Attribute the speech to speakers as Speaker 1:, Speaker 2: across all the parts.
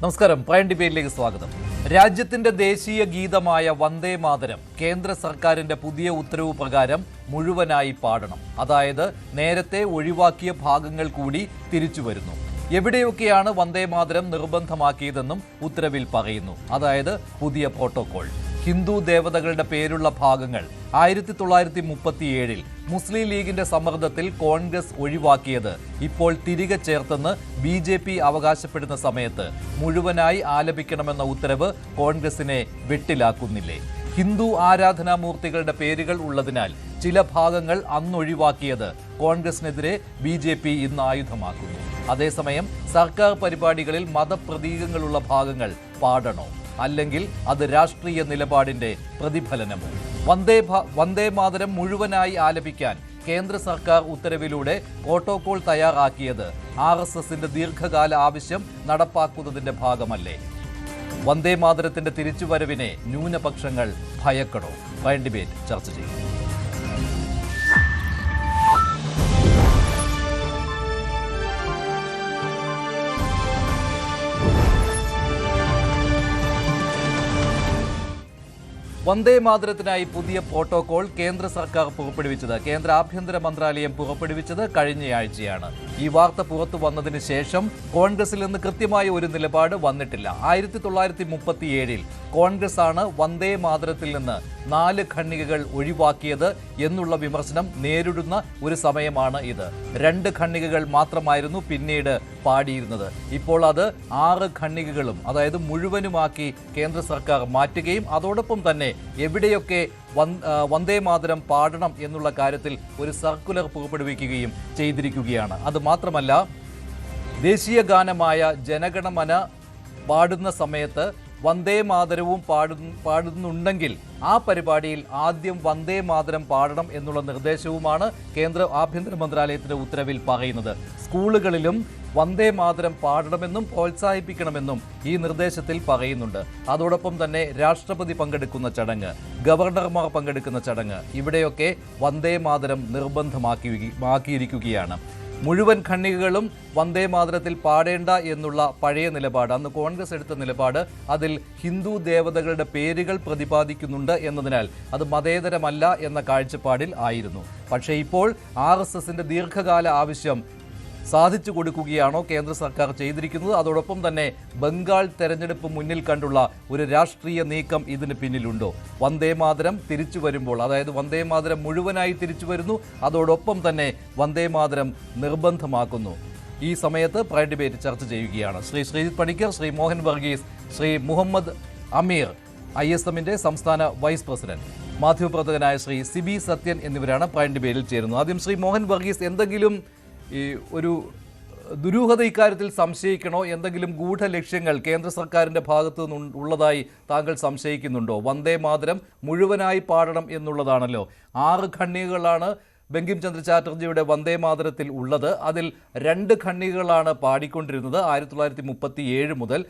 Speaker 1: നമസ്കാരം. പ്രൈം ഡിബേറ്റിലേക്ക് സ്വാഗതം. രാജ്യത്തിന്റെ ദേശീയ ഗീതമായ വന്ദേ മാതരം കേന്ദ്ര സർക്കാരിന്റെ പുതിയ ഉത്തരവ് പ്രകാരം മുഴുവനായി പാടണം. അതായത് നേരത്തെ ഒഴിവാക്കിയ ഭാഗങ്ങൾ കൂടി തിരിച്ചു വരുന്നു. എവിടെയൊക്കെയാണ് വന്ദേ മാതരം നിർബന്ധമാക്കിയതെന്നും ഉത്തരവിൽ പറയുന്നു. അതായത് പുതിയ പ്രോട്ടോകോൾ. ഹിന്ദു ദേവതകളുടെ പേരുള്ള ഭാഗങ്ങൾ 1937 മുസ്ലിം ലീഗിന്റെ സമ്മർദ്ദത്തിൽ കോൺഗ്രസ് ഒഴിവാക്കിയത് ഇപ്പോൾ തിരികെ ചേർത്തെന്ന് BJP അവകാശപ്പെടുന്ന സമയത്ത് മുഴുവനായി ആലപിക്കണമെന്ന ഉത്തരവ് കോൺഗ്രസിനെ വെട്ടിലാക്കുന്നില്ലേ? ഹിന്ദു ആരാധനാമൂർത്തികളുടെ പേരുകൾ ഉള്ളതിനാൽ ചില ഭാഗങ്ങൾ അന്നൊഴിവാക്കിയത് കോൺഗ്രസിനെതിരെ BJP ഇന്ന് ആയുധമാക്കുന്നു. അതേസമയം സർക്കാർ പരിപാടികളിൽ മതപ്രതീകങ്ങളുള്ള ഭാഗങ്ങൾ പാടണോ, അല്ലെങ്കിൽ അത് രാഷ്ട്രീയ നിലപാടിന്റെ പ്രതിഫലനമോ? വന്ദേ മാതരം മുഴുവനായി ആലപിക്കാൻ കേന്ദ്ര സർക്കാർ ഉത്തരവിലൂടെ പ്രോട്ടോകോൾ തയ്യാറാക്കിയത് RSSന്റെ ദീർഘകാല ആവശ്യം നടപ്പാക്കുന്നതിന്റെ ഭാഗമല്ലേ? വന്ദേ മാതരത്തിന്റെ തിരിച്ചുവരവിനെ ന്യൂനപക്ഷങ്ങൾ ഭയക്കണോ? പ്രൈം ഡിബേറ്റ് ചർച്ച ചെയ്യും. വന്ദേ മാതരത്തിനായി പുതിയ പ്രോട്ടോകോൾ കേന്ദ്ര സർക്കാർ പുറപ്പെടുവിച്ചത്, കേന്ദ്ര ആഭ്യന്തര മന്ത്രാലയം പുറപ്പെടുവിച്ചത് കഴിഞ്ഞയാഴ്ചയാണ്. ഈ വാർത്ത പുറത്തു വന്നതിന് ശേഷം കോൺഗ്രസിൽ നിന്ന് കൃത്യമായ ഒരു നിലപാട് വന്നിട്ടില്ല. 1937 കോൺഗ്രസ് ആണ് വന്ദേ മാതരത്തിൽ നിന്ന് 4 ഖണ്ഡികകൾ ഒഴിവാക്കിയത് എന്നുള്ള വിമർശനം നേരിടുന്ന ഒരു സമയമാണ് ഇത്. 2 ഖണ്ഡികകൾ മാത്രമായിരുന്നു പിന്നീട് പാടിയിരുന്നത്. ഇപ്പോൾ അത് 6 ഖണ്ഡികകളും, അതായത് മുഴുവനുമാക്കി കേന്ദ്ര സർക്കാർ മാറ്റുകയും അതോടൊപ്പം തന്നെ എവിടെയൊക്കെ വന്ദേ മാതരം പാടണം എന്നുള്ള കാര്യത്തിൽ ഒരു സർക്കുലർ പുറപ്പെടുവിക്കുകയും ചെയ്തിരിക്കുകയാണ്. അത് മാത്രമല്ല, ദേശീയ ഗാനമായ ജനഗണമന പാടുന്ന സമയത്ത് വന്ദേ മാതരവും പാടുന്നുണ്ടെങ്കിൽ ആ പരിപാടിയിൽ ആദ്യം വന്ദേ മാതരം പാടണം എന്നുള്ള നിർദ്ദേശവുമാണ് കേന്ദ്ര ആഭ്യന്തര മന്ത്രാലയത്തിന്റെ ഉത്തരവിൽ പറയുന്നത്. സ്കൂളുകളിലും വന്ദേ മാതരം പാടണമെന്നും പ്രോത്സാഹിപ്പിക്കണമെന്നും ഈ നിർദ്ദേശത്തിൽ പറയുന്നുണ്ട്. അതോടൊപ്പം തന്നെ രാഷ്ട്രപതി പങ്കെടുക്കുന്ന ചടങ്ങ്, ഗവർണർമാർ പങ്കെടുക്കുന്ന ചടങ്ങ്, ഇവിടെയൊക്കെ വന്ദേ മാതരം നിർബന്ധമാക്കിയിരിക്കുകയാണ്. മുഴുവൻ ഖണ്ഡികകളും വന്ദേ മാതരത്തിൽ പാടേണ്ട എന്നുള്ള പഴയ നിലപാട്, അന്ന് കോൺഗ്രസ് എടുത്ത നിലപാട്, അതിൽ ഹിന്ദു ദേവതകളുടെ പേരുകൾ പ്രതിപാദിക്കുന്നുണ്ട് എന്നതിനാൽ അത് മതേതരമല്ല എന്ന കാഴ്ചപ്പാടിൽ ആയിരുന്നു. പക്ഷേ ഇപ്പോൾ RSSന്റെ ദീർഘകാല ആവശ്യം സാധിച്ചു കൊടുക്കുകയാണോ കേന്ദ്ര സർക്കാർ ചെയ്തിരിക്കുന്നത്? അതോടൊപ്പം തന്നെ ബംഗാൾ തെരഞ്ഞെടുപ്പ് മുന്നിൽ കണ്ടുള്ള ഒരു രാഷ്ട്രീയ നീക്കം ഇതിന് പിന്നിലുണ്ടോ? വന്ദേ മാതരം തിരിച്ചു വരുമ്പോൾ, അതായത് വന്ദേ മാതരം മുഴുവനായി തിരിച്ചു വരുന്നു, അതോടൊപ്പം തന്നെ വന്ദേ മാതരം നിർബന്ധമാക്കുന്നു. ഈ സമയത്ത് പ്രൈം ഡിബേറ്റ് ചർച്ച ചെയ്യുകയാണ്. ശ്രീ ശ്രീജിത്ത് പണിക്കർ, ശ്രീ മോഹൻ വർഗീസ്, ശ്രീ മുഹമ്മദ് അമീർ, ISMന്റെ സംസ്ഥാന വൈസ് പ്രസിഡന്റ്, മാധ്യമപ്രവർത്തകനായ ശ്രീ സിബി സത്യൻ എന്നിവരാണ് പ്രൈം ഡിബേറ്റിൽ ചേരുന്നത്. ആദ്യം ശ്രീ മോഹൻ വർഗീസ്, എന്തെങ്കിലും ഒരു ദുരൂഹത ഇക്കാര്യത്തിൽ സംശയിക്കണോ? എന്തെങ്കിലും ഗൂഢലക്ഷ്യങ്ങൾ കേന്ദ്ര സർക്കാരിൻ്റെ ഭാഗത്തു നിന്നുള്ളതായി താങ്കൾ സംശയിക്കുന്നുണ്ടോ? വന്ദേ മാതരം മുഴുവനായി പാടണം എന്നുള്ളതാണല്ലോ. 6 ഖണ്ഡികകളാണ് ബങ്കിം ചന്ദ്ര ചാറ്റർജിയുടെ വന്ദേ മാതരത്തിൽ ഉള്ളത്. അതിൽ 2 ഖണ്ഡികകളാണ് പാടിക്കൊണ്ടിരുന്നത് 1937 മുതൽ.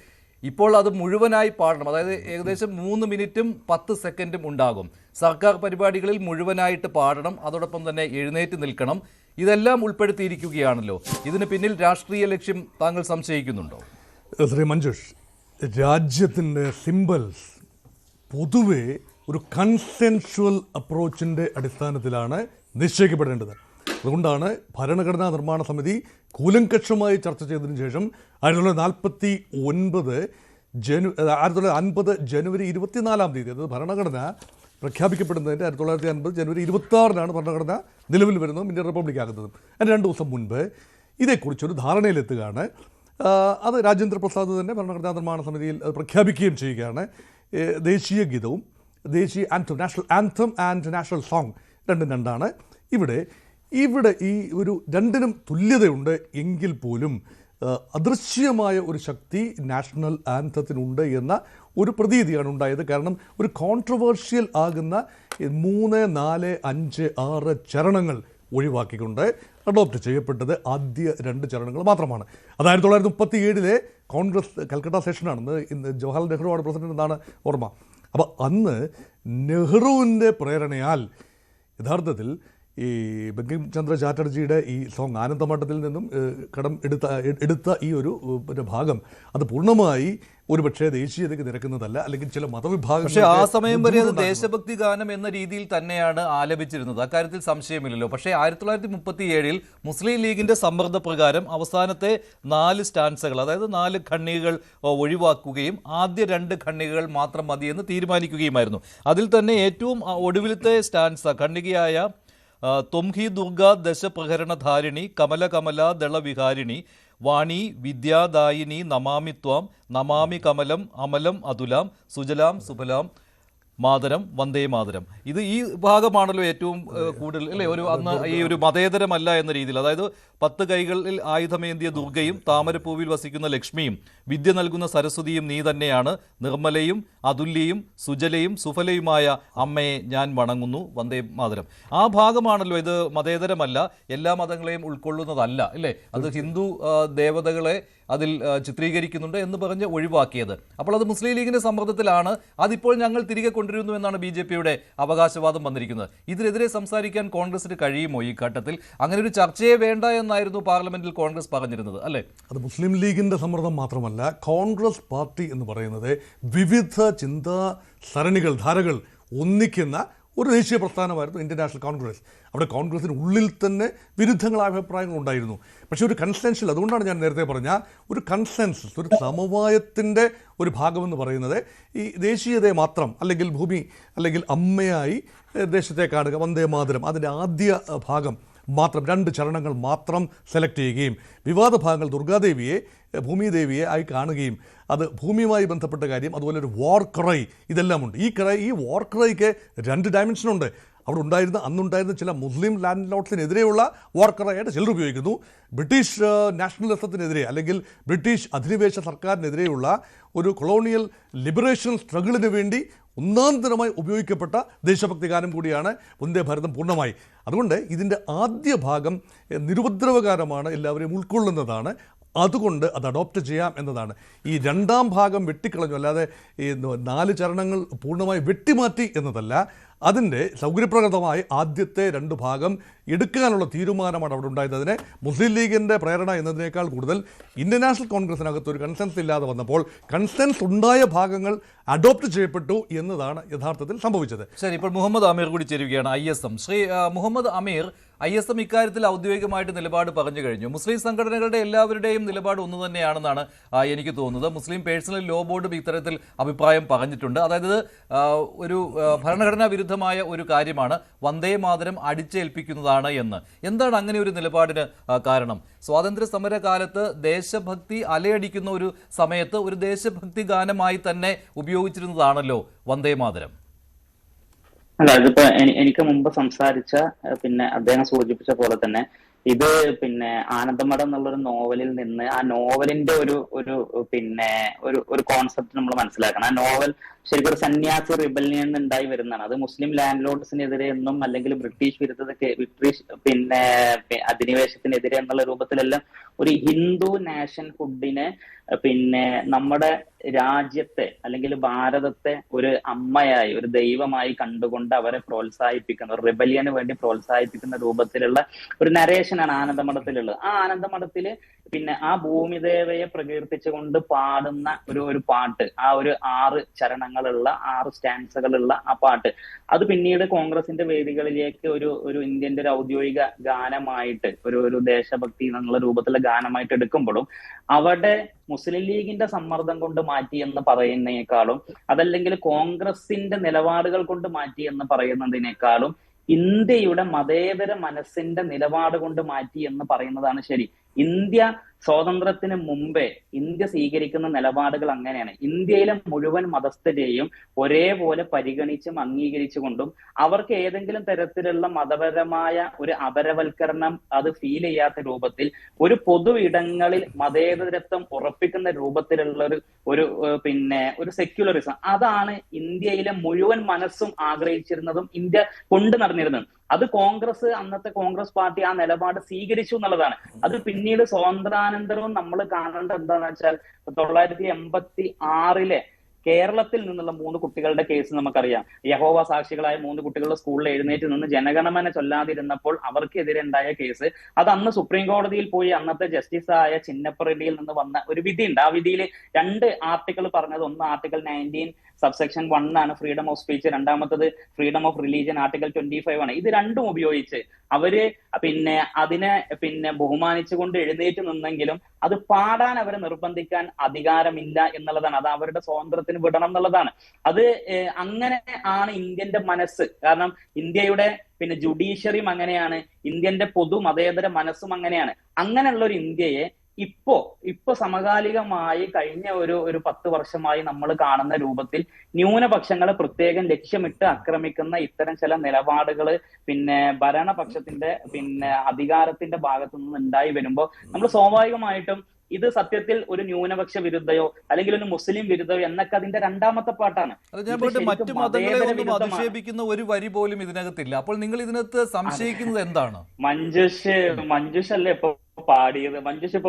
Speaker 1: ഇപ്പോൾ അത് മുഴുവനായി പാടണം, അതായത് ഏകദേശം 3 മിനിറ്റും 10 സെക്കൻഡും ഉണ്ടാകും. സർക്കാർ പരിപാടികളിൽ മുഴുവനായിട്ട് പാടണം, അതോടൊപ്പം തന്നെ എഴുന്നേറ്റ് നിൽക്കണം. ഇതെല്ലാം ഉൾപ്പെടുത്തിയിരിക്കുകയാണല്ലോ. ഇതിന് പിന്നിൽ രാഷ്ട്രീയ ലക്ഷ്യം താങ്കൾ സംശയിക്കുന്നുണ്ടോ?
Speaker 2: ശ്രീ മഞ്ജുഷ്, രാജ്യത്തിൻ്റെ സിംബൽസ് പൊതുവെ ഒരു കൺസെൻഷ്വൽ അപ്രോച്ചിൻ്റെ അടിസ്ഥാനത്തിലാണ് നിശ്ചയിക്കപ്പെടേണ്ടത്. അതുകൊണ്ടാണ് ഭരണഘടനാ നിർമ്മാണ സമിതി കൂലങ്കഷമായി ചർച്ച ചെയ്തതിനു ശേഷം 1949 1950 ജനുവരി 24 അത് ഭരണഘടന പ്രഖ്യാപിക്കപ്പെടുന്നതിൻ്റെ 1950 ജനുവരി 26 ഭരണഘടന നിലവിൽ വരുന്നതും ഇന്ത്യൻ റിപ്പബ്ലിക് ആകുന്നതും. അതിന് 2 ദിവസം മുൻപ് ഇതേക്കുറിച്ചൊരു ധാരണയിലെത്തുകയാണ്. അത് രാജേന്ദ്ര പ്രസാദ് തന്നെ ഭരണഘടനാ നിർമ്മാണ സമിതിയിൽ അത് പ്രഖ്യാപിക്കുകയും ചെയ്യുകയാണ്. ദേശീയ ഗീതവും ദേശീയ anthem, national anthem and national song രണ്ടും രണ്ടാണ്. ഇവിടെ ഈ ഒരു രണ്ടിനും തുല്യതയുണ്ട് എങ്കിൽ പോലും അദൃശ്യമായ ഒരു ശക്തി നാഷണൽ ആൻതത്തിനുണ്ട് എന്ന ഒരു പ്രതീതിയാണ് ഉണ്ടായത്. കാരണം ഒരു കോൺട്രവേഴ്ഷ്യൽ ആകുന്ന 3, 4, 5, 6 ചരണങ്ങൾ ഒഴിവാക്കിക്കൊണ്ട് അഡോപ്റ്റ് ചെയ്യപ്പെട്ടത് ആദ്യ 2 ചരണങ്ങൾ മാത്രമാണ്. അത് 1937 കോൺഗ്രസ് കൽക്കട്ട സെഷനാണ്. ഇന്ന് ജവഹർലാൽ നെഹ്റുവാണ് പ്രസിഡന്റ് എന്നാണ് ഓർമ്മ. അപ്പോൾ അന്ന് നെഹ്റുവിൻ്റെ പ്രേരണയാൽ യഥാർത്ഥത്തിൽ ഈ ബങ്കിം ചന്ദ്ര ചാറ്റർജിയുടെ ഈ സോങ് ആനന്ദമഠത്തിൽ നിന്നും കടം എടുത്ത ഈ ഒരു പിന്നെ ഭാഗം അത് പൂർണ്ണമായി ഒരുപക്ഷെ ദേശീയതയ്ക്ക് നിരക്കുന്നതല്ല, അല്ലെങ്കിൽ ചില മതവിഭാഗങ്ങൾ.
Speaker 1: പക്ഷേ ആ സമയം വരെ അത് ദേശഭക്തി ഗാനം എന്ന രീതിയിൽ തന്നെയാണ് ആലപിച്ചിരുന്നത്, അക്കാര്യത്തിൽ സംശയമില്ലല്ലോ. പക്ഷേ 1937 മുസ്ലിം ലീഗിന്റെ സമ്മർദ്ദപ്രകാരം അവസാനത്തെ 4 സ്റ്റാൻസകൾ, അതായത് 4 ഖണ്ഡികകൾ ഒഴിവാക്കുകയും ആദ്യ 2 ഖണ്ഡികകൾ മാത്രം മതിയെന്ന് തീരുമാനിക്കുകയുമായിരുന്നു. അതിൽ തന്നെ ഏറ്റവും ഒടുവിലത്തെ സ്റ്റാൻസ ഖണ്ഡികയായ ത്വംഹി ദുർഗ ദശപ്രഹരണധാരിണി കമല കമല ദളവിഹാരിണി വാണി വിദ്യാദായിനി നമാമി ത്വാം നമാമി കമലം അമലം അതുലാം സുജലാം സുഫലാം മാതരം വന്ദേ മാതരം. ഇത് ഈ ഭാഗമാണല്ലോ ഏറ്റവും കൂടുതൽ അല്ലേ ഒരു അന്ന് ഈ ഒരു മതേതരമല്ല എന്ന രീതിയിൽ, അതായത് 10 കൈകളിൽ ആയുധമേന്തിയ ദുർഗയും താമരപ്പൂവിൽ വസിക്കുന്ന ലക്ഷ്മിയും വിദ്യ നൽകുന്ന സരസ്വതിയും നീ തന്നെയാണ്, നിർമ്മലയും അതുല്യയും സുജലയും സുഫലയുമായ അമ്മയെ ഞാൻ വണങ്ങുന്നു വന്ദേ മാതരം. ആ ഭാഗമാണല്ലോ ഇത് മതേതരമല്ല, എല്ലാ മതങ്ങളെയും ഉൾക്കൊള്ളുന്നതല്ല അല്ലേ, അത് ഹിന്ദു ദേവതകളെ അതിൽ ചിത്രീകരിക്കുന്നുണ്ട് എന്ന് പറഞ്ഞ് ഒഴിവാക്കിയത്. അപ്പോൾ അത് മുസ്ലിം ലീഗിന്റെ സമ്മർദ്ദത്തിലാണ്, അതിപ്പോൾ ഞങ്ങൾ തിരികെ കൊണ്ടുവരുന്നു എന്നാണ് BJPയുടെ അവകാശവാദം വന്നിരിക്കുന്നത്. ഇതിനെതിരെ സംസാരിക്കാൻ കോൺഗ്രസിന് കഴിയുമോ ഈ ഘട്ടത്തിൽ? അങ്ങനെ ഒരു ചർച്ചയെ വേണ്ട എന്നായിരുന്നു പാർലമെന്റിൽ കോൺഗ്രസ് പറഞ്ഞിരുന്നത് അല്ലേ? അത്
Speaker 2: മുസ്ലിം ലീഗിന്റെ സമ്മർദ്ദം മാത്രമല്ല, കോൺഗ്രസ് പാർട്ടി എന്ന് പറയുന്നത് വിവിധ ചിന്താ സരണികൾ ധാരകൾ ഒന്നിക്കുന്ന ഒരു ദേശീയ പ്രസ്ഥാനമായിരുന്നു ഇന്ത്യൻ നാഷണൽ കോൺഗ്രസ്. അവിടെ കോൺഗ്രസിന് ഉള്ളിൽ തന്നെ വിരുദ്ധങ്ങളായ അഭിപ്രായങ്ങൾ ഉണ്ടായിരുന്നു. പക്ഷേ ഒരു കൺസെൻഷ്യൽ, അതുകൊണ്ടാണ് ഞാൻ നേരത്തെ പറഞ്ഞ ഒരു കൺസെൻസസ്, ഒരു സമവായത്തിൻ്റെ ഒരു ഭാഗമെന്ന് പറയുന്നത് ഈ ദേശീയതയെ മാത്രം, അല്ലെങ്കിൽ ഭൂമി അല്ലെങ്കിൽ അമ്മയായി ദേശത്തെ കാണുക, വന്ദേ മാതരം, അതിൻ്റെ ആദ്യ ഭാഗം മാത്രം 2 ചരണങ്ങൾ മാത്രം സെലക്ട് ചെയ്യുകയും വിവാദ ഭാഗങ്ങൾ ദുർഗാദേവിയെ ഭൂമിദേവിയെ ആയി കാണുകയും അത് ഭൂമിയുമായി ബന്ധപ്പെട്ട കാര്യം, അതുപോലെ ഒരു വാർ ക്രൈ, ഇതെല്ലാമുണ്ട്. ഈ വാർ ക്രൈക്ക് 2 ഡയമെൻഷനുണ്ട്. അവിടെ അന്നുണ്ടായിരുന്ന ചില മുസ്ലിം ലാൻഡ് ലോഡ്സിനെതിരെയുള്ള വാർ ക്രൈയായിട്ട് ചിലർ ഉപയോഗിക്കുന്നു. ബ്രിട്ടീഷ് നാഷണലിസത്തിനെതിരെ അല്ലെങ്കിൽ ബ്രിട്ടീഷ് അധിനിവേശ സർക്കാരിനെതിരെയുള്ള ഒരു കൊളോണിയൽ ലിബറേഷൻ സ്ട്രഗിളിന് വേണ്ടി ഒന്നാന്തരമായി ഉപയോഗിക്കപ്പെട്ട ദേശഭക്തി ഗാനം കൂടിയാണ് വന്ദേ ഭാരതം പൂർണ്ണമായി. അതുകൊണ്ട് ഇതിൻ്റെ ആദ്യ ഭാഗം നിരുപദ്രവകാരമാണ്, എല്ലാവരെയും ഉൾക്കൊള്ളുന്നതാണ്, അതുകൊണ്ട് അത് അഡോപ്റ്റ് ചെയ്യാം എന്നതാണ്. ഈ 2ാം ഭാഗം വെട്ടിക്കളഞ്ഞു, അല്ലാതെ ഈ 4 ചരണങ്ങൾ പൂർണ്ണമായി വെട്ടിമാറ്റി എന്നതല്ല. അതിൻ്റെ സൗകര്യപ്രദമായി ആദ്യത്തെ 2 ഭാഗം എടുക്കാനുള്ള തീരുമാനമാണ് അവിടെ ഉണ്ടായത്. അതിനെ മുസ്ലിം ലീഗിൻ്റെ പ്രേരണ എന്നതിനേക്കാൾ കൂടുതൽ ഇന്ത്യൻ നാഷണൽ കോൺഗ്രസിനകത്ത് ഒരു കൺസെൻസ് ഇല്ലാതെ വന്നപ്പോൾ കൺസെൻസ് ഉണ്ടായ ഭാഗങ്ങൾ അഡോപ്റ്റ് ചെയ്യപ്പെട്ടു എന്നതാണ് യഥാർത്ഥത്തിൽ സംഭവിച്ചത്.
Speaker 1: ശരി, ഇപ്പോൾ മുഹമ്മദ് അമീർ കൂടി ചേരുകയാണ്, ISM. ശ്രീ മുഹമ്മദ് അമീർ, ISM ഇക്കാര്യത്തിൽ ഔദ്യോഗികമായിട്ട് നിലപാട് പറഞ്ഞു കഴിഞ്ഞു. മുസ്ലിം സംഘടനകളുടെ എല്ലാവരുടെയും നിലപാട് ഒന്ന് തന്നെയാണെന്നാണ് എനിക്ക് തോന്നുന്നത്. മുസ്ലിം പേഴ്സണൽ ലോ ബോർഡും ഇത്തരത്തിൽ അഭിപ്രായം പറഞ്ഞിട്ടുണ്ട്. അതായത് ഒരു ഭരണഘടനാ വിരുദ്ധമായ ഒരു കാര്യമാണ് വന്ദേ മാതരം അടിച്ചേൽപ്പിക്കുന്നതാണ് എന്ന്. എന്താണ് അങ്ങനെ ഒരു നിലപാടിന് കാരണം? സ്വാതന്ത്ര്യ സമര കാലത്ത് ദേശഭക്തി അലയടിക്കുന്ന ഒരു സമയത്ത് ഒരു ദേശഭക്തി ഗാനമായി തന്നെ ഉപയോഗിച്ചിരുന്നതാണല്ലോ വന്ദേ മാതരം.
Speaker 3: അല്ല, ഇതിപ്പോ എനിക്ക് മുമ്പ് സംസാരിച്ച അദ്ദേഹം സൂചിപ്പിച്ച പോലെ തന്നെ ഇത് ആനന്ദമഠം എന്നുള്ളൊരു നോവലിൽ നിന്ന് ആ നോവലിന്റെ ഒരു കോൺസെപ്റ്റ് നമ്മൾ മനസ്സിലാക്കണം. ആ നോവൽ ശരിക്കും ഒരു സന്യാസി റിബല്യൻ ഉണ്ടായി വരുന്നതാണ്. അത് മുസ്ലിം ലാൻഡ് ലോഡ്സിനെതിരെ എന്നും അല്ലെങ്കിൽ ബ്രിട്ടീഷ് ബ്രിട്ടീഷ് അധിനിവേശത്തിനെതിരെ എന്നുള്ള രൂപത്തിലെല്ലാം ഒരു ഹിന്ദു നാഷൻഹുഡിനെ നമ്മുടെ രാജ്യത്തെ അല്ലെങ്കിൽ ഭാരതത്തെ ഒരു അമ്മയായി, ഒരു ദൈവമായി കണ്ടുകൊണ്ട് അവരെ പ്രോത്സാഹിപ്പിക്കുന്ന, ഒരു റിബല്യന് വേണ്ടി പ്രോത്സാഹിപ്പിക്കുന്ന രൂപത്തിലുള്ള ഒരു നരേഷനാണ് ആനന്ദമഠത്തിലുള്ളത്. ആ ആനന്ദമഠത്തില് ആ ഭൂമിദേവയെ പ്രകീർത്തിച്ചുകൊണ്ട് പാടുന്ന ഒരു പാട്ട്, ആ ഒരു 6 ചരണങ്ങളുള്ള 6 സ്റ്റാൻസകളുള്ള ആ പാട്ട്, അത് പിന്നീട് കോൺഗ്രസിന്റെ വേദികളിലേക്ക് ഒരു ഇന്ത്യന്റെ ഒരു ഔദ്യോഗിക ഗാനമായിട്ട് ഒരു ദേശഭക്തി എന്നുള്ള രൂപത്തിലുള്ള ഗാനമായിട്ട് എടുക്കുമ്പോഴും അവിടെ മുസ്ലിം ലീഗിന്റെ സമ്മർദ്ദം കൊണ്ട് മാറ്റി എന്ന് പറയുന്നതിനേക്കാളും, അതല്ലെങ്കിൽ കോൺഗ്രസിന്റെ നിലപാടുകൾ കൊണ്ട് മാറ്റി എന്ന് പറയുന്നതിനേക്കാളും ഇന്ത്യയുടെ മതേതര മനസ്സിന്റെ നിലപാട് കൊണ്ട് മാറ്റി എന്ന് പറയുന്നതാണ് ശരി. ഇന്ത്യ സ്വാതന്ത്ര്യത്തിന് മുമ്പേ ഇന്ത്യ സ്വീകരിക്കുന്ന നിലപാടുകൾ അങ്ങനെയാണ്. ഇന്ത്യയിലെ മുഴുവൻ മതസ്ഥരെയും ഒരേപോലെ പരിഗണിച്ചും അംഗീകരിച്ചുകൊണ്ടും അവർക്ക് ഏതെങ്കിലും തരത്തിലുള്ള മതപരമായ ഒരു അപരവൽക്കരണം അത് ഫീൽ ചെയ്യാത്ത രൂപത്തിൽ ഒരു പൊതു ഇടങ്ങളിൽ മതേതരത്വം ഉറപ്പിക്കുന്ന രൂപത്തിലുള്ള ഒരു സെക്യുലറിസം, അതാണ് ഇന്ത്യയിലെ മുഴുവൻ മനസ്സും ആഗ്രഹിച്ചിരുന്നതും ഇന്ത്യ കൊണ്ടു നടന്നിരുന്നത്. അത് അന്നത്തെ കോൺഗ്രസ് പാർട്ടി ആ നിലപാട് സ്വീകരിച്ചു എന്നുള്ളതാണ്. അത് പിന്നീട് സ്വാതന്ത്ര്യാനന്തരവും നമ്മൾ കാണേണ്ടത് എന്താണെന്ന് വെച്ചാൽ 1986 കേരളത്തിൽ നിന്നുള്ള 3 കുട്ടികളുടെ കേസ് നമുക്കറിയാം. യഹോവ സാക്ഷികളായ 3 കുട്ടികളുടെ സ്കൂളിൽ എഴുന്നേറ്റ് നിന്ന് ജനഗണമന ചൊല്ലാതിരുന്നപ്പോൾ അവർക്കെതിരെ ഉണ്ടായ കേസ്, അത് അന്ന് സുപ്രീം കോടതിയിൽ പോയി അന്നത്തെ ജസ്റ്റിസ് ആയ ചിന്നപ്പറെഡ്ഡിയിൽ നിന്ന് വന്ന ഒരു വിധിയുണ്ട്. ആ വിധിയിൽ 2 ആർട്ടിക്കിൾ പറഞ്ഞത്, ഒന്ന് ആർട്ടിക്കിൾ 19 സബ്സെക്ഷൻ 1 ആണ് ഫ്രീഡം ഓഫ് സ്പീച്ച്, രണ്ടാമത്തത് ഫ്രീഡം ഓഫ് റിലീജിയൻ ആർട്ടിക്കിൾ 25 ആണ്. ഇത് രണ്ടും ഉപയോഗിച്ച് അവര് അതിനെ ബഹുമാനിച്ചുകൊണ്ട് എഴുന്നേറ്റ് നിന്നെങ്കിലും അത് പാടാൻ അവരെ നിർബന്ധിക്കാൻ അധികാരമില്ല എന്നുള്ളതാണ്. അത് അവരുടെ സ്വാതന്ത്ര്യത്തിന് വിടണം എന്നുള്ളതാണ്. അത് അങ്ങനെ ആണ് ഇന്ത്യന്റെ മനസ്സ്. കാരണം ഇന്ത്യയുടെ ജുഡീഷ്യറിയും അങ്ങനെയാണ്, ഇന്ത്യന്റെ പൊതു മതേതര മനസ്സും അങ്ങനെയാണ്. അങ്ങനെയുള്ള ഒരു ഇന്ത്യയെ ഇപ്പോ സമകാലികമായി കഴിഞ്ഞ ഒരു 10 വർഷമായി നമ്മൾ കാണുന്ന രൂപത്തിൽ ന്യൂനപക്ഷങ്ങളെ പ്രത്യേകം ലക്ഷ്യമിട്ട് ആക്രമിക്കുന്ന ഇത്തരം ചില നിലപാടുകള് ഭരണപക്ഷത്തിന്റെ അധികാരത്തിന്റെ ഭാഗത്തു നിന്ന് ഉണ്ടായി വരുമ്പോൾ നമ്മൾ സ്വാഭാവികമായിട്ടും ഇത് സത്യത്തിൽ ഒരു ന്യൂനപക്ഷ വിരുദ്ധയോ അല്ലെങ്കിൽ ഒരു മുസ്ലിം വിരുദ്ധയോ എന്നൊക്കെ അതിന്റെ രണ്ടാമത്തെ പാട്ടാണ്.
Speaker 1: മറ്റു മതങ്ങളെ ഒന്നും അധിക്ഷേപിക്കുന്ന ഒരു വരി പോലും ഇതിനകത്തില്ല. അപ്പോൾ നിങ്ങൾ ഇതിനകത്ത് സംശയിക്കുന്നത് എന്താണ്?
Speaker 3: മഞ്ജുഷ് അല്ലേ ഇപ്പൊ പാടിയത്? മഞ്ജുഷ്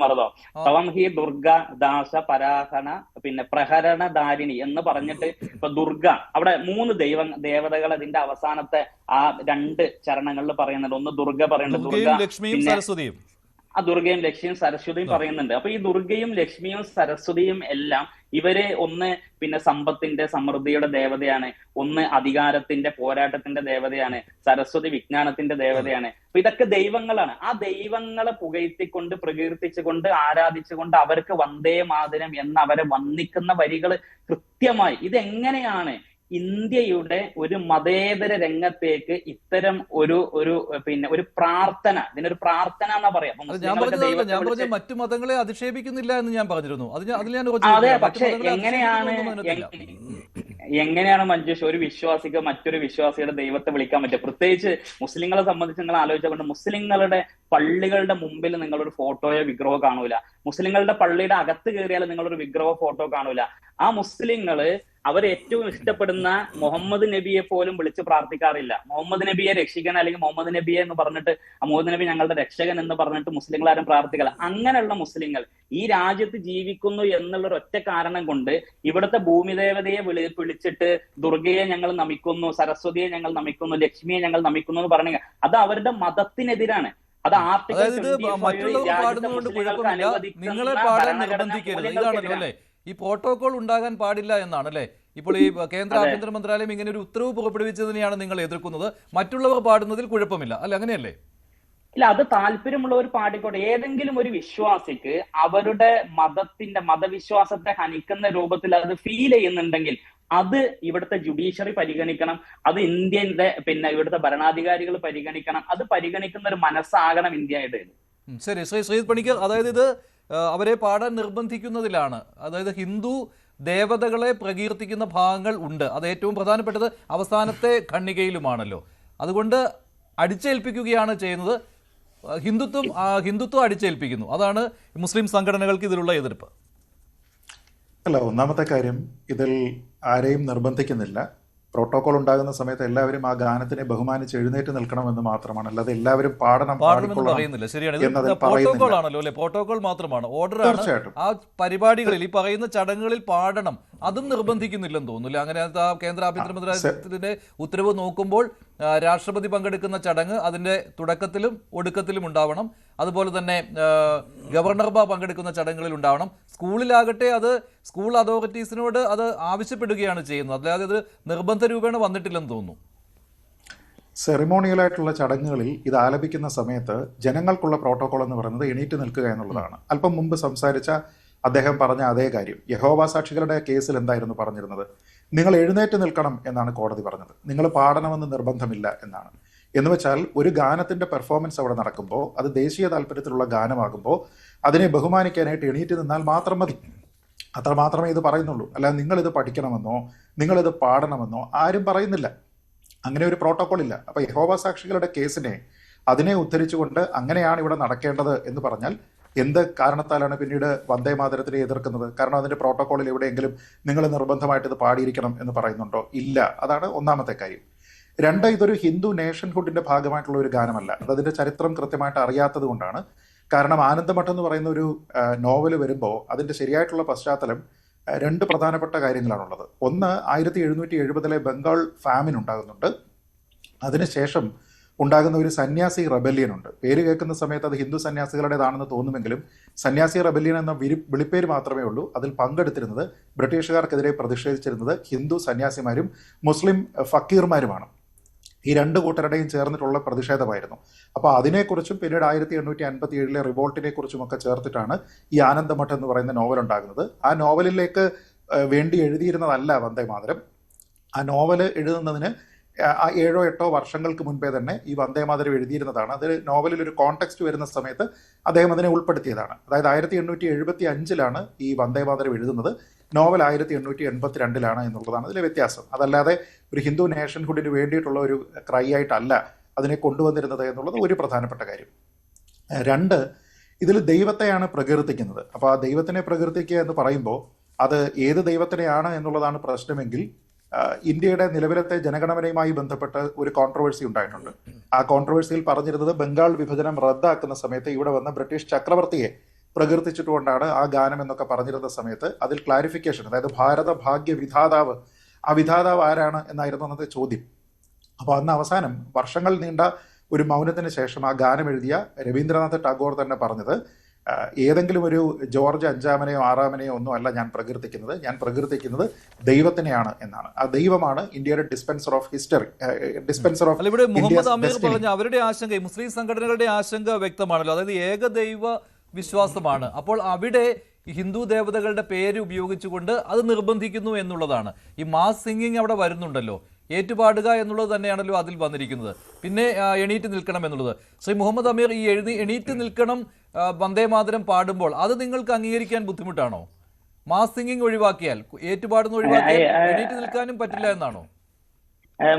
Speaker 3: മറന്നോ? തവം ഹി ദുർഗ ദാസ പരാഹണ പ്രഹരണധാരിണി എന്ന് പറഞ്ഞിട്ട് ഇപ്പൊ ദുർഗ അവിടെ 3 ദേവതകൾ അതിന്റെ അവസാനത്തെ ആ 2 ചരണങ്ങളിൽ പറയുന്നുണ്ട്. ഒന്ന് ദുർഗ പറയുന്നുണ്ട്, ദുർഗ
Speaker 1: ലക്ഷ്മിയും സരസ്വതിയും,
Speaker 3: ദുർഗയും ലക്ഷ്മിയും സരസ്വതിയും പറയുന്നുണ്ട്. അപ്പൊ ഈ ദുർഗയും ലക്ഷ്മിയും സരസ്വതിയും എല്ലാം ഇവര് ഒന്ന് സമ്പത്തിന്റെ സമൃദ്ധിയുടെ ദേവതയാണ്, ഒന്ന് അധികാരത്തിന്റെ പോരാട്ടത്തിന്റെ ദേവതയാണ്, സരസ്വതി വിജ്ഞാനത്തിന്റെ ദേവതയാണ്. അപ്പൊ ഇതൊക്കെ ദൈവങ്ങളാണ്. ആ ദൈവങ്ങളെ പുകഴ്ത്തിക്കൊണ്ട് പ്രകീർത്തിച്ചുകൊണ്ട് ആരാധിച്ചുകൊണ്ട് അവർക്ക് വന്ദേ മാതരം എന്ന് അവരെ വന്ദിക്കുന്ന വരികൾ കൃത്യമായി ഇതെങ്ങനെയാണ് ഇന്ത്യയുടെ ഒരു മതേതര രംഗത്തേക്ക് ഇത്തരം ഒരു പ്രാർത്ഥന, ഇതിനൊരു പ്രാർത്ഥന എന്നാ പറയാം.
Speaker 1: ഞാൻ പറഞ്ഞ മറ്റു മതങ്ങളെ അധിക്ഷേപിക്കുന്നില്ല എന്ന് ഞാൻ പറഞ്ഞിരുന്നു.
Speaker 3: അതെ, പക്ഷെ എങ്ങനെയാണ് മഞ്ജുഷ് ഒരു വിശ്വാസിക്ക് മറ്റൊരു വിശ്വാസിയുടെ ദൈവത്തെ വിളിക്കാൻ പറ്റുക? പ്രത്യേകിച്ച് മുസ്ലിങ്ങളെ സംബന്ധിച്ച് നിങ്ങൾ ആലോചിച്ചുകൊണ്ട് മുസ്ലിങ്ങളുടെ പള്ളികളുടെ മുമ്പിൽ നിങ്ങളൊരു ഫോട്ടോയോ വിഗ്രഹമോ കാണൂല. മുസ്ലിങ്ങളുടെ പള്ളിയുടെ അകത്ത് കയറിയാൽ നിങ്ങളൊരു വിഗ്രഹമോ ഫോട്ടോ കാണൂല. ആ മുസ്ലിങ്ങള് അവർ ഏറ്റവും ഇഷ്ടപ്പെടുന്ന മുഹമ്മദ് നബിയെ പോലും വിളിച്ച് പ്രാർത്ഥിക്കാറില്ല. മുഹമ്മദ് നബിയെ രക്ഷിക്കാൻ അല്ലെങ്കിൽ മുഹമ്മദ് നബിയെ എന്ന് പറഞ്ഞിട്ട് മുഹമ്മദ് നബി ഞങ്ങളുടെ രക്ഷകൻ എന്ന് പറഞ്ഞിട്ട് മുസ്ലിങ്ങൾ ആരും പ്രാർത്ഥിക്കില്ല. അങ്ങനെയുള്ള മുസ്ലിങ്ങൾ ഈ രാജ്യത്ത് ജീവിക്കുന്നു എന്നുള്ള ഒറ്റ കാരണം കൊണ്ട് ഇവിടുത്തെ ഭൂമിദേവതയെ വിളിച്ചിട്ട് ദുർഗയെ ഞങ്ങൾ നമിക്കുന്നു, സരസ്വതിയെ ഞങ്ങൾ നമിക്കുന്നു, ലക്ഷ്മിയെ ഞങ്ങൾ നമിക്കുന്നു എന്ന് പറഞ്ഞ അത് അവരുടെ മതത്തിനെതിരാണ്. അത്
Speaker 1: നിങ്ങളെ പാടാൻ നിർബന്ധിക്കരുത് ഇതാണല്ലോ അല്ലെ? ഈ പ്രോട്ടോകോൾ ഉണ്ടാകാൻ പാടില്ല എന്നാണ് അല്ലെ? ഇപ്പോൾ ഈ കേന്ദ്ര ആഭ്യന്തര മന്ത്രാലയം ഇങ്ങനെ ഒരു ഉത്തരവ് പുറപ്പെടുവിച്ചതിനെയാണ് നിങ്ങൾ എതിർക്കുന്നത്. മറ്റുള്ളവർ പാടുന്നതിൽ കുഴപ്പമില്ല അല്ലെ? അങ്ങനെയല്ലേ?
Speaker 3: ഇല്ല, അത് താല്പര്യമുള്ളവർ പാടിക്കോട്ടെ. ഏതെങ്കിലും ഒരു വിശ്വാസിക്ക് അവരുടെ മതവിശ്വാസത്തെ ഹനിക്കുന്ന രൂപത്തിൽ അത് ഫീൽ ചെയ്യുന്നുണ്ടെങ്കിൽ അത് ഇവിടുത്തെ ജുഡീഷ്യറി പരിഗണിക്കണം, അത് ഇന്ത്യന്റെ ഇവിടുത്തെ ഭരണാധികാരികൾ പരിഗണിക്കണം. അത് പരിഗണിക്കുന്ന ഒരു മനസ്സാകണം ഇന്ത്യയുടെ.
Speaker 1: ശരി, ശ്രീജിത്ത് പണിക്കർ, അതായത് ഇത് അവരെ പാടാൻ നിർബന്ധിക്കുന്നതിലാണ്. അതായത് ഹിന്ദു ദേവതകളെ പ്രകീർത്തിക്കുന്ന ഭാഗങ്ങൾ ഉണ്ട്. അത് ഏറ്റവും പ്രധാനപ്പെട്ടത് അവസാനത്തെ ഖണ്ഡികയിലുമാണല്ലോ. അതുകൊണ്ട് അടിച്ചേൽപ്പിക്കുകയാണ് ചെയ്യുന്നത്. ഹിന്ദുത്വം അടിച്ചേൽപ്പിക്കുന്നു. അതാണ് മുസ്ലിം സംഘടനകൾക്ക് ഇതിലുള്ള എതിർപ്പ്.
Speaker 4: അല്ല, ഒന്നാമത്തെ കാര്യം, ഇതിൽ ആരെയും നിർബന്ധിക്കുന്നില്ല. പ്രോട്ടോകോൾ ഉണ്ടാകുന്ന സമയത്ത് എല്ലാവരും ആ ഗാനത്തിനെ ബഹുമാനിച്ച് എഴുന്നേറ്റ് നിൽക്കണമെന്ന് മാത്രമാണ്, അല്ലാതെ എല്ലാവരും
Speaker 1: പറയുന്നില്ല. ശരിയാണ്, പ്രോട്ടോകോൾ ആണല്ലോ അല്ലെ? പ്രോട്ടോകോൾ മാത്രമാണ്, ഓർഡറാണ്. ആ പരിപാടികളിൽ ഈ പറയുന്ന ചടങ്ങുകളിൽ പാടണം, അതും നിർബന്ധിക്കുന്നില്ലെന്ന് തോന്നുന്നില്ല. അങ്ങനെ ആ കേന്ദ്ര ആഭ്യന്തര മന്ത്രാലയത്തിന്റെ ഉത്തരവ് നോക്കുമ്പോൾ രാഷ്ട്രപതി പങ്കെടുക്കുന്ന ചടങ്ങ് അതിന്റെ തുടക്കത്തിലും ഒടുക്കത്തിലും ഉണ്ടാവണം. അതുപോലെ തന്നെ ഗവർണർമാർ പങ്കെടുക്കുന്ന ചടങ്ങുകളിൽ ഉണ്ടാവണം. സ്കൂളിലാകട്ടെ അത് സ്കൂൾ അതോറിറ്റീസിനോട് അത് ആവശ്യപ്പെടുകയാണ് ചെയ്യുന്നത്, അല്ലാതെ അത് നിർബന്ധ രൂപേണ വന്നിട്ടില്ലെന്ന് തോന്നുന്നു.
Speaker 4: സെറിമോണിയലായിട്ടുള്ള ചടങ്ങുകളിൽ ഇത് ആലപിക്കുന്ന സമയത്ത് ജനങ്ങൾക്കുള്ള പ്രോട്ടോകോൾ എന്ന് പറയുന്നത് എണീറ്റ് നിൽക്കുക എന്നുള്ളതാണ്. അല്പം മുമ്പ് സംസാരിച്ച അദ്ദേഹം പറഞ്ഞ അതേ കാര്യം യഹോവ സാക്ഷികളുടെ കേസിൽ എന്തായിരുന്നു പറഞ്ഞിരുന്നത്? നിങ്ങൾ എഴുന്നേറ്റ് നിൽക്കണം എന്നാണ് കോടതി പറഞ്ഞത്, നിങ്ങൾ പാടണമെന്ന് നിർബന്ധമില്ല എന്നാണ്. എന്ന് വെച്ചാൽ ഒരു ഗാനത്തിന്റെ പെർഫോമൻസ് അവിടെ നടക്കുമ്പോൾ അത് ദേശീയ താല്പര്യത്തിലുള്ള ഗാനമാകുമ്പോൾ അതിനെ ബഹുമാനിക്കാനായിട്ട് എണീറ്റ് നിന്നാൽ മാത്രം മതി. അത്ര മാത്രമേ ഇത് പറയുന്നുള്ളൂ. അല്ലാതെ നിങ്ങളിത് പഠിക്കണമെന്നോ നിങ്ങളിത് പാടണമെന്നോ ആരും പറയുന്നില്ല. അങ്ങനെ ഒരു പ്രോട്ടോകോൾ ഇല്ല. അപ്പൊ യഹോവ സാക്ഷികളുടെ കേസിനെ അതിനെ ഉദ്ധരിച്ചുകൊണ്ട് അങ്ങനെയാണ് ഇവിടെ നടക്കേണ്ടത് എന്ന് പറഞ്ഞാൽ എന്ത് കാരണത്താലാണ് പിന്നീട് വന്ദേ മാതരത്തിനെ എതിർക്കുന്നത്? കാരണം അതിന്റെ പ്രോട്ടോകോളിൽ എവിടെയെങ്കിലും നിങ്ങൾ നിർബന്ധമായിട്ട് ഇത് പാടിയിരിക്കണം എന്ന് പറയുന്നുണ്ടോ? ഇല്ല. അതാണ് ഒന്നാമത്തെ കാര്യം. 2, ഇതൊരു ഹിന്ദു നേഷൻഹുഡിന്റെ ഭാഗമായിട്ടുള്ള ഒരു ഗാനമല്ല. അതതിന്റെ ചരിത്രം കൃത്യമായിട്ട് അറിയാത്തത് കൊണ്ടാണ്. കാരണം ആനന്ദമഠം എന്ന് പറയുന്ന ഒരു നോവൽ വരുമ്പോൾ അതിന്റെ ശരിയായിട്ടുള്ള പശ്ചാത്തലം രണ്ട് പ്രധാനപ്പെട്ട കാര്യങ്ങളാണുള്ളത്. ഒന്ന്, 1770 ബംഗാൾ ഫാമിൻ ഉണ്ടാകുന്നുണ്ട്. അതിനുശേഷം ഉണ്ടാകുന്ന ഒരു സന്യാസി റെബല്യൻ ഉണ്ട്. പേര് കേൾക്കുന്ന സമയത്ത് അത് ഹിന്ദു സന്യാസികളുടേതാണെന്ന് തോന്നുമെങ്കിലും സന്യാസി റെബല്യൻ എന്ന വിളിപ്പേര് മാത്രമേ ഉള്ളൂ. അതിൽ പങ്കെടുത്തിരുന്നത്, ബ്രിട്ടീഷുകാർക്കെതിരെ പ്രതിഷേധിച്ചിരുന്നത് ഹിന്ദു സന്യാസിമാരും മുസ്ലിം ഫക്കീർമാരുമാണ്. ഈ രണ്ട് കൂട്ടരുടെയും ചേർന്നിട്ടുള്ള പ്രതിഷേധമായിരുന്നു. അപ്പോൾ അതിനെക്കുറിച്ചും പിന്നീട് 1857 റിവോൾട്ടിനെ കുറിച്ചുമൊക്കെ ചേർത്തിട്ടാണ് ഈ ആനന്ദമഠ് എന്ന് പറയുന്ന നോവൽ ഉണ്ടാകുന്നത്. ആ നോവലിലേക്ക് വേണ്ടി എഴുതിയിരുന്നതല്ല വന്ദേ മാതരം. ആ നോവൽ എഴുതുന്നതിന് 7-8 വർഷങ്ങൾക്ക് മുൻപേ തന്നെ ഈ വന്ദേ മാതരം എഴുതിയിരുന്നതാണ്. അത് നോവലിൽ ഒരു കോണ്ടെക്സ്റ്റ് വരുന്ന സമയത്ത് അദ്ദേഹം അതിനെ ഉൾപ്പെടുത്തിയതാണ്. അതായത് 1875 ഈ വന്ദേ മാതരം എഴുതുന്നത്. നോവൽ 1882 എന്നുള്ളതാണ് അതിലെ വ്യത്യാസം. അതല്ലാതെ ഒരു ഹിന്ദു നേഷൻഹുഡിന് വേണ്ടിയിട്ടുള്ള ഒരു ക്രൈ ആയിട്ടല്ല അതിനെ കൊണ്ടുവന്നിരുന്നത് എന്നുള്ളത് ഒരു പ്രധാനപ്പെട്ട കാര്യം. രണ്ട്, ഇതിൽ ദൈവത്തെയാണ് പ്രകീർത്തിക്കുന്നത്. അപ്പോൾ ആ ദൈവത്തിനെ പ്രകീർത്തിക്കുക എന്ന് പറയുമ്പോൾ അത് ഏത് ദൈവത്തിനെയാണ് എന്നുള്ളതാണ് പ്രശ്നമെങ്കിൽ ഇന്ത്യയുടെ നിലവിലത്തെ ജനഗണമനയുമായി ബന്ധപ്പെട്ട് ഒരു കോൺട്രവേഴ്സി ഉണ്ടായിട്ടുണ്ട്. ആ കോൺട്രവേഴ്സിയിൽ പറഞ്ഞിരുന്നത് ബംഗാൾ വിഭജനം റദ്ദാക്കുന്ന സമയത്ത് ഇവിടെ വന്ന ബ്രിട്ടീഷ് ചക്രവർത്തിയെ പ്രകീർത്തിച്ചിട്ടുകൊണ്ടാണ് ആ ഗാനം എന്നൊക്കെ പറഞ്ഞിരുന്ന സമയത്ത് അതിൽ ക്ലാരിഫിക്കേഷൻ, അതായത് ഭാരത ഭാഗ്യ വിധാതാവ്, ആ വിധാതാവ് ആരാണ് എന്നായിരുന്നു അന്നത്തെ ചോദ്യം. അപ്പോൾ അന്ന് അവസാനം വർഷങ്ങൾ നീണ്ട ഒരു മൗനത്തിന് ശേഷം ആ ഗാനം എഴുതിയ രവീന്ദ്രനാഥ് ടാഗോർ തന്നെ പറഞ്ഞത്, ഏതെങ്കിലും ഒരു ജോർജ് 5-ാമനെയോ 6-ാമനെയോ ഒന്നും അല്ല ഞാൻ പ്രകീർത്തിക്കുന്നത് ദൈവത്തിനെയാണ് എന്നാണ്. ആ ദൈവമാണ് ഇന്ത്യയുടെ dispenser of history, dispenser of
Speaker 1: ഇവിടെ മുഹമ്മദ് അമീർ പറഞ്ഞ അവരുടെ ആശങ്ക, മുസ്ലിം സംഘടനകളുടെ ആശങ്ക വ്യക്തമാണല്ലോ. അതായത് ഏകദൈവ വിശ്വാസമാണ്. അപ്പോൾ അവിടെ ഹിന്ദു ദേവതകളുടെ പേര് ഉപയോഗിച്ചുകൊണ്ട് അത് നിർബന്ധിക്കുന്നു എന്നുള്ളതാണ്. ഈ മാസ് സിംഗിങ് അവിടെ വരുന്നുണ്ടല്ലോ, ഏറ്റുപാടുക എന്നുള്ളത് തന്നെയാണല്ലോ അതിൽ വന്നിരിക്കുന്നത്. പിന്നെ എണീറ്റ് നിൽക്കണം എന്നുള്ളത്. ശ്രീ മുഹമ്മദ് അമീർ, ഈ എണീറ്റ് നിൽക്കണം വന്ദേ മാതരം പാടുമ്പോൾ അത് നിങ്ങൾക്ക് അംഗീകരിക്കാൻ ബുദ്ധിമുട്ടാണോ? മാസ് സിംഗിങ് ഒഴിവാക്കിയാൽ, ഏറ്റുപാടുന്ന ഒഴിവാക്കിയാൽ എണീറ്റ് നിൽക്കാനും പറ്റില്ല എന്നാണോ?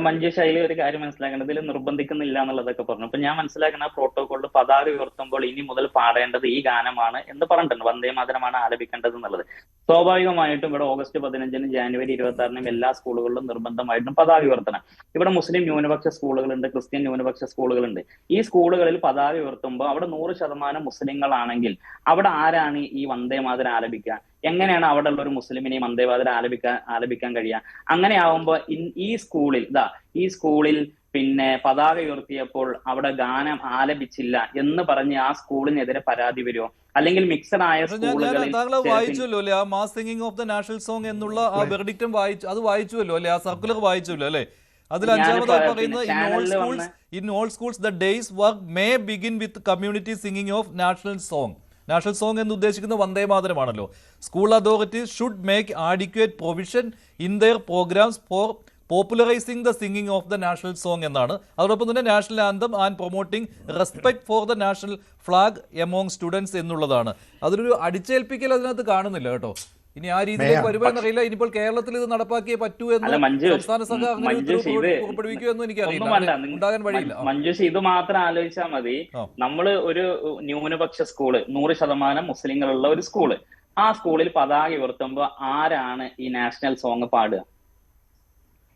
Speaker 3: മഞ്ജുഷ്, അതിൽ ഒരു കാര്യം മനസ്സിലാക്കേണ്ടത്, ഇതിൽ നിർബന്ധിക്കുന്നില്ല എന്നുള്ളതൊക്കെ പറഞ്ഞു. അപ്പൊ ഞാൻ മനസ്സിലാക്കുന്ന പ്രോട്ടോകോളിൽ പതാക ഉയർത്തുമ്പോൾ ഇനി മുതൽ പാടേണ്ടത് ഈ ഗാനമാണ് എന്ന് പറഞ്ഞിട്ടുണ്ട്. വന്ദേ മാതരമാണ് ആലപിക്കേണ്ടത് എന്നുള്ളത്. സ്വാഭാവികമായിട്ടും ഇവിടെ ഓഗസ്റ്റ് 15-നും ജാനുവരി 26-നും എല്ലാ സ്കൂളുകളിലും നിർബന്ധമായിട്ടും പതാക ഉയർത്തണം. ഇവിടെ മുസ്ലിം ന്യൂനപക്ഷ സ്കൂളുകളുണ്ട്, ക്രിസ്ത്യൻ ന്യൂനപക്ഷ സ്കൂളുകളുണ്ട്. ഈ സ്കൂളുകളിൽ പതാക ഉയർത്തുമ്പോൾ അവിടെ 100% മുസ്ലിങ്ങളാണെങ്കിൽ അവിടെ ആരാണ് ഈ വന്ദേ മാതരം ആലപിക്കുക? എങ്ങനെയാണ് അവിടെ ഉള്ള ഒരു മുസ്ലിമിനെ വന്ദേ മാതരം ആലപിക്കാൻ കഴിയുക? അങ്ങനെ ആവുമ്പോ ഈ സ്കൂളിൽ പിന്നെ പതാക ഉയർത്തിയപ്പോൾ അവിടെ ഗാനം ആലപിച്ചില്ല എന്ന് പറഞ്ഞ് ആ സ്കൂളിനെതിരെ പരാതി വരുമോ? അല്ലെങ്കിൽ മിക്സഡ് ആയ സ്കൂളുകളിൽ
Speaker 1: വായിച്ചല്ലോ അല്ലെ, ആ mass singing of the national song എന്നുള്ള ആ വെർഡിക്റ്റും വായിച്ചുവല്ലോ അല്ലെ, ആ സർക്കുലർ വായിച്ചല്ലോ അല്ലെ. അതിൽ 5-ാമതായി പറയുന്നത്, in all schools the days work may begin with community singing of national song. National song എന്ന് ഉദ്ദേശിക്കുന്നത് വന്ദേ മാതരമാണല്ലോ. School authorities should make adequate provision in their programmes for popularising the singing of the national song എന്നാണ്. അതോടൊപ്പം തന്നെ national anthem and promoting respect for the national flag among students എന്നുള്ളതാണ്. അതിലൊരു അടിച്ചേൽപ്പിക്കൽ അതിനകത്ത് കാണുന്നില്ല കേട്ടോ. ഇനി ആ രീതിയിലേക്ക് വരുവാന്നറിയില്ല. ഇനിയിപ്പോൾ കേരളത്തിൽ ഇത് നടപ്പാക്കിയേ പറ്റൂ എന്ന് സംസ്ഥാന സർക്കാർ പുറപ്പെടുവിക്കൂ എന്ന് എനിക്കറിയില്ല, ഉണ്ടാകാൻ വഴിയില്ല.
Speaker 3: മഞ്ജുഷ്, ഇത് മാത്രം ആലോചിച്ചാൽ മതി. നമ്മള് ഒരു ന്യൂനപക്ഷ സ്കൂള്, 100% മുസ്ലിങ്ങളുള്ള ഒരു സ്കൂള്, ആ സ്കൂളിൽ പതാക ഉയർത്തുമ്പോ ആരാണ് ഈ നാഷണൽ സോങ് പാടുക?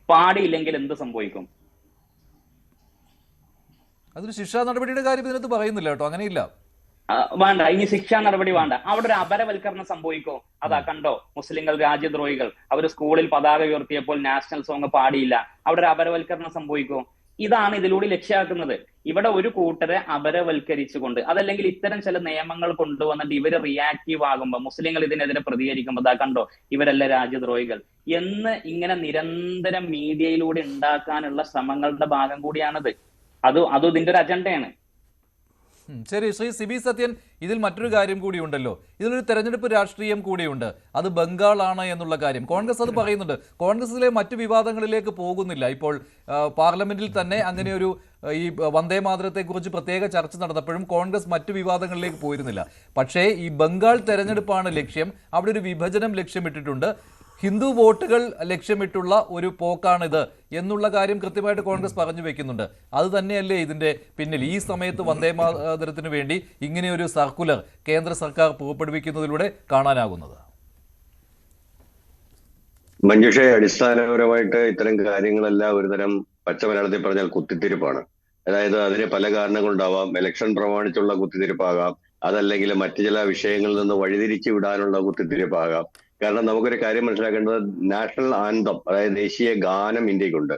Speaker 3: പാടിയില്ലെങ്കിൽ എന്ത് സംഭവിക്കും?
Speaker 1: അതൊരു ശിക്ഷാ നടപടിയുടെ കാര്യം ഇതിനകത്ത് പറയുന്നില്ല കേട്ടോ, അങ്ങനെയില്ല.
Speaker 3: വേണ്ട, ഇനി ശിക്ഷാ നടപടി വേണ്ട. അവിടെ ഒരു അപരവൽക്കരണം സംഭവിക്കോ? അതാ കണ്ടോ, മുസ്ലിങ്ങൾ രാജ്യദ്രോഹികൾ, അവർ സ്കൂളിൽ പതാക ഉയർത്തിയപ്പോൾ നാഷണൽ സോങ് പാടിയില്ല, അവിടെ ഒരു അപരവൽക്കരണം സംഭവിക്കോ? ഇതാണ് ഇതിലൂടെ ലക്ഷ്യമാക്കുന്നത്. ഇവിടെ ഒരു കൂട്ടരെ അപരവൽക്കരിച്ചുകൊണ്ട്, അതല്ലെങ്കിൽ ഇത്തരം ചില നിയമങ്ങൾ കൊണ്ടുവന്നിട്ട് ഇവര് റിയാക്റ്റീവ് ആകുമ്പോൾ, മുസ്ലിങ്ങൾ ഇതിനെതിരെ പ്രതികരിക്കുമ്പോൾ അതാ കണ്ടോ ഇവരല്ല രാജ്യദ്രോഹികൾ എന്ന് ഇങ്ങനെ നിരന്തരം മീഡിയയിലൂടെ ഉണ്ടാക്കാനുള്ള ശ്രമങ്ങളുടെ ഭാഗം കൂടിയാണത്. അതും ഇതിന്റെ ഒരു അജണ്ടയാണ്.
Speaker 1: ശരി, ശ്രീ സിബി സത്യൻ, ഇതിൽ മറ്റൊരു കാര്യം കൂടിയുണ്ടല്ലോ. ഇതിലൊരു തെരഞ്ഞെടുപ്പ് രാഷ്ട്രീയം കൂടിയുണ്ട്. അത് ബംഗാളാണ് എന്നുള്ള കാര്യം കോൺഗ്രസ് അത് പറയുന്നുണ്ട്. കോൺഗ്രസിലെ മറ്റു വിവാദങ്ങളിലേക്ക് പോകുന്നില്ല. ഇപ്പോൾ പാർലമെന്റിൽ തന്നെ അങ്ങനെയൊരു ഈ വന്ദേ മാതരത്തെക്കുറിച്ച് പ്രത്യേക ചർച്ച നടന്നപ്പോഴും കോൺഗ്രസ് മറ്റു വിവാദങ്ങളിലേക്ക് പോയിരുന്നില്ല. പക്ഷേ ഈ ബംഗാൾ തെരഞ്ഞെടുപ്പാണ് ലക്ഷ്യം. അവിടെ ഒരു വിഭജനം ലക്ഷ്യമിട്ടിട്ടുണ്ട്. ഹിന്ദു വോട്ടുകൾ ലക്ഷ്യമിട്ടുള്ള ഒരു പോക്കാണിത് എന്നുള്ള കാര്യം കൃത്യമായിട്ട് കോൺഗ്രസ് പറഞ്ഞു വെക്കുന്നുണ്ട്. അത് തന്നെയല്ലേ ഇതിന്റെ പിന്നിൽ? ഈ സമയത്ത് വന്ദേ മാതരത്തിന് വേണ്ടി ഇങ്ങനെയൊരു സർക്കുലർ കേന്ദ്ര സർക്കാർ പുറപ്പെടുവിക്കുന്നതിലൂടെ കാണാനാകുന്നത്.
Speaker 5: മഞ്ജുഷ, അടിസ്ഥാനപരമായിട്ട് ഇത്തരം കാര്യങ്ങളെല്ലാം ഒരുതരം പച്ച മലയാളത്തിൽ പറഞ്ഞാൽ കുത്തിത്തിരിപ്പാണ്. അതായത് അതിന് പല കാരണങ്ങളുണ്ടാവാം. ഇലക്ഷൻ പ്രമാണിച്ചുള്ള കുത്തിത്തിരിപ്പാകാം, അതല്ലെങ്കിൽ മറ്റു ചില വിഷയങ്ങളിൽ നിന്ന് വഴിതിരിച്ചു വിടാനുള്ള കുത്തിത്തിരിപ്പാകാം. കാരണം നമുക്കൊരു കാര്യം മനസ്സിലാക്കേണ്ടത്, നാഷണൽ ആന്തം അതായത് ദേശീയ ഗാനം ഇന്ത്യക്കുണ്ട്,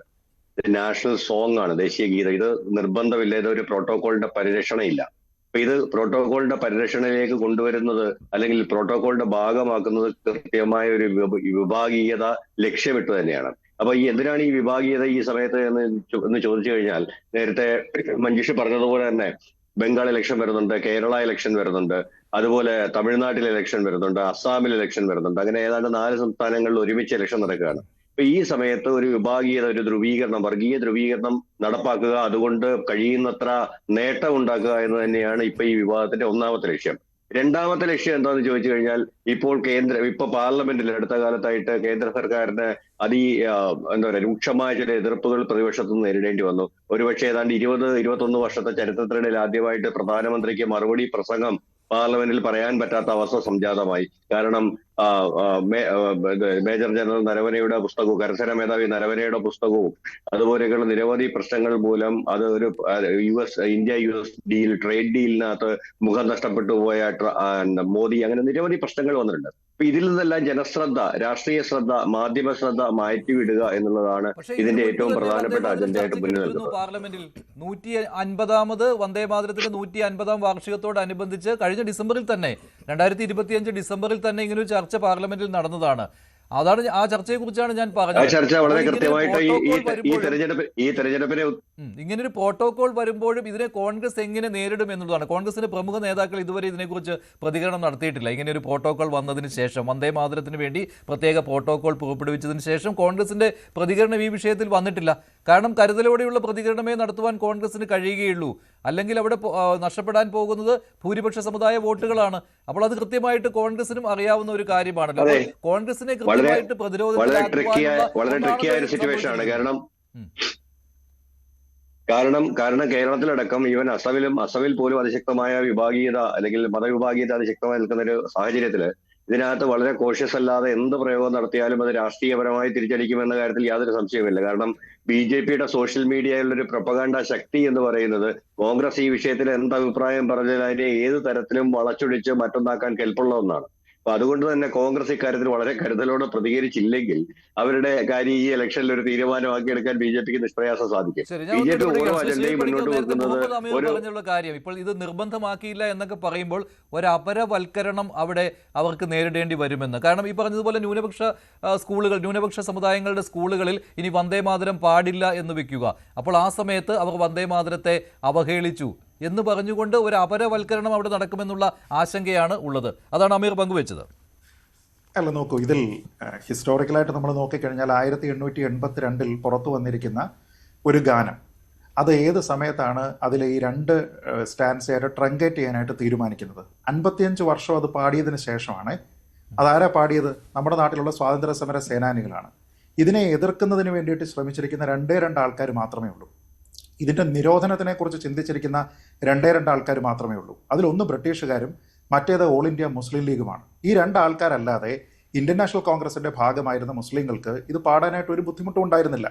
Speaker 5: നാഷണൽ സോങ് ആണ് ദേശീയ ഗീതം. ഇത് നിർബന്ധമില്ല, ഇതൊരു പ്രോട്ടോകോളിന്റെ പരിരക്ഷണയില്ല. അപ്പൊ ഇത് പ്രോട്ടോകോളിന്റെ പരിരക്ഷണയിലേക്ക് കൊണ്ടുവരുന്നത് അല്ലെങ്കിൽ പ്രോട്ടോകോളിന്റെ ഭാഗമാക്കുന്നത് കൃത്യമായ ഒരു വിഭാഗീയത ലക്ഷ്യമിട്ട് തന്നെയാണ്. അപ്പൊ എന്തിനാണ് ഈ വിഭാഗീയത ഈ സമയത്ത് എന്ന് ചോദിച്ചു കഴിഞ്ഞാൽ, നേരത്തെ മഞ്ജുഷ് പറഞ്ഞതുപോലെ തന്നെ ബംഗാൾ ഇലക്ഷൻ വരുന്നുണ്ട്, കേരള ഇലക്ഷൻ വരുന്നുണ്ട്, അതുപോലെ തമിഴ്നാട്ടിൽ ഇലക്ഷൻ വരുന്നുണ്ട്, അസ്സാമിൽ ഇലക്ഷൻ വരുന്നുണ്ട്. അങ്ങനെ ഏതാണ്ട് 4 സംസ്ഥാനങ്ങളിൽ ഒരുമിച്ച് ഇലക്ഷൻ നടക്കുകയാണ്. അപ്പൊ ഈ സമയത്ത് ഒരു വിഭാഗീയത, ഒരു ധ്രുവീകരണം, വർഗീയ ധ്രുവീകരണം നടപ്പാക്കുക, അതുകൊണ്ട് കഴിയുന്നത്ര നേട്ടം ഉണ്ടാക്കുക എന്ന് തന്നെയാണ് ഇപ്പൊ ഈ വിവാദത്തിന്റെ ഒന്നാമത്തെ ലക്ഷ്യം. രണ്ടാമത്തെ ലക്ഷ്യം എന്താണെന്ന് ചോദിച്ചു കഴിഞ്ഞാൽ, ഇപ്പൊ പാർലമെന്റിൽ അടുത്ത കാലത്തായിട്ട് കേന്ദ്ര സർക്കാരിന് എന്താ പറയുക, രൂക്ഷമായ ചില എതിർപ്പുകൾ പ്രതിപക്ഷത്തു നിന്ന് നേരിടേണ്ടി വന്നു. ഒരുപക്ഷെ ഏതാണ്ട് 20-21 വർഷത്തെ ചരിത്രത്തിനിടയിൽ ആദ്യമായിട്ട് പ്രധാനമന്ത്രിക്ക് മറുപടി പ്രസംഗം പാർലമെന്റിൽ പറയാൻ പറ്റാത്ത അവസ്ഥ സംജാതമായി. കാരണം മേജർ ജനറൽ നരവനെയുടെ പുസ്തകവും കരസേനാ മേധാവി നരവനെയുടെ പുസ്തകവും അതുപോലെയുള്ള നിരവധി പ്രശ്നങ്ങൾ മൂലം അത് ഒരു ഇന്ത്യ-US ഡീൽ, ട്രേഡ് ഡീലിനകത്ത് മുഖം നഷ്ടപ്പെട്ടു പോയ മോദി, അങ്ങനെ നിരവധി പ്രശ്നങ്ങൾ വന്നിട്ടുണ്ട്. അപ്പൊ ഇതിൽ നിന്നെല്ലാം ജനശ്രദ്ധ, രാഷ്ട്രീയ ശ്രദ്ധ, മാധ്യമ ശ്രദ്ധ മാറ്റിവിടുക എന്നുള്ളതാണ് ഇതിന്റെ ഏറ്റവും പ്രധാനപ്പെട്ട അജണ്ടയായിട്ട് മുന്നിൽ നിൽക്കുന്നത്.
Speaker 1: പാർലമെന്റിൽ 150ാമത് വന്ദേമാതരത്തിന്റെ 150ാം വാർഷികത്തോടനുബന്ധിച്ച് കഴിഞ്ഞ ഡിസംബറിൽ തന്നെ 2025 ഡിസംബറിൽ തന്നെ ഇങ്ങനൊരു ചർച്ച പാർലമെന്റിൽ നടന്നതാണ്. അതാണ് ആ ചർച്ചയെ കുറിച്ചാണ് ഞാൻ പറഞ്ഞത്.
Speaker 5: ആ ചർച്ച വളരെ കൃത്യമായിട്ട് ഈ തെരഞ്ഞെടുപ്പിനെ
Speaker 1: ഇങ്ങനൊരു പ്രോട്ടോകോൾ വരുമ്പോഴും ഇതിനെ കോൺഗ്രസ് എങ്ങനെ നേരിടും എന്നുള്ളതാണ്. കോൺഗ്രസിന്റെ പ്രമുഖ നേതാക്കൾ ഇതുവരെ ഇതിനെക്കുറിച്ച് പ്രതികരണം നടത്തിയിട്ടില്ല. ഇങ്ങനെ ഒരു പ്രോട്ടോകോൾ വന്നതിന് ശേഷം, വന്ദേ മാതരത്തിന് വേണ്ടി പ്രത്യേക പ്രോട്ടോകോൾ പുറപ്പെടുവിച്ചതിന് ശേഷം കോൺഗ്രസിന്റെ പ്രതികരണം ഈ വിഷയത്തിൽ വന്നിട്ടില്ല. കാരണം കരുതലോടെയുള്ള പ്രതികരണമേ നടത്തുവാൻ കോൺഗ്രസിന് കഴിയുകയുള്ളൂ. അല്ലെങ്കിൽ അവിടെ നഷ്ടപ്പെടാൻ പോകുന്നത് ഭൂരിപക്ഷ സമുദായ വോട്ടുകളാണ്. അപ്പോൾ അത് കൃത്യമായിട്ട് കോൺഗ്രസിനും അറിയാവുന്ന ഒരു കാര്യമാണല്ലോ. കോൺഗ്രസിനെ കൃത്യമായിട്ട്
Speaker 5: വളരെ ട്രിക്കിയായ ഒരു സിറ്റുവേഷൻ ആണ്. കാരണം കേരളത്തിലടക്കം ഈവൻ അസമിൽ പോലും അതിശക്തമായ വിഭാഗീയത അല്ലെങ്കിൽ മതവിഭാഗീയത അതിശക്തമായി നിൽക്കുന്ന ഒരു സാഹചര്യത്തില് ഇതിനകത്ത് വളരെ കോഷ്യസ് അല്ലാതെ എന്ത് പ്രയോഗം നടത്തിയാലും അത് രാഷ്ട്രീയപരമായി തിരിച്ചടിക്കുമെന്ന കാര്യത്തിൽ യാതൊരു സംശയവുമില്ല. കാരണം BJPയുടെ സോഷ്യൽ മീഡിയയിലുള്ളൊരു പ്രൊപ്പഗാൻഡ ശക്തി എന്ന് പറയുന്നത് കോൺഗ്രസ് ഈ വിഷയത്തിൽ എന്ത് അഭിപ്രായം പറഞ്ഞാൽ അതിനെ ഏത് തരത്തിലും വളച്ചൊടിച്ച് മറ്റൊന്നാക്കാൻ കെൽപ്പുള്ള ഒന്നാണ്. അപ്പൊ അതുകൊണ്ട് തന്നെ കോൺഗ്രസ് ഇക്കാര്യത്തിൽ വളരെ കരുതലോടെ പ്രതികരിച്ചില്ലെങ്കിൽ അവരുടെ കാര്യം ഈ ഇലക്ഷനിൽ ഒരു തീരുമാനമാക്കിയെടുക്കാൻ BJPക്ക് നിഷ്പ്രയാസം സാധിക്കും. BJP ഓരോ അജണ്ടയും മുന്നോട്ട് വെക്കുന്നത്
Speaker 1: കാര്യം ഇപ്പോൾ ഇത് നിർബന്ധമാക്കിയില്ല എന്നൊക്കെ പറയുമ്പോൾ ഒരു അപരവൽക്കരണം അവിടെ അവർക്ക് നേരിടേണ്ടി വരുമെന്ന്. കാരണം ഈ പറഞ്ഞതുപോലെ ന്യൂനപക്ഷ സമുദായങ്ങളുടെ സ്കൂളുകളിൽ ഇനി വന്ദേമാതരം പാടില്ല എന്ന് വെക്കുക. അപ്പോൾ ആ സമയത്ത് അവർ വന്ദേമാതരത്തെ അവഹേളിച്ചു എന്ന് പറഞ്ഞുകൊണ്ട് ഒരു അപരവൽക്കരണം അവിടെ നടക്കുമെന്നുള്ള ആശങ്കയാണ് ഉള്ളത്. അതാണ് അമീർ പങ്കുവെച്ചത്.
Speaker 4: അല്ല, നോക്കൂ, ഇതിൽ ഹിസ്റ്റോറിക്കലായിട്ട് നമ്മൾ നോക്കിക്കഴിഞ്ഞാൽ 1882 പുറത്തു വന്നിരിക്കുന്ന ഒരു ഗാനം, അത് ഏത് സമയത്താണ് അതിൽ ഈ 2 സ്റ്റാൻസയായിട്ട് ട്രങ്കേറ്റ് ചെയ്യാനായിട്ട് തീരുമാനിക്കുന്നത്? 55 വർഷം അത് പാടിയതിന് ശേഷമാണ്. അതാരാ പാടിയത്? നമ്മുടെ നാട്ടിലുള്ള സ്വാതന്ത്ര്യ സമര സേനാനികളാണ്. ഇതിനെ എതിർക്കുന്നതിന് വേണ്ടിയിട്ട് ശ്രമിച്ചിരിക്കുന്ന 2 ആൾക്കാർ മാത്രമേ ഉള്ളൂ. ഇതിൻ്റെ നിരോധനത്തിനെ കുറിച്ച് ചിന്തിച്ചിരിക്കുന്ന 2 ആൾക്കാർ മാത്രമേ ഉള്ളൂ. അതിലൊന്ന് ബ്രിട്ടീഷുകാരും മറ്റേത് ഓൾ ഇന്ത്യ മുസ്ലിം ലീഗുമാണ്. ഈ 2 ആൾക്കാരല്ലാതെ ഇന്ത്യൻ നാഷണൽ കോൺഗ്രസിന്റെ ഭാഗമായിരുന്ന മുസ്ലിങ്ങൾക്ക് ഇത് പാടാനായിട്ട് ഒരു ബുദ്ധിമുട്ടും ഉണ്ടായിരുന്നില്ല.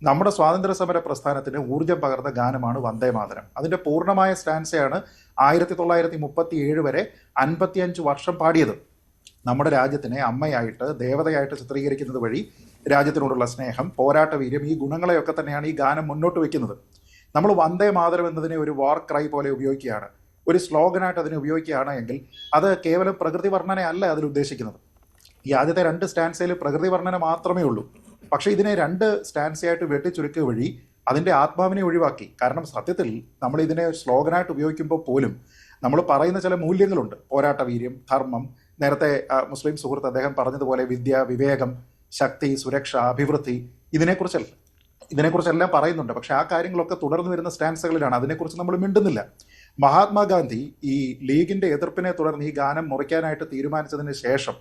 Speaker 4: നമ്മുടെ സ്വാതന്ത്ര്യ സമര പ്രസ്ഥാനത്തിന് ഊർജ്ജം പകർന്ന ഗാനമാണ് വന്ദേ മാതരം. അതിന്റെ പൂർണ്ണമായ സ്റ്റാൻസയാണ് 1937 വരെ 55 വർഷം പാടിയത്. നമ്മുടെ രാജ്യത്തിനെ അമ്മയായിട്ട്, ദേവതയായിട്ട് ചിത്രീകരിക്കുന്നത് വഴി രാജ്യത്തിനോടുള്ള സ്നേഹം, പോരാട്ട വീര്യം, ഈ ഗുണങ്ങളെയൊക്കെ തന്നെയാണ് ഈ ഗാനം മുന്നോട്ട് വയ്ക്കുന്നത്. നമ്മൾ വന്ദേ മാതരം എന്നതിനെ ഒരു വാർ ക്രൈ പോലെ ഉപയോഗിക്കുകയാണ്, ഒരു സ്ലോഗനായിട്ട് അതിനെ ഉപയോഗിക്കുകയാണ് എങ്കിൽ അത് കേവലം പ്രകൃതി വർണ്ണനയല്ല അതിൽ ഉദ്ദേശിക്കുന്നത്. ഈ ആദ്യത്തെ 2 സ്റ്റാൻസയിൽ പ്രകൃതി വർണ്ണന മാത്രമേ ഉള്ളൂ. പക്ഷേ ഇതിനെ 2 സ്റ്റാൻസയായിട്ട് വെട്ടിച്ചുരുക്കുക വഴി അതിൻ്റെ ആത്മാവിനെ ഒഴിവാക്കി. കാരണം സത്യത്തിൽ നമ്മൾ ഇതിനെ സ്ലോഗനായിട്ട് ഉപയോഗിക്കുമ്പോൾ പോലും നമ്മൾ പറയുന്ന ചില മൂല്യങ്ങളുണ്ട്. പോരാട്ട വീര്യം, ധർമ്മം, നേരത്തെ മുസ്ലിം സുഹൃത്ത് അദ്ദേഹം പറഞ്ഞതുപോലെ വിദ്യ, വിവേകം, ശക്തി, സുരക്ഷ, അഭിവൃദ്ധി, ഇതിനെക്കുറിച്ചെല്ലാം പറയുന്നുണ്ട്. പക്ഷെ ആ കാര്യങ്ങളൊക്കെ തുടർന്ന് വരുന്ന സ്റ്റാൻസുകളിലാണ്. അതിനെക്കുറിച്ച് നമ്മൾ മിണ്ടുന്നില്ല. മഹാത്മാഗാന്ധി ഈ ലീഗിന്റെ എതിർപ്പിനെ തുടർന്ന് ഈ ഗാനം മുറിക്കാനായിട്ട് തീരുമാനിച്ചതിന് ശേഷം,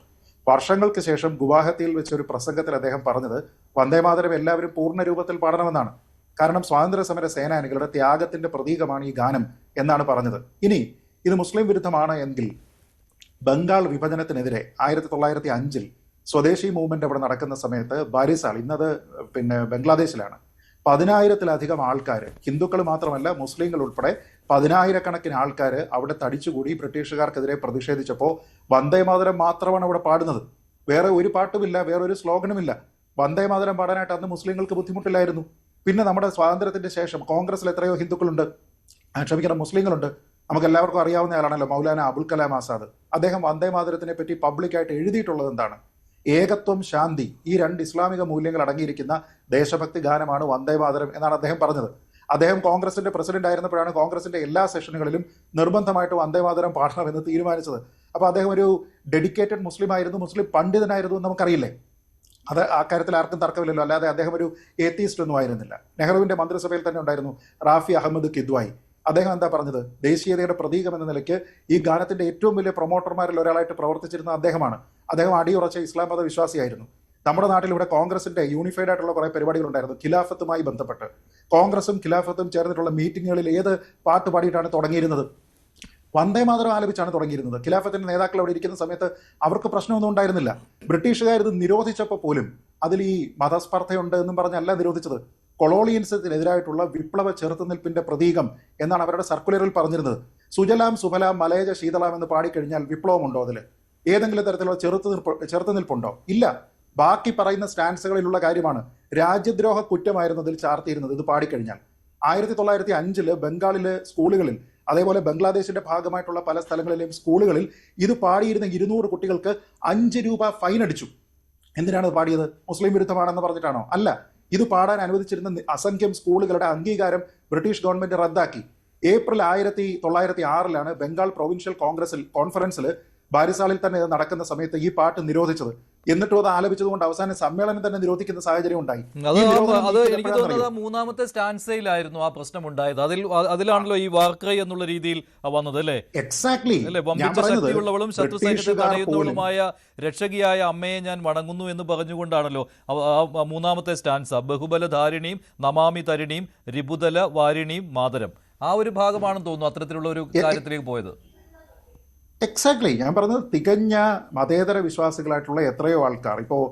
Speaker 4: വർഷങ്ങൾക്ക് ശേഷം ഗുവാഹത്തിയിൽ വെച്ച ഒരു പ്രസംഗത്തിൽ അദ്ദേഹം പറഞ്ഞത് വന്ദേമാതരം എല്ലാവരും പൂർണ്ണ രൂപത്തിൽ പാടണമെന്നാണ്. കാരണം സ്വാതന്ത്ര്യ സമര സേനാനികളുടെ ത്യാഗത്തിന്റെ പ്രതീകമാണ് ഈ ഗാനം എന്നാണ് പറഞ്ഞത്. ഇനി ഇത് മുസ്ലിം വിരുദ്ധമാണ് എങ്കിൽ ബംഗാൾ വിഭജനത്തിനെതിരെ 1905 സ്വദേശി മൂവ്മെന്റ് അവിടെ നടക്കുന്ന സമയത്ത് ബാരിസാൾ, ഇന്നത് ബംഗ്ലാദേശിലാണ്, 10,000-ലധികം ആൾക്കാർ, ഹിന്ദുക്കൾ മാത്രമല്ല മുസ്ലിങ്ങൾ ഉൾപ്പെടെ 10,000-കണക്കിന് ആൾക്കാർ അവിടെ തടിച്ചുകൂടി ബ്രിട്ടീഷുകാർക്കെതിരെ പ്രതിഷേധിച്ചപ്പോൾ വന്ദേമാതരം മാത്രമാണ് അവിടെ പാടുന്നത്. വേറെ ഒരു പാട്ടുമില്ല, വേറെ ഒരു സ്ലോഗനുമില്ല. വന്ദേ മാതരം പാടാനായിട്ട് അന്ന് മുസ്ലിങ്ങൾക്ക് ബുദ്ധിമുട്ടില്ലായിരുന്നു. പിന്നെ നമ്മുടെ സ്വാതന്ത്ര്യത്തിന്റെ ശേഷം കോൺഗ്രസിൽ എത്രയോ ഹിന്ദുക്കളുണ്ട്, ക്ഷമിക്കണം, മുസ്ലിങ്ങളുണ്ട്. നമുക്ക് എല്ലാവർക്കും അറിയാവുന്ന ആളാണല്ലോ മൗലാന അബുൽ കലാം ആസാദ്. അദ്ദേഹം വന്ദേ മാതരത്തിനെ പറ്റി പബ്ലിക്കായിട്ട് എഴുതിയിട്ടുള്ളത് എന്താണ്? ഏകത്വം, ശാന്തി, ഈ 2 ഇസ്ലാമിക മൂല്യങ്ങൾ അടങ്ങിയിരിക്കുന്ന ദേശഭക്തി ഗാനമാണ് വന്ദേ മാതരം എന്നാണ് അദ്ദേഹം പറഞ്ഞത്. അദ്ദേഹം കോൺഗ്രസിന്റെ പ്രസിഡന്റ് ആയിരുന്നപ്പോഴാണ് കോൺഗ്രസിന്റെ എല്ലാ സെഷനുകളിലും നിർബന്ധമായിട്ട് വന്ദേ മാതരം പാടണമെന്ന് തീരുമാനിച്ചത്. അപ്പോൾ അദ്ദേഹം ഒരു ഡെഡിക്കേറ്റഡ് മുസ്ലിം ആയിരുന്നു, മുസ്ലിം പണ്ഡിതനായിരുന്നു എന്ന് നമുക്കറിയില്ലേ? അത് ആ കാര്യത്തിൽ ആർക്കും തർക്കമില്ലല്ലോ. അല്ലാതെ അദ്ദേഹം ഒരു ഏത്തീസ്റ്റ് ഒന്നും ആയിരുന്നില്ല. നെഹ്റുവിന്റെ മന്ത്രിസഭയിൽ തന്നെ ഉണ്ടായിരുന്നു റാഫി അഹമ്മദ് കിദ്വായി. അദ്ദേഹം എന്താ പറഞ്ഞത്? ദേശീയതയുടെ പ്രതീകം എന്ന നിലയ്ക്ക് ഈ ഗാനത്തിന്റെ ഏറ്റവും വലിയ പ്രൊമോട്ടർമാരിൽ ഒരാളായിട്ട് പ്രവർത്തിച്ചിരുന്ന അദ്ദേഹമാണ്. അദ്ദേഹം അടിയുറച്ച ഇസ്ലാം മത വിശ്വാസിയായിരുന്നു. നമ്മുടെ നാട്ടിൽ ഇവിടെ കോൺഗ്രസിന്റെ യൂണിഫൈഡ് ആയിട്ടുള്ള കുറെ പരിപാടികളുണ്ടായിരുന്നു ഖിലാഫത്തുമായി ബന്ധപ്പെട്ട്. കോൺഗ്രസും ഖിലാഫത്തും ചേർന്നിട്ടുള്ള മീറ്റിങ്ങുകളിൽ ഏത് പാട്ട് പാടിയിട്ടാണ് തുടങ്ങിയിരുന്നത്? വന്ദേ മാതരം ആലപിച്ചാണ് തുടങ്ങിയിരുന്നത്. ഖിലാഫത്തിന്റെ നേതാക്കൾ അവിടെ ഇരിക്കുന്ന സമയത്ത് അവർക്ക് പ്രശ്നമൊന്നും ഉണ്ടായിരുന്നില്ല. ബ്രിട്ടീഷുകാർ ഇത് നിരോധിച്ചപ്പോൾ പോലും അതിൽ ഈ മതസ്പർദ്ധയുണ്ട് എന്നും പറഞ്ഞല്ല നിരോധിച്ചത്. കൊളോണിയലിസത്തിനെതിരായിട്ടുള്ള വിപ്ലവ ചെറുത്തുനിൽപ്പിന്റെ പ്രതീകം എന്നാണ് അവരുടെ സർക്കുലറിൽ പറഞ്ഞിരുന്നത്. സുജലാം സുഫലാം മലയജ ശീതളാം എന്ന് പാടിക്കഴിഞ്ഞാൽ വിപ്ലവമുണ്ടോ? അതിൽ ഏതെങ്കിലും തരത്തിലുള്ള ചെറുത്തുനിൽപ്പുണ്ടോ? ഇല്ല. ബാക്കി പറയുന്ന സ്റ്റാൻസുകളിലുള്ള കാര്യമാണ്. രാജ്യദ്രോഹ കുറ്റമായിരുന്നു അതിൽ ചാർത്തിയിരുന്നത് ഇത് പാടിക്കഴിഞ്ഞാൽ. 1905 ബംഗാളിലെ സ്കൂളുകളിൽ, അതേപോലെ ബംഗ്ലാദേശിന്റെ ഭാഗമായിട്ടുള്ള പല സ്ഥലങ്ങളിലെയും സ്കൂളുകളിൽ ഇത് പാടിയിരുന്ന 200 കുട്ടികൾക്ക് 5 രൂപ ഫൈൻ അടിച്ചു. എന്തിനാണ് ഇത് പാടിയത്? മുസ്ലിം വിരുദ്ധമാണെന്ന് പറഞ്ഞിട്ടാണോ? അല്ല. ഇത് പാടാൻ അനുവദിച്ചിരുന്ന അസംഖ്യം സ്കൂളുകളുടെ അംഗീകാരം ബ്രിട്ടീഷ് ഗവൺമെന്റ് റദ്ദാക്കി. ഏപ്രിൽ 1906 ബംഗാൾ പ്രൊവിൻഷ്യൽ കോൺഫറൻസിൽ ബാരിസാളിൽ തന്നെ ഇത് നടക്കുന്ന സമയത്ത് ഈ പാട്ട് നിരോധിച്ചത്. എന്നിട്ടും അത് ആലപിച്ചതുകൊണ്ട് അവസാന സമ്മേളനം തന്നെ നിരോധിക്കുന്ന സാഹചര്യം ഉണ്ടായി.
Speaker 1: അത് എനിക്ക് തോന്നുന്നത് 3ാമത്തെ സ്റ്റാൻസയിലായിരുന്നു ആ പ്രശ്നം ഉണ്ടായത്. അതിലാണല്ലോ ഈ വാർക്രൈ എന്നുള്ള രീതിയിൽ വന്നത്, അല്ലേ?
Speaker 4: എക്സാക്ട്ലി.
Speaker 1: ശക്തിയുള്ളവളും ശത്രു സൈന്യത്തെ തടയുന്നവളുമായ രക്ഷകിയായ അമ്മയെ ഞാൻ വണങ്ങുന്നു എന്ന് പറഞ്ഞുകൊണ്ടാണല്ലോ 3ാമത്തെ സ്റ്റാൻസ. ബഹുബലധാരിണിയും നമാമി തരിണിയും രിപുതല വാരിണിയും മാതരം. ആ ഒരു ഭാഗമാണെന്ന് തോന്നുന്നു അത്തരത്തിലുള്ള ഒരു കാര്യത്തിലേക്ക് പോയത്.
Speaker 4: എക്സാക്ട്ലി. ഞാൻ പറഞ്ഞത് തികഞ്ഞ മതേതര വിശ്വാസികളായിട്ടുള്ള എത്രയോ ആൾക്കാർ, ഇപ്പോൾ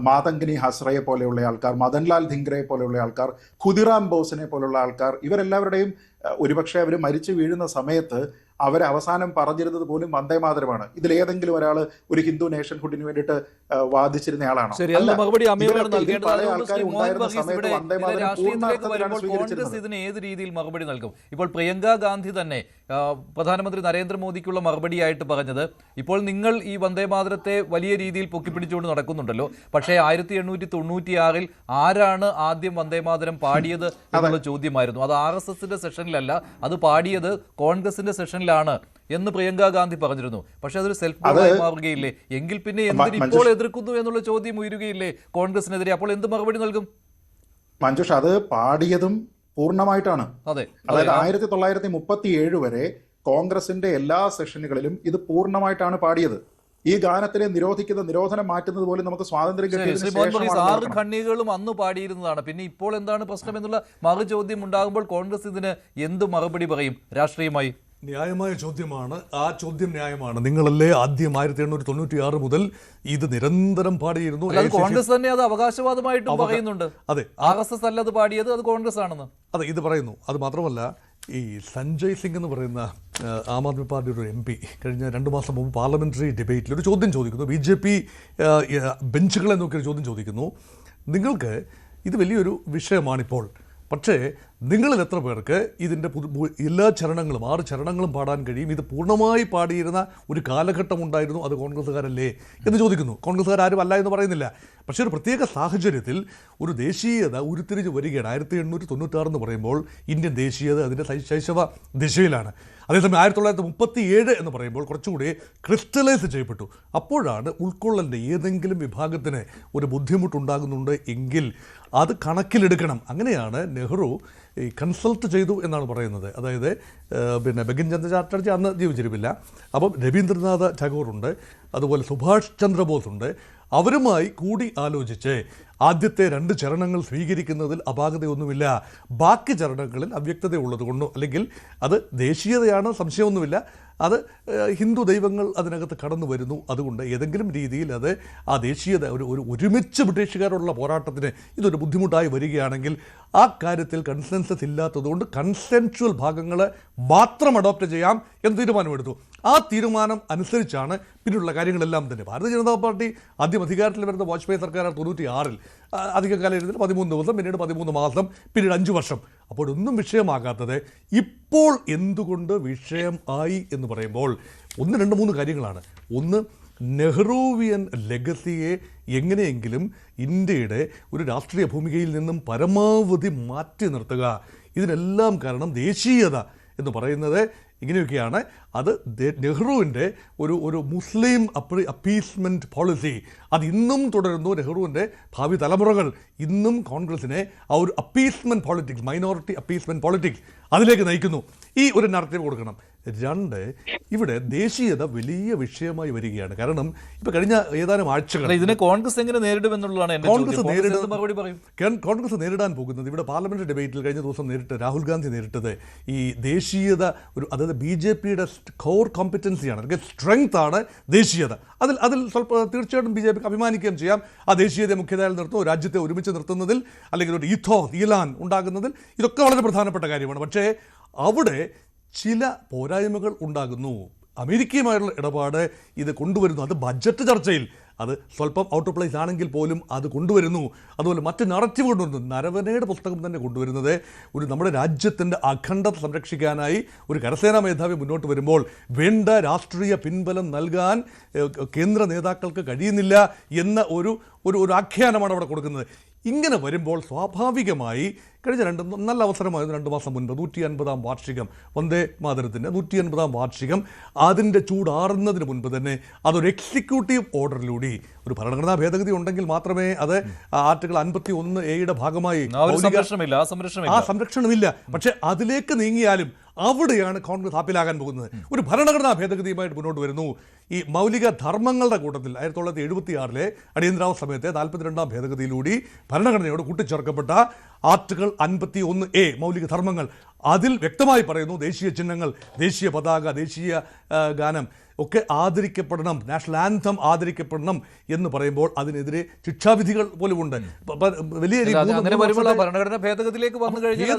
Speaker 4: മാതങ്കിനി ഹസ്രയെ പോലെയുള്ള ആൾക്കാർ, മദൻലാൽ ധിംഗ്രയെ പോലെയുള്ള ആൾക്കാർ, ഖുദിറാം ബോസിനെ പോലുള്ള ആൾക്കാർ, ഇവരെല്ലാവരുടെയും ഒരുപക്ഷെ അവർ മരിച്ചു വീഴുന്ന സമയത്ത് അവർ അവസാനം പറഞ്ഞിരുന്നത് പോലും വന്ദേ മാതരമാണ്. ഇതിലേതെങ്കിലും ഒരാൾ ഒരു ഹിന്ദു നേഷൻഹുഡിന് വേണ്ടിയിട്ട് വാദിച്ചിരുന്ന ആളാണോ?
Speaker 1: കോൺഗ്രസ് ഇതിന് ഏത് രീതിയിൽ മറുപടി നൽകും? ഇപ്പോൾ പ്രിയങ്ക ഗാന്ധി തന്നെ പ്രധാനമന്ത്രി നരേന്ദ്രമോദിക്കുള്ള മറുപടിയായിട്ട് പറഞ്ഞത്, ഇപ്പോൾ നിങ്ങൾ ഈ വന്ദേ മാതരത്തെ വലിയ രീതിയിൽ പൊക്കിപ്പിടിച്ചുകൊണ്ട് നടക്കുന്നുണ്ടല്ലോ, പക്ഷേ 1896 ആരാണ് ആദ്യം വന്ദേ മാതരം പാടിയത് എന്നുള്ള ചോദ്യമായിരുന്നു. അത് RSSന്റെ സെഷനിലല്ല, അത് പാടിയത് കോൺഗ്രസിന്റെ സെഷനിലാണ് എന്ന് പ്രിയങ്ക ഗാന്ധി പറഞ്ഞിരുന്നു. പക്ഷെ അതൊരു സെൽഫ് ഗോളായി മാറുകയില്ലേ? എങ്കിൽ പിന്നെ എന്തിന് ഇപ്പോൾ എതിർക്കുന്നു എന്നുള്ള ചോദ്യം ഉയരുകയില്ലേ കോൺഗ്രസിനെതിരെ? അപ്പോൾ എന്ത് മറുപടി നൽകും?
Speaker 4: മഞ്ജുഷ, അത് പാടിയതും പൂർണ്ണമായിട്ടാണ്. അതായത് 1937 വരെ കോൺഗ്രസിന്റെ എല്ലാ സെഷനുകളിലും ഇത് പൂർണ്ണമായിട്ടാണ് പാടിയത്. ഈ ഗാനത്തിനെ നിരോധനം മാറ്റുന്നത് പോലും നമുക്ക് സ്വാതന്ത്ര്യം കിട്ടിയതിനു
Speaker 1: 6 ഖണ്ഡികകളും അന്ന് പാടിയിരുന്നതാണ്. പിന്നെ ഇപ്പോൾ എന്താണ് പ്രശ്നം എന്നുള്ള മറു ചോദ്യം ഉണ്ടാകുമ്പോൾ കോൺഗ്രസ് ഇതിന് എന്ത് മറുപടി പറയും രാഷ്ട്രീയമായി?
Speaker 2: ന്യായമായ ചോദ്യമാണ്. ആ ചോദ്യം ന്യായമാണ്. നിങ്ങളല്ലേ ആദ്യം 1896 മുതൽ ഇത് നിരന്തരം പാടിയിരുന്നു.
Speaker 1: കോൺഗ്രസ് തന്നെ അത് അവകാശവാദമായിട്ടും പറയുന്നുണ്ട്.
Speaker 2: അതെ,
Speaker 1: RSS അല്ല അത് പാടിയത്, അത് കോൺഗ്രസ് ആണെന്ന്.
Speaker 2: അതെ, ഇത് പറയുന്നു. അത് മാത്രമല്ല, ഈ സഞ്ജയ് സിംഗ് എന്ന് പറയുന്ന ആം ആദ്മി പാർട്ടിയുടെ ഒരു MP കഴിഞ്ഞ 2 മാസം മുമ്പ് പാർലമെന്ററി ഡിബേറ്റിൽ ഒരു ചോദ്യം ചോദിക്കുന്നു. BJP ബെഞ്ചുകളെ നോക്കി ചോദ്യം ചോദിക്കുന്നു. നിങ്ങൾക്ക് ഇത് വലിയൊരു വിഷയമാണിപ്പോൾ, പക്ഷേ നിങ്ങളിൽ എത്ര പേർക്ക് ഇതിൻ്റെ എല്ലാ ചരണങ്ങളും 6 ചരണങ്ങളും പാടാൻ കഴിയും? ഇത് പൂർണ്ണമായി പാടിയിരുന്ന ഒരു കാലഘട്ടം ഉണ്ടായിരുന്നു, അത് കോൺഗ്രസ്സുകാരല്ലേ എന്ന് ചോദിക്കുന്നു. കോൺഗ്രസ്സുകാരും അല്ല എന്ന് പറയുന്നില്ല. പക്ഷേ ഒരു പ്രത്യേക സാഹചര്യത്തിൽ ഒരു ദേശീയത ഉരുത്തിരിഞ്ഞ് വരികയാണ്. 1896 എന്ന് പറയുമ്പോൾ ഇന്ത്യൻ ദേശീയത അതിൻ്റെ ശൈശവ ദിശയിലാണ്. അതേസമയം 1937 എന്ന് പറയുമ്പോൾ കുറച്ചുകൂടി ക്രിസ്റ്റലൈസ് ചെയ്യപ്പെട്ടു. അപ്പോഴാണ് ഉൾക്കൊള്ളലിൻ്റെ ഏതെങ്കിലും വിഭാഗത്തിന് ഒരു ബുദ്ധിമുട്ടുണ്ടാകുന്നുണ്ട് എങ്കിൽ അത് കണക്കിലെടുക്കണം. അങ്ങനെയാണ് നെഹ്റു കൺസൾട്ട് ചെയ്തു എന്നാണ് പറയുന്നത്. അതായത് പിന്നെ ബങ്കിം ചന്ദ്ര ചാറ്റർജി അന്ന് ജീവിച്ചിരിപ്പില്ല. അപ്പം രവീന്ദ്രനാഥ് ടാഗോറുണ്ട്, അതുപോലെ സുഭാഷ് ചന്ദ്രബോസ് ഉണ്ട്. അവരുമായി കൂടി ആലോചിച്ച് ആദ്യത്തെ 2 ചരണങ്ങൾ സ്വീകരിക്കുന്നതിൽ അപാകതയൊന്നുമില്ല. ബാക്കി ചരണങ്ങളിൽ അവ്യക്തത ഉള്ളത് കൊണ്ടോ അല്ലെങ്കിൽ അത് ദേശീയതയാണ് സംശയമൊന്നുമില്ല, അത് ഹിന്ദു ദൈവങ്ങൾ അതിനകത്ത് കടന്നു വരുന്നു. അതുകൊണ്ട് ഏതെങ്കിലും രീതിയിൽ അത് ആ ദേശീയത ഒരു ഒരുമിച്ച് ബ്രിട്ടീഷുകാരുള്ള പോരാട്ടത്തിന് ഇതൊരു ബുദ്ധിമുട്ടായി വരികയാണെങ്കിൽ ആ കാര്യത്തിൽ കൺസെൻസസ് ഇല്ലാത്തതുകൊണ്ട് കൺസെൻഷ്വൽ ഭാഗങ്ങൾ മാത്രം അഡോപ്റ്റ് ചെയ്യാം എന്ന് തീരുമാനമെടുത്തു. ആ തീരുമാനം അനുസരിച്ചാണ് പിന്നീടുള്ള കാര്യങ്ങളെല്ലാം തന്നെ. ഭാരതീയ ജനതാ പാർട്ടി ആദ്യം അധികാരത്തിൽ വരുന്ന വാജ്പേയി സർക്കാർ 96-ൽ അധികകാലം ഇരുന്നിട്ട് 13 ദിവസം, പിന്നീട് 13 മാസം, പിന്നീട് 5 വർഷം. അപ്പോഴൊന്നും വിഷയമാകാത്തത് ഇപ്പോൾ എന്തുകൊണ്ട് വിഷയം ആയി എന്ന് പറയുമ്പോൾ 1, 2, 3 കാര്യങ്ങളാണ്. ഒന്ന്, നെഹ്റുവിയൻ ലെഗസിയെ എങ്ങനെയെങ്കിലും ഇന്ത്യയുടെ ഒരു രാഷ്ട്രീയ ഭൂമികയിൽ നിന്നും പരമാവധി മാറ്റി നിർത്തുക. ഇതിനെല്ലാം കാരണം ദേശീയത എന്ന് പറയുന്നത് ഇങ്ങനെയൊക്കെയാണ്. അത് നെഹ്റുവിൻ്റെ ഒരു മുസ്ലിം അപ്പീസ്മെൻറ്റ് പോളിസി അത് ഇന്നും തുടരുന്നു. നെഹ്റുവിൻ്റെ ഭാവി തലമുറകൾ ഇന്നും കോൺഗ്രസിനെ ആ ഒരു appeasement politics, minority appeasement politics അതിലേക്ക് നയിക്കുന്നു. ഈ ഒരു നറേറ്റീവ് കൊടുക്കണം. 2, ഇവിടെ ദേശീയത വലിയ വിഷയമായി വരികയാണ്. കാരണം ഇപ്പോൾ കഴിഞ്ഞ ഏതാനും ആഴ്ചകൾ
Speaker 1: ഇതിനെ കോൺഗ്രസ് എങ്ങനെ നേരിടുമെന്നുള്ളതാണ്
Speaker 2: കോൺഗ്രസ് നേരിടാൻ പോകുന്നത്. ഇവിടെ പാർലമെന്റ് ഡിബേറ്റിൽ കഴിഞ്ഞ ദിവസം രാഹുൽ ഗാന്ധി നേരിട്ടത് ഈ ദേശീയത, അതായത് BJPയുടെ കോർ കോമ്പറ്റൻസിയാണ്, അല്ലെങ്കിൽ സ്ട്രെങ്ത് ആണ് ദേശീയത. അതിൽ സ്വല്പം തീർച്ചയായിട്ടും BJPക്ക് അഭിമാനിക്കുകയും ചെയ്യാം. ആ ദേശീയതയെ മുഖ്യധാരയിൽ നിർത്തുന്നു, രാജ്യത്തെ ഒരുമിച്ച് നിർത്തുന്നതിൽ, അല്ലെങ്കിൽ ഒരു ഈലാൻ ഉണ്ടാകുന്നതിൽ ഇതൊക്കെ വളരെ പ്രധാനപ്പെട്ട കാര്യമാണ്. പക്ഷേ അവിടെ ചില പോരായ്മകൾ ഉണ്ടാകുന്നു. അമേരിക്കയുമായുള്ള ഇടപാട് ഇത് കൊണ്ടുവരുന്നു. അത് ബഡ്ജറ്റ് ചർച്ചയിൽ അത് സ്വല്പം ഔട്ട് ഓഫ് പ്ലേസ് ആണെങ്കിൽ പോലും അത് കൊണ്ടുവരുന്നു. അതുപോലെ മറ്റ് നറേറ്റീവ് കൊണ്ടുവരുന്നു. നരവനയുടെ പുസ്തകം തന്നെ കൊണ്ടുവരുന്നത് നമ്മുടെ രാജ്യത്തിൻ്റെ അഖണ്ഡത സംരക്ഷിക്കാനായി ഒരു കരസേനാ മേധാവി മുന്നോട്ട് വരുമ്പോൾ വേണ്ട രാഷ്ട്രീയ പിൻബലം നൽകാൻ കേന്ദ്ര നേതാക്കൾക്ക് കഴിയുന്നില്ല എന്ന ഒരു ആഖ്യാനമാണ് അവിടെ കൊടുക്കുന്നത്. ഇങ്ങനെ വരുമ്പോൾ സ്വാഭാവികമായി കഴിഞ്ഞ നല്ല അവസരമായിരുന്നു 2 മാസം മുൻപ് 150-ാം വാർഷികം, വന്ദേ മാതരത്തിൻ്റെ 150-ാം വാർഷികം. അതിൻ്റെ ചൂടാറുന്നതിന് മുൻപ് തന്നെ അതൊരു എക്സിക്യൂട്ടീവ് ഓർഡറിലൂടെ, ഒരു ഭരണഘടനാ ഭേദഗതി ഉണ്ടെങ്കിൽ മാത്രമേ അത് ആർട്ടിക്കിൾ 51A ഭാഗമായി ആ സംരക്ഷണമില്ല. പക്ഷെ അതിലേക്ക് നീങ്ങിയാലും അവിടെയാണ് കോൺഗ്രസ് ആപ്പിലാകാൻ പോകുന്നത്. ഒരു ഭരണഘടനാ ഭേദഗതിയുമായിട്ട് മുന്നോട്ട് വരുന്നു. ഈ മൗലിക ധർമ്മങ്ങളുടെ കൂട്ടത്തിൽ 1976-ലെ അടിയന്തരാവസ്ഥ സമയത്തെ 42-ാം ഭേദഗതിയിലൂടെ ഭരണഘടനയോട് കൂട്ടിച്ചേർക്കപ്പെട്ട ആർട്ടിക്കിൾ 51A മൗലിക ധർമ്മങ്ങൾ, അതിൽ വ്യക്തമായി പറയുന്നു ദേശീയ ചിഹ്നങ്ങൾ, ദേശീയ പതാക, ദേശീയ ഗാനം ഒക്കെ ആദരിക്കപ്പെടണം, നാഷണൽ ആന്തം ആദരിക്കപ്പെടണം എന്ന് പറയുമ്പോൾ അതിനെതിരെ ശിക്ഷാവിധികൾ പോലുമുണ്ട്. വലിയ
Speaker 1: ഭരണഘടനാ ഭേദഗതിയിലേക്ക് വന്നു കഴിഞ്ഞാൽ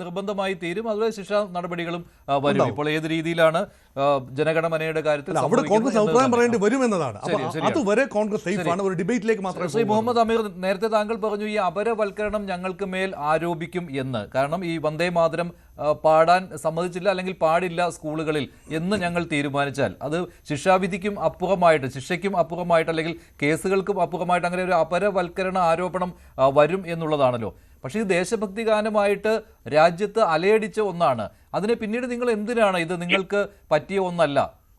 Speaker 1: നിർബന്ധമായി തീരും. അതുപോലെ ശിക്ഷാ നടപടികളും വരും. ഇപ്പോൾ ഏത് രീതിയിലാണ് ജനഗണമനയുടെ കാര്യത്തിൽ
Speaker 2: അവിടെ കോൺഗ്രസ് അഭിപ്രായം പറയേണ്ടി വരുമെന്നതാണ്. അതുവരെ കോൺഗ്രസ് സേഫാണ്. ഒരു ഡിബേറ്റിലേക്ക് മാത്രമേ.
Speaker 1: ശ്രീ മുഹമ്മദ് അമീർ, നേരത്തെ താങ്കൾ പറഞ്ഞു ഈ അപരവൽക്കരണം ഞങ്ങൾക്ക് മേൽ ആരോപിക്കും എന്ന്. കാരണം ഈ വന്ദേ മാതരം പാടാൻ സമ്മതിച്ചില്ല, അല്ലെങ്കിൽ പാടില്ല സ്കൂളുകളിൽ എന്ന് ഞങ്ങൾ തീരുമാനിച്ചാൽ അത് ശിക്ഷാവിധിക്കും അപ്പുറമായിട്ട്, ശിക്ഷയ്ക്കും അപ്പുറമായിട്ട്, അല്ലെങ്കിൽ കേസുകൾക്കും അപ്പുറമായിട്ട് അങ്ങനെ ഒരു അപരവൽക്കരണ ആരോപണം വരും എന്നുള്ളതാണല്ലോ. പക്ഷേ ഇത് ദേശഭക്തി ഗാനമായിട്ട് രാജ്യത്ത് അലയടിച്ച ഒന്നാണ്. അതിനെ പിന്നീട് നിങ്ങൾ എന്തിനാണ് ഇത് നിങ്ങൾക്ക് പറ്റിയ ഒന്നല്ല,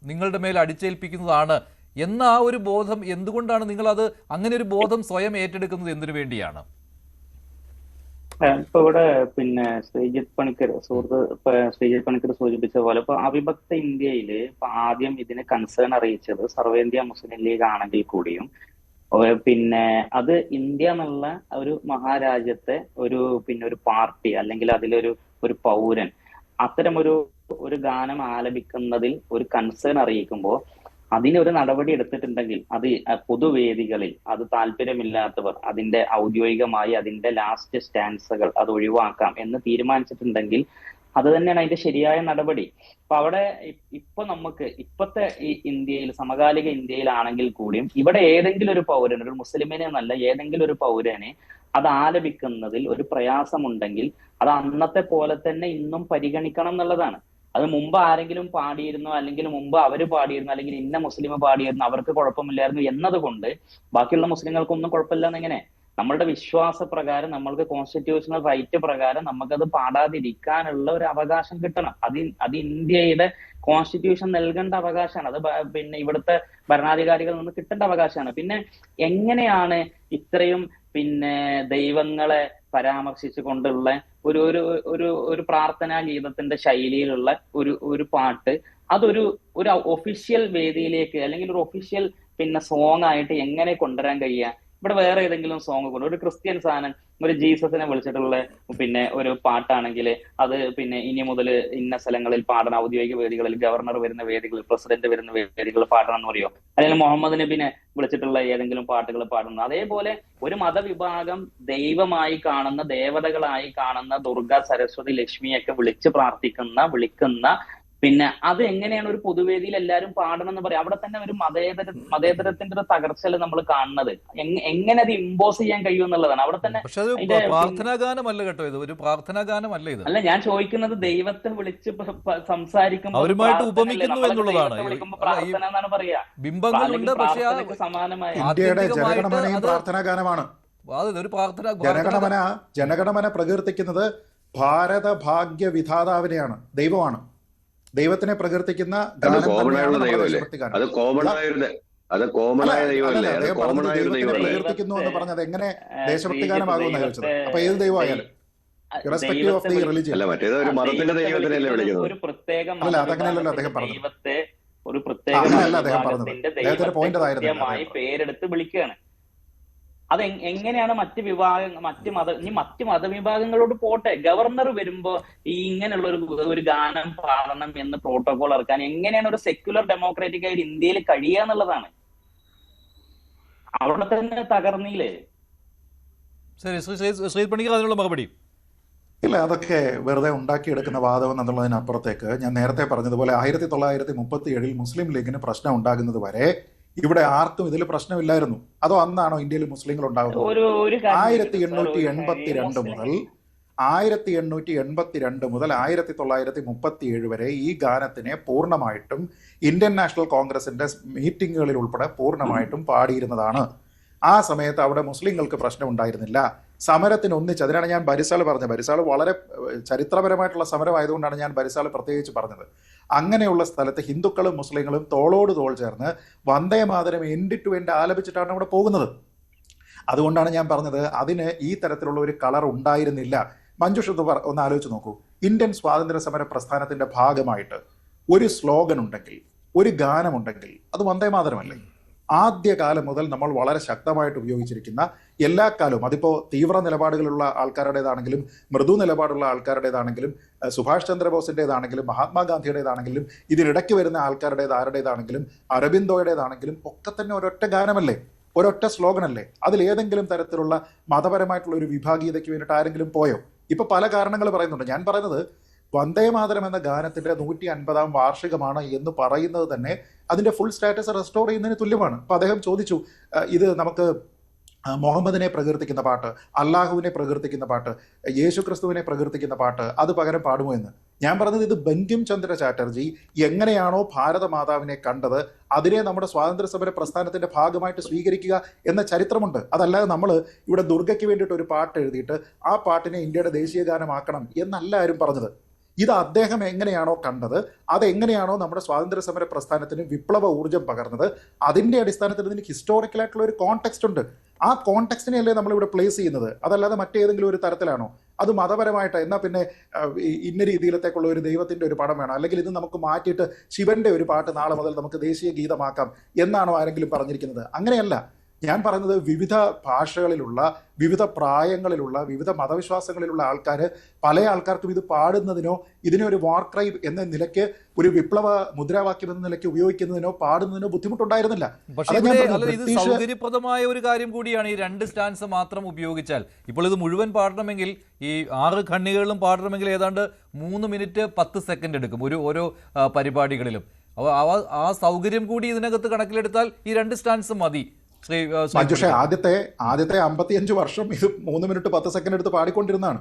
Speaker 1: നിങ്ങളുടെ മേൽ അടിച്ചേൽപ്പിക്കുന്നതാണ് എന്ന ആ ഒരു ബോധം എന്തുകൊണ്ടാണ് നിങ്ങളത് അങ്ങനെ ഒരു ബോധം സ്വയം ഏറ്റെടുക്കുന്നത്? എന്തിനു വേണ്ടിയാണ്?
Speaker 3: ഇപ്പൊ ഇവിടെ ശ്രീജിത്ത് പണിക്കർ സൂചിപ്പിച്ച പോലെ ഇപ്പൊ അവിഭക്ത ഇന്ത്യയിൽ ഇപ്പൊ ആദ്യം ഇതിന് കൺസേൺ അറിയിച്ചത് സർവേന്ത്യ മുസ്ലിം ലീഗ് ആണെങ്കിൽ കൂടിയും അത് ഇന്ത്യ എന്നുള്ള ഒരു മഹാരാജ്യത്തെ ഒരു പാർട്ടി, അല്ലെങ്കിൽ അതിലൊരു പൗരൻ അത്തരമൊരു ഗാനം ആലപിക്കുന്നതിൽ ഒരു കൺസേൺ അറിയിക്കുമ്പോൾ അതിനൊരു നടപടി എടുത്തിട്ടുണ്ടെങ്കിൽ അത് പൊതുവേദികളിൽ അത് താല്പര്യമില്ലാത്തവർ അതിന്റെ ഔദ്യോഗികമായി അതിന്റെ ലാസ്റ്റ് സ്റ്റാൻസുകൾ അത് ഒഴിവാക്കാം എന്ന് തീരുമാനിച്ചിട്ടുണ്ടെങ്കിൽ അത് തന്നെയാണ് അതിന്റെ ശരിയായ നടപടി. അപ്പൊ അവിടെ ഇപ്പത്തെ ഈ ഇന്ത്യയിൽ, സമകാലിക ഇന്ത്യയിലാണെങ്കിൽ കൂടിയും ഇവിടെ ഏതെങ്കിലും ഒരു പൗരന്, ഒരു മുസ്ലിമിനെ എന്നല്ല, ഏതെങ്കിലും ഒരു പൗരനെ അത് ആലപിക്കുന്നതിൽ ഒരു പ്രയാസമുണ്ടെങ്കിൽ അത് അന്നത്തെ പോലെ തന്നെ ഇന്നും പരിഗണിക്കണം എന്നുള്ളതാണ്. അത് മുമ്പ് ആരെങ്കിലും പാടിയിരുന്നു, അല്ലെങ്കിൽ മുമ്പ് അവര് പാടിയിരുന്നു, അല്ലെങ്കിൽ ഇന്ന മുസ്ലിം പാടിയിരുന്നു, അവർക്ക് കുഴപ്പമില്ലായിരുന്നു എന്നതുകൊണ്ട് ബാക്കിയുള്ള മുസ്ലിങ്ങൾക്കൊന്നും കുഴപ്പമില്ല എന്നെങ്ങനെ? നമ്മളുടെ വിശ്വാസ പ്രകാരം, നമ്മൾക്ക് കോൺസ്റ്റിറ്റ്യൂഷണൽ റൈറ്റ് പ്രകാരം നമുക്കത് പാടാതിരിക്കാനുള്ള ഒരു അവകാശം കിട്ടണം. അത് ഇന്ത്യയുടെ കോൺസ്റ്റിറ്റ്യൂഷൻ നൽകേണ്ട അവകാശമാണ്. അത് ഇവിടുത്തെ ഭരണാധികാരികളിൽ നിന്ന് കിട്ടേണ്ട അവകാശമാണ്. പിന്നെ എങ്ങനെയാണ് ഇത്രയും ദൈവങ്ങളെ പരാമർശിച്ചു കൊണ്ടുള്ള ഒരു പ്രാർത്ഥനാ ഗീതത്തിന്റെ ശൈലിയിലുള്ള ഒരു പാട്ട് അതൊരു ഒഫീഷ്യൽ വേദിയിലേക്ക്, അല്ലെങ്കിൽ ഒരു ഒഫീഷ്യൽ സോങ് ആയിട്ട് എങ്ങനെ കൊണ്ടുവരാൻ കഴിയുക? ഇവിടെ വേറെ ഏതെങ്കിലും സോങ് കൊണ്ട് ഒരു ക്രിസ്ത്യൻ സാധനം ഒരു ജീസസിനെ വിളിച്ചിട്ടുള്ള പിന്നെ ഒരു പാട്ടാണെങ്കിൽ അത് പിന്നെ ഇനി മുതൽ ഇന്ന സ്ഥലങ്ങളിൽ പാടണം, ഔദ്യോഗിക വേദികളിൽ, ഗവർണർ വരുന്ന വേദികളിൽ, പ്രസിഡന്റ് വരുന്ന വേദികളിൽ പാടണം എന്ന് പറയോ? അല്ലെങ്കിൽ മുഹമ്മദ് നബിനെ വിളിച്ചിട്ടുള്ള ഏതെങ്കിലും പാട്ടുകൾ പാടുന്നു? അതേപോലെ ഒരു മതവിഭാഗം ദൈവമായി കാണുന്ന, ദേവതകളായി കാണുന്ന ദുർഗ, സരസ്വതി, ലക്ഷ്മിയൊക്കെ വിളിക്കുന്ന പിന്നെ അത് എങ്ങനെയാണ് ഒരു പൊതുവേദിയിൽ എല്ലാവരും പാടണം എന്ന് പറയാം? അവിടെ തന്നെ ഒരു മതേതരത്തിന്റെ ഒരു തകർച്ചല് നമ്മൾ കാണുന്നത്. എങ്ങനെ അത് ഇമ്പോസ് ചെയ്യാൻ കഴിയും എന്നുള്ളതാണ് അവിടെ തന്നെ.
Speaker 1: പക്ഷെ അത് പ്രാർത്ഥനാ ഗാനമല്ല കേട്ടോ, ഇത് ഒരു പ്രാർത്ഥനാ ഗാനമല്ല ഇത്.
Speaker 3: അല്ല, ഞാൻ ചോദിക്കുന്നത് ദൈവത്തെ വിളിച്ച് സംസാരിക്കുമ്പോൾ
Speaker 1: അവരുമായിട്ട് ഉപമിക്കുന്നു എന്നുള്ളതാണ്.
Speaker 3: പ്രാർത്ഥന എന്നാണ് പറയാ.
Speaker 1: ബിംബങ്ങളുണ്ട്, പക്ഷേ
Speaker 3: സമാനമായ
Speaker 4: ഇന്ത്യയുടെ ജനഗണമനയും പ്രാർത്ഥനാ ഗാനമാണ്.
Speaker 1: ഒരു പ്രാർത്ഥന
Speaker 4: ജനഗണമന പ്രകീർത്തിക്കുന്നത് ഭാരത ഭാഗ്യ വിധാതാവിനെയാണ്, ദൈവമാണ്. ദൈവത്തിനെ പ്രകീർത്തിക്കുന്ന പ്രകീർത്തിക്കുന്നു എന്ന് പറഞ്ഞത് എങ്ങനെ ദേശഭക്തി ഗാനമാകുമെന്ന് ചോദിച്ചത്. അപ്പൊ ഏത് ദൈവമായാലും ഇറസ്പെക്റ്റീവ് ഓഫ് ദി റിലിജിയൻ.
Speaker 3: അല്ല, അതങ്ങനെയല്ലല്ലോ അദ്ദേഹം പറഞ്ഞത്. ഒരു പ്രത്യേക പേരെടുത്ത് വിളിക്കുകയാണ്. അത് എങ്ങനെയാണ് മറ്റ് മതവിഭാഗങ്ങളോട് പോട്ടെ, ഗവർണർ വരുമ്പോ ഈ ഇങ്ങനെയുള്ള ഒരു ഗാനം പാടണം എന്ന് പ്രോട്ടോകോൾ ഇറക്കാൻ എങ്ങനെയാണ് ഒരു സെക്യുലർ ഡെമോക്രാറ്റിക് ആയിട്ട് ഇന്ത്യയിൽ കഴിയുക എന്നുള്ളതാണ്. അവിടെ തന്നെ തകർന്നില്ലേ?
Speaker 1: ശരി, ശ്രീ പണിക്കർ അതിനുള്ള മറുപടി.
Speaker 4: ഇല്ല, അതൊക്കെ വെറുതെ ഉണ്ടാക്കിയെടുക്കുന്ന വാദം എന്നുള്ളതിനപ്പുറത്തേക്ക് ഞാൻ നേരത്തെ പറഞ്ഞതുപോലെ 1937 മുസ്ലിം ലീഗിന് പ്രശ്നം ഉണ്ടാകുന്നത് വരെ ഇവിടെ ആർക്കും ഇതിൽ പ്രശ്നമില്ലായിരുന്നു. അതോ അന്നാണോ ഇന്ത്യയിൽ മുസ്ലിങ്ങൾ ഉണ്ടാകുന്നത്? 1882 മുതൽ 1937 വരെ ഈ ഗാനത്തിനെ പൂർണ്ണമായിട്ടും ഇന്ത്യൻ നാഷണൽ കോൺഗ്രസിന്റെ മീറ്റിങ്ങുകളിൽ ഉൾപ്പെടെ പൂർണ്ണമായിട്ടും പാടിയിരുന്നതാണ്. ആ സമയത്ത് അവിടെ മുസ്ലിങ്ങൾക്ക് പ്രശ്നം ഉണ്ടായിരുന്നില്ല. സമരത്തിന് ഒന്നിച്ച്, അതിനാണ് ഞാൻ ബരിസാൾ പറഞ്ഞത്. ബരിസാൾ വളരെ ചരിത്രപരമായിട്ടുള്ള സമരമായതുകൊണ്ടാണ് ഞാൻ ബരിസാൾ പ്രത്യേകിച്ച് പറഞ്ഞത്. അങ്ങനെയുള്ള സ്ഥലത്ത് ഹിന്ദുക്കളും മുസ്ലിങ്ങളും തോളോട് തോൾ ചേർന്ന് Vande Mataram end to end ആലപിച്ചിട്ടാണ് അവിടെ പോകുന്നത്. അതുകൊണ്ടാണ് ഞാൻ പറഞ്ഞത് അതിന് ഈ തരത്തിലുള്ള ഒരു കളർ ഉണ്ടായിരുന്നില്ല. മഞ്ജുഷ ഒന്ന് ആലോചിച്ച് നോക്കൂ. ഇന്ത്യൻ സ്വാതന്ത്ര്യ സമര പ്രസ്ഥാനത്തിന്റെ ഭാഗമായിട്ട് ഒരു സ്ലോഗൻ ഉണ്ടെങ്കിൽ, ഒരു ഗാനമുണ്ടെങ്കിൽ അത് വന്ദേ മാതരമല്ലേ? ആദ്യകാലം മുതൽ നമ്മൾ വളരെ ശക്തമായിട്ട് ഉപയോഗിച്ചിരിക്കുന്ന എല്ലാ കാലവും, അതിപ്പോൾ തീവ്ര നിലപാടുകളുള്ള ആൾക്കാരുടേതാണെങ്കിലും മൃദു നിലപാടുള്ള ആൾക്കാരുടേതാണെങ്കിലും സുഭാഷ് ചന്ദ്രബോസിൻ്റെതാണെങ്കിലും മഹാത്മാഗാന്ധിയുടേതാണെങ്കിലും ഇതിനിടയ്ക്ക് വരുന്ന ആൾക്കാരുടേതാരുടേതാണെങ്കിലും അരബിന്ദോയുടേതാണെങ്കിലും ഒക്കെ തന്നെ ഒരൊറ്റ ഗാനമല്ലേ, ഒരൊറ്റ സ്ലോഗനല്ലേ? അതിലേതെങ്കിലും തരത്തിലുള്ള മതപരമായിട്ടുള്ള ഒരു വിഭാഗീയതയ്ക്ക് വേണ്ടിയിട്ട് ആരെങ്കിലും പോയോ? ഇപ്പൊ പല കാരണങ്ങൾ പറയുന്നുണ്ട്. ഞാൻ പറയുന്നത് വന്ദേ മാതരം എന്ന ഗാനത്തിന്റെ 150ാം വാർഷികമാണ് എന്ന് പറയുന്നത് തന്നെ അതിന്റെ ഫുൾ സ്റ്റാറ്റസ് റെസ്റ്റോർ ചെയ്യുന്നതിന് തുല്യമാണ്. അപ്പൊ അദ്ദേഹം ചോദിച്ചു, ഇത് നമുക്ക് മുഹമ്മദിനെ പ്രകീർത്തിക്കുന്ന പാട്ട്, അള്ളാഹുവിനെ പ്രകീർത്തിക്കുന്ന പാട്ട്, യേശു ക്രിസ്തുവിനെ പ്രകീർത്തിക്കുന്ന പാട്ട് അത് പകരം പാടുമോ എന്ന്. ഞാൻ പറഞ്ഞത് ഇത് ബങ്കിം ചന്ദ്ര ചാറ്റർജി എങ്ങനെയാണോ ഭാരത മാതാവിനെ കണ്ടത് അതിനെ നമ്മുടെ സ്വാതന്ത്ര്യ സമര പ്രസ്ഥാനത്തിന്റെ ഭാഗമായിട്ട് സ്വീകരിക്കുക എന്ന ചരിത്രമുണ്ട്. അതല്ലാതെ നമ്മൾ ഇവിടെ ദുർഗയ്ക്ക് വേണ്ടിയിട്ട് ഒരു പാട്ട് എഴുതിയിട്ട് ആ പാട്ടിനെ ഇന്ത്യയുടെ ദേശീയ ഗാനമാക്കണം എന്നല്ല ആരും പറഞ്ഞത്. ഇത് അദ്ദേഹം എങ്ങനെയാണോ കണ്ടത്, അതെങ്ങനെയാണോ നമ്മുടെ സ്വാതന്ത്ര്യ സമര പ്രസ്ഥാനത്തിന് വിപ്ലവ ഊർജ്ജം പകർന്നത്, അതിന്റെ അടിസ്ഥാനത്തിൽ ഇതിന് ഹിസ്റ്റോറിക്കലായിട്ടുള്ള ഒരു കോണ്ടെക്സ്റ്റ് ഉണ്ട്. ആ കോണ്ടെക്സ്റ്റിനെയല്ലേ നമ്മളിവിടെ പ്ലേസ് ചെയ്യുന്നത്, അതല്ലാതെ മറ്റേതെങ്കിലും ഒരു തരത്തിലാണോ? അത് മതപരമായിട്ട് എന്നാൽ പിന്നെ ഇന്ന രീതിയിലത്തേക്കുള്ള ഒരു ദൈവത്തിന്റെ ഒരു പടം വേണം, അല്ലെങ്കിൽ ഇത് നമുക്ക് മാറ്റിയിട്ട് ശിവന്റെ ഒരു പാട്ട് നാളെ മുതൽ നമുക്ക് ദേശീയ ഗീതമാക്കാം എന്നാണോ ആരെങ്കിലും പറഞ്ഞിരിക്കുന്നത്? അങ്ങനെയല്ല. ഞാൻ പറയുന്നത് വിവിധ ഭാഷകളിലുള്ള, വിവിധ പ്രായങ്ങളിലുള്ള, വിവിധ മതവിശ്വാസങ്ങളിലുള്ള ആൾക്കാർ, പല ആൾക്കാർക്കും ഇത് പാടുന്നതിനോ ഇതിനെ ഒരു വാർ ക്രൈ എന്ന നിലയ്ക്ക്, ഒരു വിപ്ലവ മുദ്രാവാക്യം എന്ന നിലയ്ക്ക് ഉപയോഗിക്കുന്നതിനോ പാടുന്നതിനോ ബുദ്ധിമുട്ടുണ്ടായിരുന്നില്ല.
Speaker 1: പക്ഷേ ഇത് സൗകര്യപ്രദമായ ഒരു കാര്യം കൂടിയാണ്. ഈ 2 സ്റ്റാൻസ് മാത്രം ഉപയോഗിച്ചാൽ, ഇപ്പോൾ ഇത് മുഴുവൻ പാടണമെങ്കിൽ, ഈ 6 ഖണ്ഡികകളും പാടണമെങ്കിൽ ഏതാണ്ട് 3 മിനിറ്റ് 10 സെക്കൻഡ് എടുക്കും ഓരോ പരിപാടികളിലും. ആ സൗകര്യം കൂടി ഇതിനകത്ത് കണക്കിലെടുത്താൽ ഈ 2 സ്റ്റാൻസ് മതി.
Speaker 4: മഞ്ജുഷ, ആദ്യത്തെ 55 വർഷം ഇത് 3 മിനിറ്റ് 10 സെക്കൻഡ് എടുത്ത് പാടിക്കൊണ്ടിരുന്നതാണ്.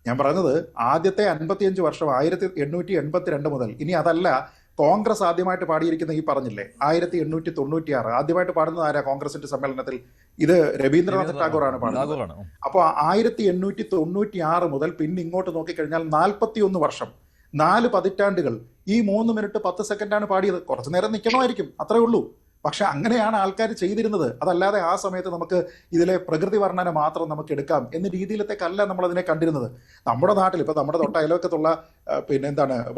Speaker 4: ഞാൻ പറഞ്ഞത് ആദ്യത്തെ 55 വർഷം 1882 മുതൽ. ഇനി അതല്ല, കോൺഗ്രസ് ആദ്യമായിട്ട് പാടിയിരിക്കുന്ന ഈ പറഞ്ഞില്ലേ 1896 ആദ്യമായിട്ട് പാടുന്നത് ആരാ കോൺഗ്രസിന്റെ സമ്മേളനത്തിൽ? ഇത് രവീന്ദ്രനാഥ് ടാഗോറാണ് പാടുന്നത്. അപ്പോൾ 1896 മുതൽ പിന്നെ ഇങ്ങോട്ട് നോക്കിക്കഴിഞ്ഞാൽ 41 വർഷം, 4 പതിറ്റാണ്ടുകൾ ഈ 3 മിനിറ്റ് 10 സെക്കൻഡാണ് പാടിയത്. കുറച്ചു നേരം നിൽക്കണമായിരിക്കും, അത്രേ ഉള്ളൂ. പക്ഷെ അങ്ങനെയാണ് ആൾക്കാർ ചെയ്തിരുന്നത്. അതല്ലാതെ ആ സമയത്ത് നമുക്ക് ഇതിലെ പ്രകൃതി വർണ്ണന മാത്രം നമുക്ക് എടുക്കാം എന്ന രീതിയിലത്തേക്കല്ല നമ്മളതിനെ കണ്ടിരുന്നത്. നമ്മുടെ നാട്ടിൽ ഇപ്പോൾ നമ്മുടെ തൊട്ട അയൽവക്കത്തുള്ള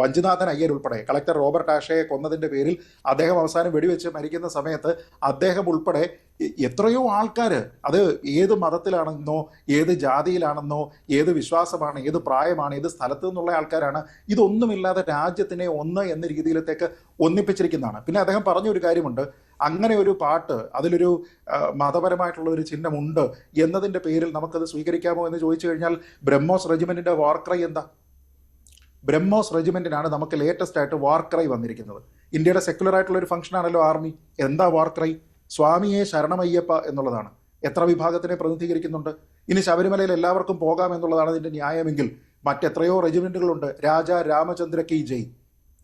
Speaker 4: വഞ്ചിനാഥൻ അയ്യർ ഉൾപ്പെടെ കളക്ടർ റോബർട്ട് ആഷയെ കൊന്നതിൻ്റെ പേരിൽ അദ്ദേഹം അവസാനം വെടിവെച്ച് മരിക്കുന്ന സമയത്ത് അദ്ദേഹം ഉൾപ്പെടെ എത്രയോ ആൾക്കാർ, അത് ഏത് മതത്തിലാണെന്നോ ഏത് ജാതിയിലാണെന്നോ ഏത് വിശ്വാസമാണ് ഏത് പ്രായമാണ് ഏത് സ്ഥലത്തു നിന്നുള്ള ആൾക്കാരാണ്, ഇതൊന്നുമില്ലാതെ രാജ്യത്തിനെ ഒന്ന് എന്ന രീതിയിലത്തേക്ക് ഒന്നിപ്പിച്ചിരിക്കുന്നതാണ്. പിന്നെ അദ്ദേഹം പറഞ്ഞൊരു കാര്യമുണ്ട്, അങ്ങനെ ഒരു പാട്ട് അതിലൊരു മതപരമായിട്ടുള്ള ഒരു ചിഹ്നമുണ്ട് എന്നതിൻ്റെ പേരിൽ നമുക്കത് സ്വീകരിക്കാമോ എന്ന് ചോദിച്ചു കഴിഞ്ഞാൽ ബ്രഹ്മോസ് റെജിമെൻറ്റിൻ്റെ വാർക്രൈ എന്താ? ബ്രഹ്മോസ് റെജിമെൻറ്റിനാണ് നമുക്ക് ലേറ്റസ്റ്റ് ആയിട്ട് വാർക്രൈ വന്നിരിക്കുന്നത്. ഇന്ത്യയുടെ സെക്യുലർ ആയിട്ടുള്ള ഒരു ഫംഗ്ഷൻ ആണല്ലോ ആർമി. എന്താ വാർക്രൈ? സ്വാമിയെ ശരണമയ്യപ്പ എന്നുള്ളതാണ്. എത്ര വിഭാഗത്തിനെ പ്രതിനിധീകരിക്കുന്നുണ്ട്? ഇനി ശബരിമലയിൽ എല്ലാവർക്കും പോകാം എന്നുള്ളതാണ് ഇതിൻ്റെ ന്യായമെങ്കിൽ മറ്റെത്രയോ റെജിമെൻറ്റുകളുണ്ട്. രാജ രാമചന്ദ്ര കി ജയ്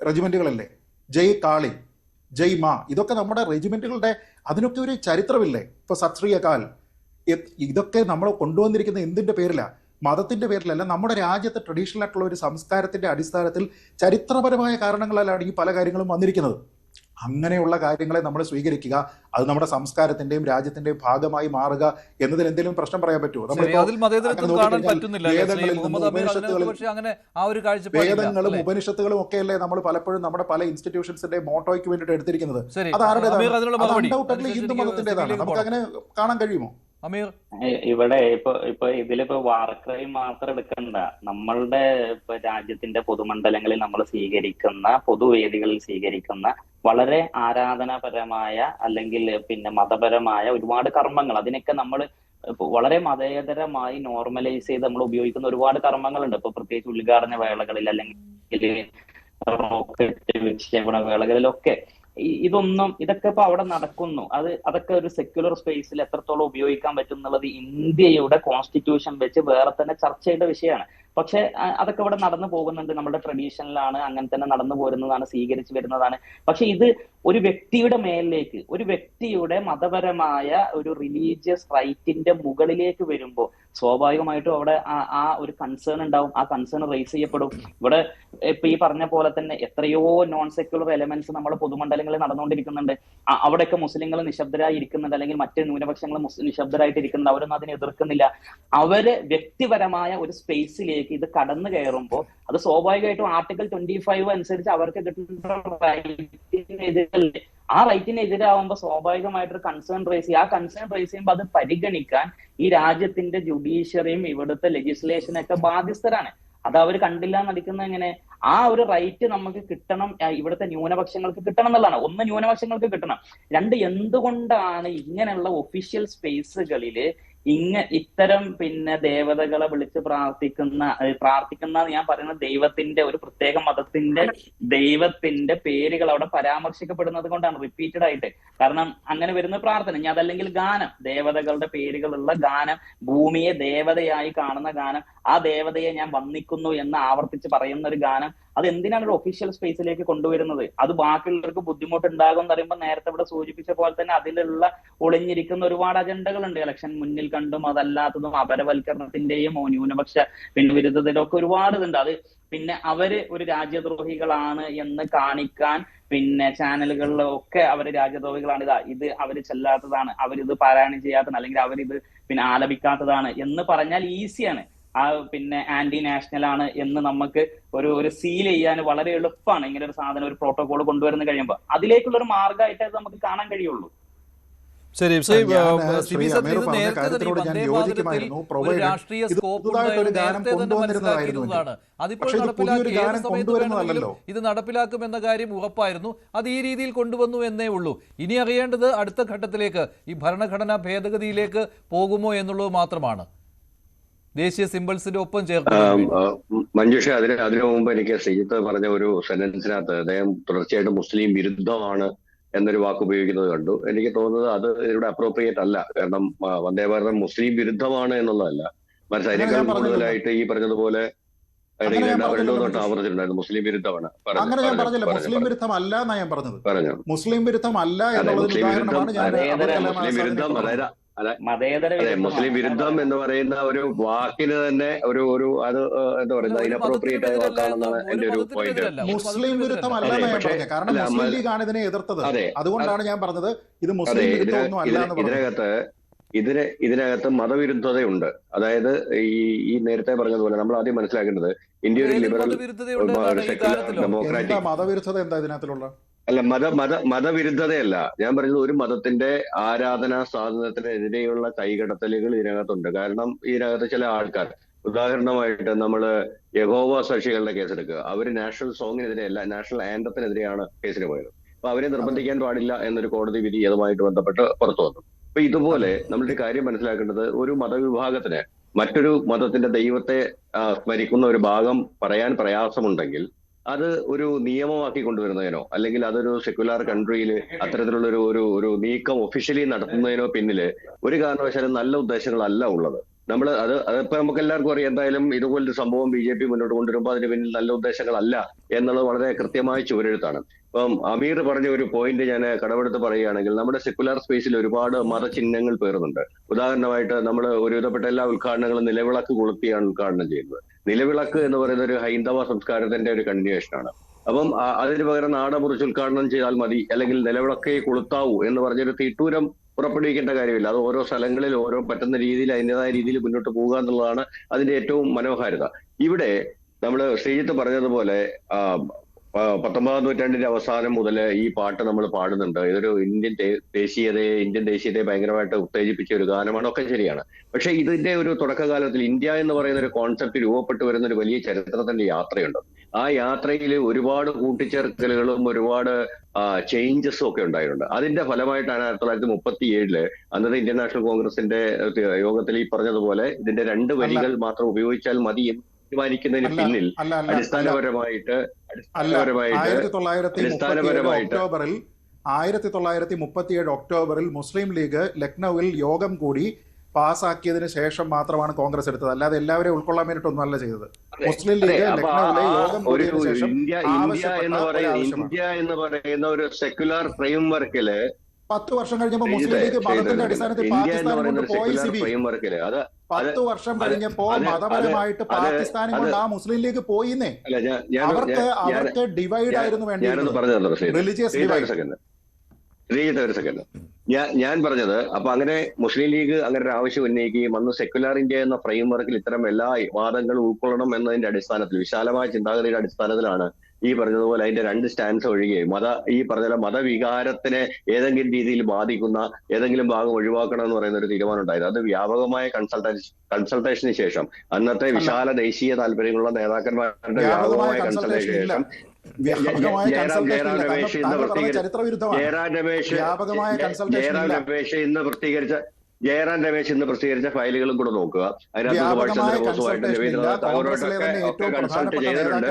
Speaker 4: റെജിമെൻറ്റുകളല്ലേ, ജയ് കാളി, ജയ് മാ, ഇതൊക്കെ നമ്മുടെ റെജിമെൻറ്റുകളുടെ അതിനൊക്കെ ഒരു ചരിത്രമില്ലേ? ഇപ്പോൾ സത് ശ്രീ അകാൽ, ഇതൊക്കെ നമ്മൾ കൊണ്ടുവന്നിരിക്കുന്ന എന്തിൻ്റെ പേരിലാണ്? മതത്തിൻ്റെ പേരിലല്ല, നമ്മുടെ രാജ്യത്തെ ട്രഡീഷണൽ ആയിട്ടുള്ള ഒരു സംസ്കാരത്തിൻ്റെ അടിസ്ഥാനത്തിൽ ചരിത്രപരമായ കാരണങ്ങളാലാണ് ഈ പല കാര്യങ്ങളും വന്നിരിക്കുന്നത്. അങ്ങനെയുള്ള കാര്യങ്ങളെ നമ്മൾ സ്വീകരിക്കുക, അത് നമ്മുടെ സംസ്കാരത്തിന്റെയും രാജ്യത്തിന്റെയും ഭാഗമായി മാറുക എന്നതിൽ എന്തെങ്കിലും പ്രശ്നം പറയാൻ പറ്റുമോ? വേദങ്ങളും ഉപനിഷത്തുകളും ഒക്കെ അല്ലേ നമ്മൾ പലപ്പോഴും നമ്മുടെ പല ഇൻസ്റ്റിറ്റ്യൂഷൻസിന്റെ മോട്ടോയ്ക്ക് വേണ്ടിയിട്ട് എടുത്തിരിക്കുന്നത്. അത് ആരുടേതാണ്? ഹിന്ദു മതത്തിന്റേതാണ്. നമുക്ക് അങ്ങനെ കാണാൻ കഴിയുമോ?
Speaker 3: ഇവിടെ ഇപ്പൊ ഇതിലിപ്പോ വാർക്രൈ മാത്രം എടുക്കണ്ട, നമ്മളുടെ ഇപ്പൊ രാജ്യത്തിന്റെ പൊതുമണ്ഡലങ്ങളിൽ നമ്മൾ സ്വീകരിക്കുന്ന പൊതുവേദികളിൽ സ്വീകരിക്കുന്ന വളരെ ആരാധനാപരമായ അല്ലെങ്കിൽ പിന്നെ മതപരമായ ഒരുപാട് കർമ്മങ്ങൾ, അതിനൊക്കെ നമ്മൾ വളരെ മതേതരമായി നോർമലൈസ് ചെയ്ത് നമ്മൾ ഉപയോഗിക്കുന്ന ഒരുപാട് കർമ്മങ്ങളുണ്ട്. ഇപ്പൊ പ്രത്യേകിച്ച് ഉദ്ഘാടന വേളകളിൽ അല്ലെങ്കിൽ റോക്കറ്റ് വിക്ഷേപണ വേളകളിലൊക്കെ ഇതൊക്കെ ഇപ്പൊ അവിടെ നടക്കുന്നു. അതൊക്കെ ഒരു സെക്യുലർ സ്പേസിൽ എത്രത്തോളം ഉപയോഗിക്കാൻ പറ്റും എന്നുള്ളത് ഇന്ത്യയുടെ കോൺസ്റ്റിറ്റ്യൂഷൻ വെച്ച് വേറെ തന്നെ ചർച്ച ചെയ്ത വിഷയമാണ്. പക്ഷെ അതൊക്കെ ഇവിടെ നടന്നു പോകുന്നുണ്ട്, നമ്മുടെ ട്രഡീഷനിലാണ്, അങ്ങനെ തന്നെ നടന്നു പോരുന്നതാണ്, സ്വീകരിച്ചു വരുന്നതാണ്. പക്ഷെ ഇത് ഒരു വ്യക്തിയുടെ മേലിലേക്ക്, ഒരു വ്യക്തിയുടെ മതപരമായ ഒരു റിലീജിയസ് റൈറ്റിന്റെ മുകളിലേക്ക് വരുമ്പോൾ സ്വാഭാവികമായിട്ടും അവിടെ ആ ഒരു കൺസേൺ ഉണ്ടാവും. ആ കൺസേൺ റേസ് ചെയ്യപ്പെടും. ഇവിടെ ഇപ്പൊ ഈ പറഞ്ഞ പോലെ തന്നെ എത്രയോ നോൺ സെക്യുലർ എലമെന്റ്സ് നമ്മുടെ പൊതുമണ്ഡലങ്ങളിൽ നടന്നുകൊണ്ടിരിക്കുന്നുണ്ട്. അവിടെയൊക്കെ മുസ്ലിങ്ങൾ നിശബ്ദരായി ഇരിക്കുന്നുണ്ട്, അല്ലെങ്കിൽ മറ്റ് ന്യൂനപക്ഷങ്ങൾ നിശബ്ദരായിട്ട് ഇരിക്കുന്നുണ്ട്. അവരൊന്നും അതിനെ എതിർക്കുന്നില്ല. അവര് വ്യക്തിപരമായ ഒരു സ്പേസിലേക്ക് ഇത് കടന്നു കയറുമ്പോൾ അത് സ്വാഭാവികമായിട്ടും ആർട്ടിക്കിൾ 25 അനുസരിച്ച് അവർക്ക് കിട്ടുന്ന റൈറ്റിനെതിരല്ലേ. ആ റൈറ്റിനെതിരാവുമ്പോൾ സ്വാഭാവികമായിട്ടൊരു കൺസേൺ റേസ് ചെയ്യും. ആ കൺസേൺ റേസ് ചെയ്യുമ്പോൾ അത് പരിഗണിക്കാൻ ഈ രാജ്യത്തിന്റെ ജുഡീഷ്യറിയും ഇവിടുത്തെ ലെജിസ്ലേഷനൊക്കെ ബാധ്യസ്ഥരാണ്. അത് അവർ കണ്ടില്ല നടിക്കുന്ന എങ്ങനെ? ആ ഒരു റൈറ്റ് നമുക്ക് കിട്ടണം, ഇവിടുത്തെ ന്യൂനപക്ഷങ്ങൾക്ക് കിട്ടണം എന്നുള്ളതാണ്. ഒന്ന്, ന്യൂനപക്ഷങ്ങൾക്ക് കിട്ടണം. രണ്ട്, എന്തുകൊണ്ടാണ് ഇങ്ങനെയുള്ള ഒഫീഷ്യൽ സ്പേസുകളിൽ ഇത്തരം പിന്നെ ദേവതകളെ വിളിച്ച് പ്രാർത്ഥിക്കുന്ന ഞാൻ പറയുന്നത് ദൈവത്തിന്റെ ഒരു പ്രത്യേക മതത്തിന്റെ ദൈവത്തിന്റെ പേരുകൾ അവിടെ പരാമർശിക്കപ്പെടുന്നത് കൊണ്ടാണ് റിപ്പീറ്റഡ് ആയിട്ട്. കാരണം അങ്ങനെ വരുന്ന പ്രാർത്ഥന, ഇനി അതല്ലെങ്കിൽ ഗാനം, ദേവതകളുടെ പേരുകളുള്ള ഗാനം, ഭൂമിയെ ദേവതയായി കാണുന്ന ഗാനം, ആ ദേവതയെ ഞാൻ വന്ദിക്കുന്നു എന്ന് ആവർത്തിച്ച് പറയുന്ന ഒരു ഗാനം, അത് എന്തിനാണ് ഒരു ഒഫീഷ്യൽ സ്പേസിലേക്ക് കൊണ്ടുവരുന്നത്? അത് ബാക്കിയുള്ളവർക്ക് ബുദ്ധിമുട്ടുണ്ടാകും എന്ന് പറയുമ്പോൾ നേരത്തെ ഇവിടെ സൂചിപ്പിച്ച പോലെ തന്നെ അതിലുള്ള ഒളിഞ്ഞിരിക്കുന്ന ഒരുപാട് അജണ്ടകളുണ്ട്. ഇലക്ഷൻ മുന്നിൽ കണ്ടും അതല്ലാത്തതും അപരവൽക്കരണത്തിന്റെയും ന്യൂനപക്ഷ വിരുദ്ധതയിലും ഒക്കെ ഒരുപാട് ഇതുണ്ട്. അത് പിന്നെ അവര് ഒരു രാജ്യദ്രോഹികളാണ് എന്ന് കാണിക്കാൻ പിന്നെ ചാനലുകളിലൊക്കെ അവര് രാജ്യദ്രോഹികളാണ്, ഇത് അവര് ചെല്ലാത്തതാണ്, അവരിത് പാരായണം ചെയ്യാത്തതാണ്, അല്ലെങ്കിൽ അവരിത് പിന്നെ ആലപിക്കാത്തതാണ് എന്ന് പറഞ്ഞാൽ ഈസിയാണ്. ആ പിന്നെ ആന്റി നാഷണൽ ആണ് എന്ന് നമുക്ക് ഒരു സീൽ ചെയ്യാൻ വളരെ എളുപ്പമാണ്. ഇങ്ങനെ ഒരു സാധനം, ഒരു പ്രോട്ടോകോൾ കൊണ്ടുവരുന്ന കഴിയുമ്പോൾ അതിലേക്കുള്ള ഒരു മാർഗമായിട്ട് അത് നമുക്ക് കാണാൻ കഴിയുള്ളൂ.
Speaker 1: ശരി,
Speaker 4: രാഷ്ട്രീയ സ്കോപ്പ്
Speaker 1: അതിപ്പോൾ നടപ്പിലാക്കിയ ഏത് സമയത്ത് വേണമെങ്കിലും ഇത് നടപ്പിലാക്കുമെന്ന കാര്യം ഉറപ്പായിരുന്നു. അത് ഈ രീതിയിൽ കൊണ്ടുവന്നു എന്നേ ഉള്ളൂ. ഇനി അറിയേണ്ടത് അടുത്ത ഘട്ടത്തിലേക്ക് ഈ ഭരണഘടനാ ഭേദഗതിയിലേക്ക് പോകുമോ എന്നുള്ളത് മാത്രമാണ്. ദേശീയ സിംബൽസിന്റെ ഒപ്പം ചേർത്ത്
Speaker 5: മഞ്ജുഷ, അതിനു മുമ്പ് എനിക്ക് ശ്രീജിത്ത് പറഞ്ഞ ഒരു സെന്റൻസിനകത്ത് അദ്ദേഹം തുടർച്ചയായിട്ട് മുസ്ലിം വിരുദ്ധമാണ് എന്നൊരു വാക്ക് ഉപയോഗിക്കുന്നത് കണ്ടു. എനിക്ക് തോന്നുന്നത് അത് ഇവിടെ അപ്രോപ്രിയേറ്റ് അല്ല. കാരണം വന്ദേ ഭാരതം മുസ്ലിം വിരുദ്ധമാണ് എന്നുള്ളതല്ല, മറിച്ച് അതിനേക്കാൾ കൂടുതലായിട്ട് ഈ പറഞ്ഞതുപോലെ തൊട്ട് ആവർത്തിച്ചിട്ടുണ്ടായിരുന്നു മുസ്ലിം വിരുദ്ധമാണ്.
Speaker 4: മുസ്ലിം വിരുദ്ധം അല്ല എന്നാ ഞാൻ പറഞ്ഞത്.
Speaker 5: പറഞ്ഞു
Speaker 4: മുസ്ലിം വിരുദ്ധം അല്ല
Speaker 5: മുസ്ലിം വിരുദ്ധം, അതായത്
Speaker 3: മതേതര
Speaker 5: അതെ, മുസ്ലിം വിരുദ്ധം എന്ന് പറയുന്ന ഒരു വാക്കിന് തന്നെ ഒരു അത് എന്താ പറയുന്നത്, ഇനപ്രോപ്രിയേറ്റ് ആയ വാക്കാണെന്നാണ് എന്റെ ഒരു പോയിന്റ്.
Speaker 4: മുസ്ലിം വിരുദ്ധം അല്ലെന്ന് ഞാൻ പറഞ്ഞത്. കാരണം മുസ്ലിം ലീഗാണ് ഇതിനെ എതിർത്തത്. അതുകൊണ്ടാണ് ഞാൻ പറഞ്ഞത് ഇത് മുസ്ലിം വിരുദ്ധമൊന്നും അല്ല എന്ന് പറഞ്ഞത്.
Speaker 5: ഇതിനകത്ത് മതവിരുദ്ധതയുണ്ട്. അതായത് ഈ നേരത്തെ പറഞ്ഞതുപോലെ നമ്മൾ ആദ്യം മനസ്സിലാക്കേണ്ടത് ഇന്ത്യ ഒരു ലിബറൽ ഡെമോക്രാറ്റിക്.
Speaker 4: മതവിരുദ്ധത എന്താ ഇതിനകത്തിലുള്ള?
Speaker 5: അല്ല, മതവിരുദ്ധതയല്ല ഞാൻ പറയുന്നത്. ഒരു മതത്തിന്റെ ആരാധനാ സ്വാതന്ത്ര്യത്തിനെതിരെയുള്ള കൈകടത്തലുകൾ ഇതിനകത്തുണ്ട്. കാരണം ഇതിനകത്ത് ചില ആൾക്കാർ, ഉദാഹരണമായിട്ട് നമ്മള് യഹോവ സാക്ഷികളുടെ കേസെടുക്കുക. അവര് നാഷണൽ സോങ്ങിനെതിരെയല്ല, നാഷണൽ ആന്തത്തിനെതിരെയാണ് കേസിന് പോയത്. അപ്പൊ അവരെ നിർബന്ധിക്കാൻ പാടില്ല എന്നൊരു കോടതി വിധി അതുമായിട്ട് ബന്ധപ്പെട്ട് പുറത്തു വന്നു. അപ്പൊ ഇതുപോലെ നമ്മളൊരു കാര്യം മനസ്സിലാക്കേണ്ടത്, ഒരു മതവിഭാഗത്തിന് മറ്റൊരു മതത്തിന്റെ ദൈവത്തെ സ്മരിക്കുന്ന ഒരു ഭാഗം പറയാൻ പ്രയാസമുണ്ടെങ്കിൽ അത് ഒരു നിയമമാക്കി കൊണ്ടുവരുന്നതിനോ അല്ലെങ്കിൽ അതൊരു സെക്യുലർ കൺട്രിയിൽ അത്തരത്തിലുള്ള ഒരു നീക്കം ഒഫീഷ്യലി നടത്തുന്നതിനോ പിന്നില് ഒരു കാരണവശാലും നല്ല ഉദ്ദേശങ്ങളല്ല ഉള്ളത്. അതിപ്പോ നമുക്ക് എല്ലാവർക്കും അറിയാം. എന്തായാലും ഇതുപോലൊരു സംഭവം BJP മുന്നോട്ട് കൊണ്ടുവരുമ്പോൾ അതിന് പിന്നിൽ നല്ല ഉദ്ദേശങ്ങളല്ല എന്നുള്ളത് വളരെ കൃത്യമായ ചുവരെഴുത്താണ്. ഇപ്പം അമീർ പറഞ്ഞ ഒരു പോയിന്റ് ഞാൻ കടമെടുത്ത് പറയുകയാണെങ്കിൽ, നമ്മുടെ സെക്യുലർ സ്പേസിൽ ഒരുപാട് മതചിഹ്നങ്ങൾ പേറുന്നുണ്ട്. ഉദാഹരണമായിട്ട് നമ്മൾ ഒരുവിധപ്പെട്ട എല്ലാ ഉദ്ഘാടനങ്ങളും നിലവിളക്ക് കൊളുത്തിയാണ് ഉദ്ഘാടനം ചെയ്യുന്നത്. നിലവിളക്ക് എന്ന് പറയുന്ന ഒരു ഹൈന്ദവ സംസ്കാരത്തിന്റെ ഒരു കണ്ടിന്യൂഷനാണ്. അപ്പം അതിന് പകരം നാട മുറിച്ച് ഉദ്ഘാടനം ചെയ്താൽ മതി, അല്ലെങ്കിൽ നിലവിളക്കേ കൊളുത്താവൂ എന്ന് പറഞ്ഞൊരു തീട്ടൂരം പുറപ്പെടുവിക്കേണ്ട കാര്യമില്ല. അത് ഓരോ സ്ഥലങ്ങളിൽ ഓരോ പറ്റുന്ന രീതിയിൽ അതിൻ്റെതായ രീതിയിൽ മുന്നോട്ട് പോകുക എന്നുള്ളതാണ് അതിന്റെ ഏറ്റവും മനോഹാരിത. ഇവിടെ നമ്മൾ ശ്രീജിത്ത് പറഞ്ഞതുപോലെ 19ാം നൂറ്റാണ്ടിന്റെ അവസാനം മുതൽ ഈ പാട്ട് നമ്മൾ പാടുന്നുണ്ട്. ഇതൊരു ഇന്ത്യൻ ദേശീയതയെ ഭയങ്കരമായിട്ട് ഉത്തേജിപ്പിച്ച ഒരു ഗാനമാണ്. ഒക്കെ ശരിയാണ്. പക്ഷെ ഇതിന്റെ ഒരു തുടക്കകാലത്തിൽ ഇന്ത്യ എന്ന് പറയുന്ന ഒരു കോൺസെപ്റ്റ് രൂപപ്പെട്ടു വരുന്ന ഒരു വലിയ ചരിത്രത്തിന്റെ യാത്രയുണ്ട്. ആ യാത്രയിൽ ഒരുപാട് കൂട്ടിച്ചേർക്കലുകളും ഒരുപാട് ചേഞ്ചസും ഒക്കെ ഉണ്ടായിട്ടുണ്ട്. അതിന്റെ ഫലമായിട്ടാണ് 1937 അന്നത്തെ ഇന്ത്യൻ നാഷണൽ കോൺഗ്രസിന്റെ യോഗത്തിൽ ഈ പറഞ്ഞതുപോലെ ഇതിന്റെ 2 വരികൾ മാത്രം ഉപയോഗിച്ചാൽ മതി തീരുമാനിക്കുന്നതിന് പിന്നിൽ അടിസ്ഥാനപരമായിട്ട്
Speaker 4: 1937 ഒക്ടോബറിൽ മുസ്ലിം ലീഗ് ലക്നൌവിൽ യോഗം കൂടി പാസ്സാക്കിയതിന് ശേഷം മാത്രമാണ് കോൺഗ്രസ് എടുത്തത്. അല്ലാതെ എല്ലാവരെയും ഉൾക്കൊള്ളാൻ വേണ്ടിയിട്ടൊന്നും അല്ല ചെയ്തത്. മുസ്ലിം ലീഗ് ലക്നൌവിലെ യോഗം കൂടിയതിനു ശേഷം
Speaker 5: ഇന്ത്യ എന്ന് പറയുന്ന ഒരു സെക്യുലർ ഫ്രെയിംവർക്കില്
Speaker 4: 10 വർഷം കഴിഞ്ഞപ്പോൾ മുസ്ലിം ലീഗ് മതത്തിന്റെ അടിസ്ഥാനത്തിൽ പാകിസ്ഥാൻ കൊണ്ട് പോയി. 10 വർഷം കഴിഞ്ഞപ്പോ മതപരമായിട്ട് പാകിസ്ഥാനും കൊണ്ട് ആ മുസ്ലിം ലീഗ് പോയിന്നേ. അവർക്ക് ഡിവൈഡ് ആയിരുന്നു വേണ്ടത്, റിലീജിയസ് ഡിവൈഡ്.
Speaker 5: ഒരു സെക്കൻഡ് ഞാൻ പറഞ്ഞത്, അപ്പൊ അങ്ങനെ മുസ്ലിം ലീഗ് അങ്ങനെ ഒരു ആവശ്യം ഉന്നയിക്കുകയും അന്ന് സെക്യുലർ ഇന്ത്യ എന്ന ഫ്രെയിംവർക്കിൽ ഇത്തരം എല്ലാ വാദങ്ങളും ഉൾക്കൊള്ളണം എന്നതിന്റെ അടിസ്ഥാനത്തിൽ, വിശാലമായ ചിന്താഗതിയുടെ അടിസ്ഥാനത്തിലാണ് ഈ പറഞ്ഞതുപോലെ അതിന്റെ 2 സ്റ്റാൻസ് ഒഴികെയും ഈ പറഞ്ഞ മതവികാരത്തിനെ ഏതെങ്കിലും രീതിയിൽ ബാധിക്കുന്ന ഏതെങ്കിലും ഭാഗം ഒഴിവാക്കണം എന്ന് പറയുന്ന ഒരു തീരുമാനം ഉണ്ടായത്. അത് വ്യാപകമായ കൺസൾട്ടേഷന് ശേഷം, അന്നത്തെ വിശാല ദേശീയ താല്പര്യങ്ങളുള്ള നേതാക്കന്മാരുടെ വ്യാപകമായ കൺസൾട്ടേഷന് ശേഷം ജയറാം രമേശ് ഇന്ന് പ്രസിദ്ധീകരിച്ച ഫയലുകളും കൂടെ നോക്കുക. അതിനകത്ത് സുഭാഷ് ചന്ദ്രബോസുമായിട്ട് രവീന്ദ്രനാഥ് ടാഗോറുമായിട്ടൊക്കെ കൺസൾട്ട് ചെയ്തിട്ടുണ്ട്.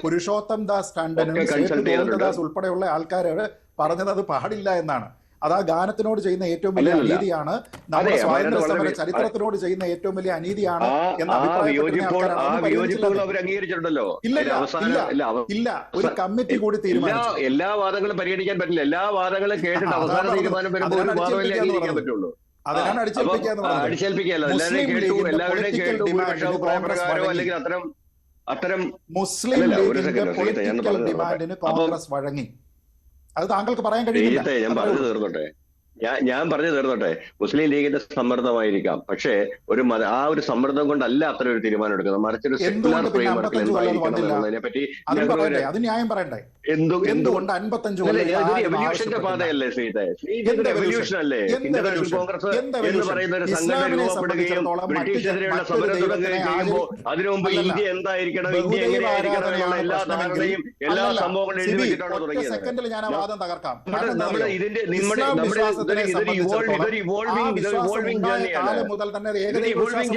Speaker 4: പുരുഷോത്തം ദാസ് ടണ്ടനും ദാസ് ഉൾപ്പെടെയുള്ള ആൾക്കാരോട് പറഞ്ഞത് അത് പാടില്ല എന്നാണ്. അത് ആ ഗാനത്തിനോട് ചെയ്യുന്ന ഏറ്റവും വലിയ അനീതിയാണ്, നമ്മുടെ സ്വാതന്ത്ര്യ സമര ചരിത്രത്തിനോട് ചെയ്യുന്ന ഏറ്റവും വലിയ അനീതിയാണ് എന്ന ഇല്ല. ഒരു കമ്മിറ്റി കൂടി തീരുമാനിച്ചു.
Speaker 5: എല്ലാ വാദങ്ങളും പരിഗണിക്കാൻ പറ്റില്ല. എല്ലാ വാദങ്ങളും കേട്ടിട്ട് അവസാന തീരുമാനം വരുമ്പോൾ ഒരു വാദമല്ലേ അംഗീകരിക്കാൻ പറ്റുള്ളൂ.
Speaker 4: അതിനാണ്
Speaker 5: അടിച്ചേൽപ്പിക്കാനല്ലോ. എല്ലാവരെയും കേട്ടു, എല്ലാവരുടെയും കേട്ടു, ഭൂരിപക്ഷാഭിപ്രായപ്രകാരമോ അല്ലെങ്കിൽ അത്തരം
Speaker 4: മുസ്ലിം ലീഗിന്റെ പൊളിറ്റിക്കൽ ഡിമാൻഡിന് കോൺഗ്രസ് വഴങ്ങി. അത് താങ്കൾക്ക് പറയാൻ കഴിയില്ല.
Speaker 5: ഞാൻ പറഞ്ഞു തീർന്നോട്ടെ. മുസ്ലിം ലീഗിന്റെ സമ്മർദ്ദമായിരിക്കാം, പക്ഷേ ഒരു സമ്മർദ്ദം കൊണ്ടല്ല അത്ര ഒരു തീരുമാനം എടുക്കുന്നത്. മറിച്ചൊരു സെക്യുലർ ഫ്രെയിംവർക്കിൽ എന്തായിരിക്കണം എന്നതിനെ പറ്റി
Speaker 4: എന്തുകൊണ്ട് 55
Speaker 5: എവല്യൂഷന്റെ പാതയല്ലേ ശ്രീത്തെ? എവല്യൂഷൻ അല്ലേ? ഇന്ത്യൻ നാഷണൽ കോൺഗ്രസ് എന്ന് പറയുന്ന ഒരു സംഘടന രൂപപ്പെടുകയും ബ്രിട്ടീഷിനെതിരെയുള്ള സമരം തുടങ്ങുകയും ചെയ്യുമ്പോൾ അതിനു മുമ്പ് ഇന്ത്യ എന്തായിരിക്കണം, ഇന്ത്യ എങ്ങനെയായിരിക്കണം എന്നുള്ള എല്ലാ ധാരണയും എല്ലാ സംഭവങ്ങളും എഴുതി വെച്ചിട്ടാണ് തുടങ്ങിയത്. നമ്മൾ ഇതിന്റെ ഇതൊരു ഇവോൾവിംഗ്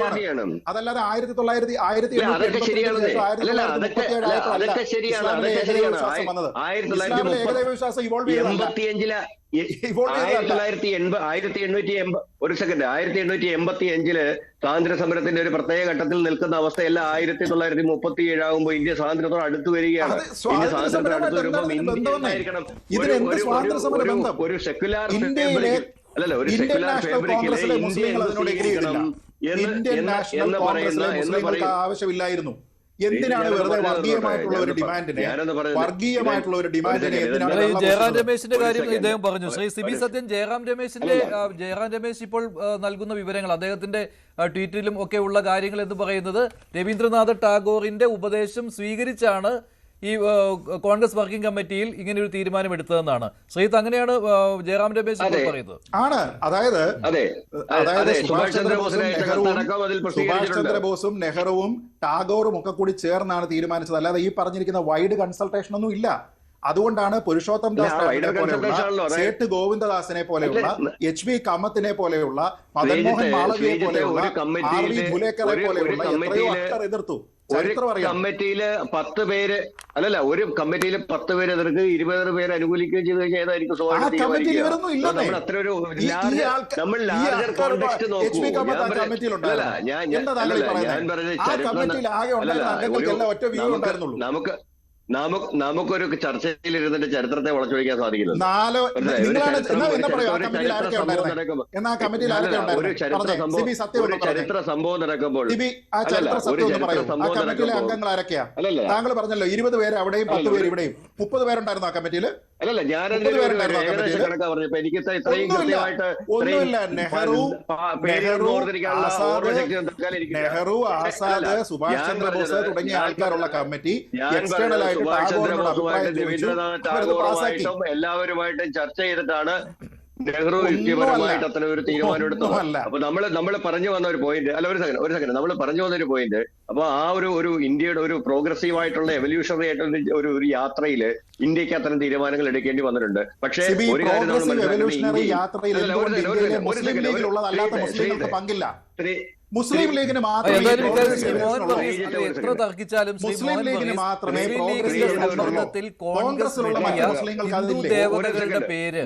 Speaker 5: ജേർണിയാണ്.
Speaker 4: അതല്ലാതെ 1987
Speaker 5: സ്വാതന്ത്ര്യ സമരത്തിന്റെ ഒരു പ്രത്യേക ഘട്ടത്തിൽ നിൽക്കുന്ന അവസ്ഥയല്ല 1937 ആകുമ്പോൾ ഇന്ത്യ സ്വാതന്ത്ര്യത്തോട് അടുത്തു വരികയാണ്. ഇന്ത്യ സ്വാതന്ത്ര്യത്തോട് അടുത്ത് വരുമ്പോൾ ഇന്ത്യ എന്തായിരിക്കണം? ഒരു സെക്യുലർ അല്ലല്ല ഒരു
Speaker 4: ഇന്ത്യൻ
Speaker 5: സെക്യുലർ
Speaker 4: നാഷണൽ
Speaker 5: ഫാബ്രിക്കിലെ
Speaker 4: കോൺഗ്രസിലെ
Speaker 5: ഇന്ത്യ
Speaker 4: മുസ്ലിങ്ങൾ
Speaker 5: എന്ത്
Speaker 4: അതിനോട് എഗ്രി ചെയ്തില്ല.
Speaker 5: സ്വീകരിക്കണം
Speaker 4: ഇന്ത്യൻ നാഷണൽ കോൺഗ്രസിലെ മുസ്ലിങ്ങൾക്ക് ആവശ്യമില്ലായിരുന്നു. എന്തിനാണ് വെറുതെ വർഗീയമായിട്ടുള്ള ഒരു ഡിമാൻഡിനെ
Speaker 1: ജയറാം രമേശിന്റെ കാര്യം ഇദ്ദേഹം പറഞ്ഞു. ശ്രീ സിബി സത്യൻ, ജയറാം രമേശ് ഇപ്പോൾ നൽകുന്ന വിവരങ്ങൾ, അദ്ദേഹത്തിന്റെ ട്വീറ്റിലും ഒക്കെ ഉള്ള കാര്യങ്ങൾ എന്ന് പറയുന്നത് രവീന്ദ്രനാഥ ടാഗോറിന്റെ ഉപദേശം സ്വീകരിച്ചാണ് ഈ കോൺഗ്രസ് വർക്കിംഗ് കമ്മിറ്റിയിൽ ഇങ്ങനെ ഒരു തീരുമാനം എടുത്തതെന്നാണ്. ശ്രീത്ത്, അങ്ങനെയാണ് ജയറാം രമേശ് പറയുന്നത്.
Speaker 4: ആണ്. അതായത് സുഭാഷ് ചന്ദ്രബോസും നെഹ്റുവും ടാഗോറും ഒക്കെ കൂടി ചേർന്നാണ് തീരുമാനിച്ചത്. അല്ലാതെ ഈ പറഞ്ഞിരിക്കുന്ന വൈഡ് കൺസൾട്ടേഷൻ ഒന്നും ഇല്ല. അതുകൊണ്ടാണ് പുരുഷോത്തം ദാസ് പോലെയുള്ള, സേട്ട് ഗോവിന്ദദാസിനെ പോലെയുള്ള, എച്ച്.വി. കമ്മത്തിനെ പോലെയുള്ള, മദൻ മോഹൻ മാളവിയെ പോലെയുള്ള, ആർ.വി. ഭുലേക്കറെ പോലെയുള്ള എത്രയോ ആൾക്കാർ എതിർത്തു.
Speaker 5: ഒരു കമ്മിറ്റിയില് 10 പേര് ഒരു കമ്മിറ്റിയിൽ 10 പേര് എതിർക്ക് 20 പേര് അനുകൂലിക്കുകയും ചെയ്ത് കഴിഞ്ഞാൽ ഏതായിരിക്കും നമ്മൾ അത്ര ഒരു നമ്മൾ ലാർജർ കോണ്ടെക്സ്റ്റ് നോക്കൂ. നമുക്കൊരു ചർച്ചയിൽ ഇരുന്നിട്ട് ചരിത്രത്തെ വളച്ചൊഴിക്കാൻ സാധിക്കില്ല. ഒരു ചരിത്ര സംഭവം നടക്കുമ്പോൾ
Speaker 4: താങ്കൾ പറഞ്ഞല്ലോ 20 പേര് അവിടെയും 10 പേര് ഇവിടെയും 30 പേരുണ്ടായിരുന്നു ആ കമ്മിറ്റിയിൽ.
Speaker 5: കണക്കാ പറഞ്ഞപ്പോ എനിക്ക് ഇത്രയും കൃത്യമായിട്ട്
Speaker 4: നെഹ്റു, ആസാദ്, സുഭാഷ് ചന്ദ്രബോസ് തുടങ്ങിയ ആൾക്കാരുള്ള കമ്മിറ്റി എക്സ്റ്റേണൽ ആയിട്ട്
Speaker 5: രവീന്ദ്രനാഥ് ടാഗോറുമായിട്ടും എല്ലാവരുമായിട്ടും ചർച്ച ചെയ്തിട്ടാണ് നെഹ്റു യുക്തിപരമായിട്ട് അത്ര ഒരു തീരുമാനം എടുത്തു. അപ്പൊ നമ്മൾ പറഞ്ഞു വന്ന ഒരു പോയിന്റ് ഒരു സെക്കൻഡ് നമ്മൾ പറഞ്ഞു വന്ന ഒരു പോയിന്റ്. അപ്പൊ ആ ഒരു ഇന്ത്യയുടെ ഒരു പ്രോഗ്രസീവ് ആയിട്ടുള്ള എവല്യൂഷണറി ആയിട്ടുള്ള ഒരു യാത്രയില് ഇന്ത്യക്ക് അത്തരം തീരുമാനങ്ങൾ എടുക്കേണ്ടി വന്നിട്ടുണ്ട്. പക്ഷേ ഒരു കാര്യം നമ്മൾ
Speaker 4: മുസ്ലിം ലീഗിന്
Speaker 1: എത്ര തർക്കിച്ചാലും ദേവതകളുടെ പേര്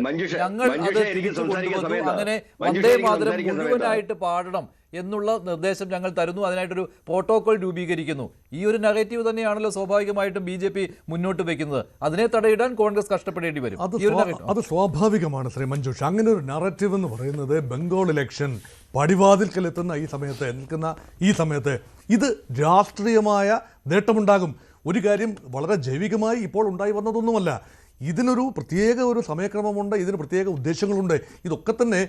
Speaker 1: ഞങ്ങൾ അത് തിരിച്ചു കൊണ്ടുവന്നു, അങ്ങനെ വന്ദേ മാതരം മുഴുവനായിട്ട് പാടണം എന്നുള്ള നിർദ്ദേശം ഞങ്ങൾ തരുന്നു, അതിനായിട്ടൊരു പ്രോട്ടോകോൾ രൂപീകരിക്കുന്നു. ഈ ഒരു നെഗറ്റീവ് തന്നെയാണല്ലോ സ്വാഭാവികമായിട്ടും BJP മുന്നോട്ട് വെക്കുന്നത്. അതിനെ തടയിടാൻ കോൺഗ്രസ് കഷ്ടപ്പെടേണ്ടി വരും.
Speaker 2: അത് സ്വാഭാവികമാണ് ശ്രീ മഞ്ജുഷ്. അങ്ങനെ ഒരു നറേറ്റീവ് എന്ന് പറയുന്നത് ബംഗാൾ ഇലക്ഷൻ പടിവാതിൽക്കലെത്തുന്ന ഈ സമയത്ത് ഇത് രാഷ്ട്രീയമായ നേട്ടമുണ്ടാകും. ഒരു കാര്യം വളരെ ജൈവികമായി ഇപ്പോൾ ഉണ്ടായി വന്നതൊന്നുമല്ല. ഇതിനൊരു പ്രത്യേക ഒരു സമയക്രമമുണ്ട്, ഇതിന് പ്രത്യേക ഉദ്ദേശങ്ങളുണ്ട്. ഇതൊക്കെ തന്നെ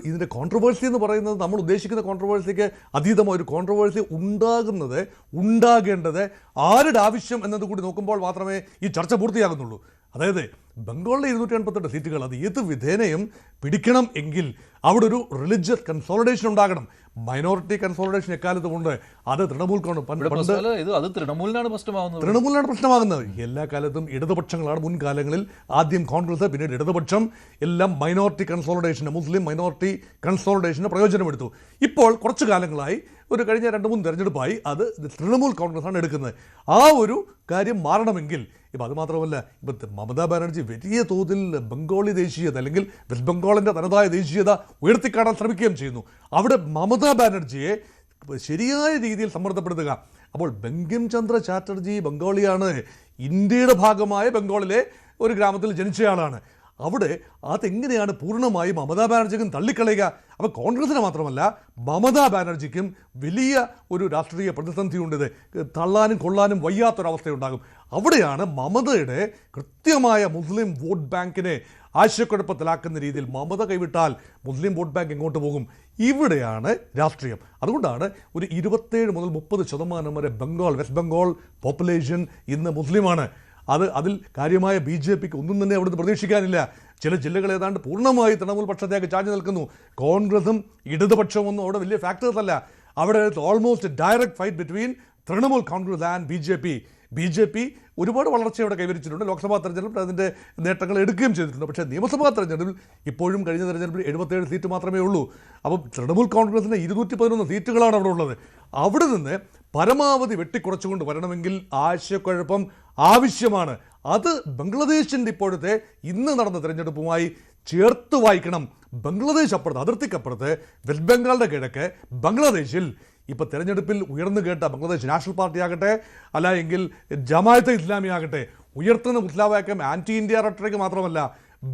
Speaker 2: ഇതിൻ്റെ കോൺട്രവേഴ്സി എന്ന് പറയുന്നത് നമ്മൾ ഉദ്ദേശിക്കുന്ന കോൺട്രവേഴ്സിക്ക് അതീതമായ ഒരു കോൺട്രവേഴ്സി ഉണ്ടാകേണ്ടത് ആരുടെ ആവശ്യം എന്നതുകൂടി നോക്കുമ്പോൾ മാത്രമേ ഈ ചർച്ച പൂർത്തിയാകുന്നുള്ളൂ. അതായത് ബംഗാളിലെ 288 സീറ്റുകൾ അത് ഏത് വിധേനയും പിടിക്കണം എങ്കിൽ അവിടെ ഒരു റിലിജിയസ് കൺസോളിഡേഷൻ ഉണ്ടാകണം. മൈനോറിറ്റി കൺസോളിഡേഷൻ എക്കാലത്തുമുണ്ട്. അത് തൃണമൂലിനാണ് പ്രശ്നമാകുന്നത്. എല്ലാ കാലത്തും ഇടതുപക്ഷങ്ങളാണ് മുൻകാലങ്ങളിൽ. ആദ്യം കോൺഗ്രസ്, പിന്നീട് ഇടതുപക്ഷം, എല്ലാം മൈനോറിറ്റി കൺസോളിഡേഷന്, മുസ്ലിം മൈനോറിറ്റി കൺസോളിഡേഷന് പ്രയോജനമെടുത്തു. ഇപ്പോൾ കുറച്ചു കാലങ്ങളായി, ഒരു കഴിഞ്ഞ 2-3 തെരഞ്ഞെടുപ്പായി അത് തൃണമൂൽ കോൺഗ്രസ്സാണ് എടുക്കുന്നത്. ആ ഒരു കാര്യം മാറണമെങ്കിൽ ഇപ്പം അത് മാത്രമല്ല, ഇപ്പം മമതാ ബാനർജി വലിയ തോതിൽ ബംഗാളി ദേശീയത അല്ലെങ്കിൽ വെസ്റ്റ് ബംഗാളിൻ്റെ തനതായ ദേശീയത ഉയർത്തിക്കാണാൻ ശ്രമിക്കുകയും ചെയ്യുന്നു. അവിടെ മമതാ ബാനർജിയെ ശരിയായ രീതിയിൽ സമ്മർദ്ദപ്പെടുത്തുക. അപ്പോൾ ബങ്കിം ചന്ദ്ര ചാറ്റർജി ബംഗാളിയാണ്, ഇന്ത്യയുടെ ഭാഗമായ ബംഗാളിലെ ഒരു ഗ്രാമത്തിൽ ജനിച്ചയാളാണ്. അവിടെ അതെങ്ങനെയാണ് പൂർണ്ണമായും മമതാ ബാനർജിക്കും തള്ളിക്കളയുക? അപ്പോൾ കോൺഗ്രസിന് മാത്രമല്ല മമതാ ബാനർജിക്കും വലിയ ഒരു രാഷ്ട്രീയ പ്രതിസന്ധിയുണ്ട്. ഇത് തള്ളാനും കൊള്ളാനും വയ്യാത്തൊരവസ്ഥയുണ്ടാകും. അവിടെയാണ് മമതയുടെ കൃത്യമായ മുസ്ലിം വോട്ട് ബാങ്കിനെ ആശയക്കുഴപ്പത്തിലാക്കുന്ന രീതിയിൽ മമത കൈവിട്ടാൽ മുസ്ലിം വോട്ട് ബാങ്ക് എങ്ങോട്ട് പോകും? ഇവിടെയാണ് രാഷ്ട്രീയം. അതുകൊണ്ടാണ് ഒരു 27 മുതൽ 30% വരെ വെസ്റ്റ് ബംഗാൾ പോപ്പുലേഷൻ ഇന്ന് മുസ്ലിമാണ്. അതിൽ കാര്യമായ BJPക്ക് ഒന്നും തന്നെ അവിടുന്ന് പ്രതീക്ഷിക്കാനില്ല. ചില ജില്ലകൾ ഏതാണ്ട് പൂർണ്ണമായി തൃണമൂൽ പക്ഷത്തേക്ക് ചാഞ്ഞു നിൽക്കുന്നു. കോൺഗ്രസും ഇടതുപക്ഷവും ഒന്നും അവിടെ വലിയ ഫാക്ടേഴ്സ് അല്ല. അവിടെ almost direct fight between Trinamool Congress and BJP ഒരുപാട് വളർച്ചയോടെ കൈവരിച്ചിട്ടുണ്ട്. ലോക്സഭാ തെരഞ്ഞെടുപ്പിൽ അതിൻ്റെ നേട്ടങ്ങൾ എടുക്കുകയും ചെയ്തിട്ടുണ്ട്. പക്ഷേ നിയമസഭാ തെരഞ്ഞെടുപ്പിൽ ഇപ്പോഴും കഴിഞ്ഞ തെരഞ്ഞെടുപ്പിൽ 77 സീറ്റ് മാത്രമേ ഉള്ളൂ. അപ്പം തൃണമൂൽ കോൺഗ്രസിന് 211 സീറ്റുകളാണ് അവിടെ ഉള്ളത്. അവിടെ നിന്ന് പരമാവധി വെട്ടിക്കുറച്ചുകൊണ്ട് വരണമെങ്കിൽ ആശയക്കുഴപ്പം ആവശ്യമാണ്. അത് ബംഗ്ലാദേശിൻ്റെ ഇപ്പോഴത്തെ ഇന്ന് നടന്ന തെരഞ്ഞെടുപ്പുമായി ചേർത്ത് വായിക്കണം. ബംഗ്ലാദേശ് അപ്പുറത്ത്, അതിർത്തിക്കപ്പുറത്ത് വെസ്റ്റ് ബംഗാളിൻ്റെ കിഴക്ക് ബംഗ്ലാദേശിൽ ഇപ്പോൾ തെരഞ്ഞെടുപ്പിൽ ഉയർന്നു കേട്ട ബംഗ്ലാദേശ് നാഷണൽ പാർട്ടി ആകട്ടെ, അല്ല എങ്കിൽ ജമാഅത്തെ ഇസ്ലാമി ആകട്ടെ, ഉയർത്തുന്ന മുദ്രാവാക്യം ആൻറ്റി ഇന്ത്യ റെട്ടറിക്ക് മാത്രമല്ല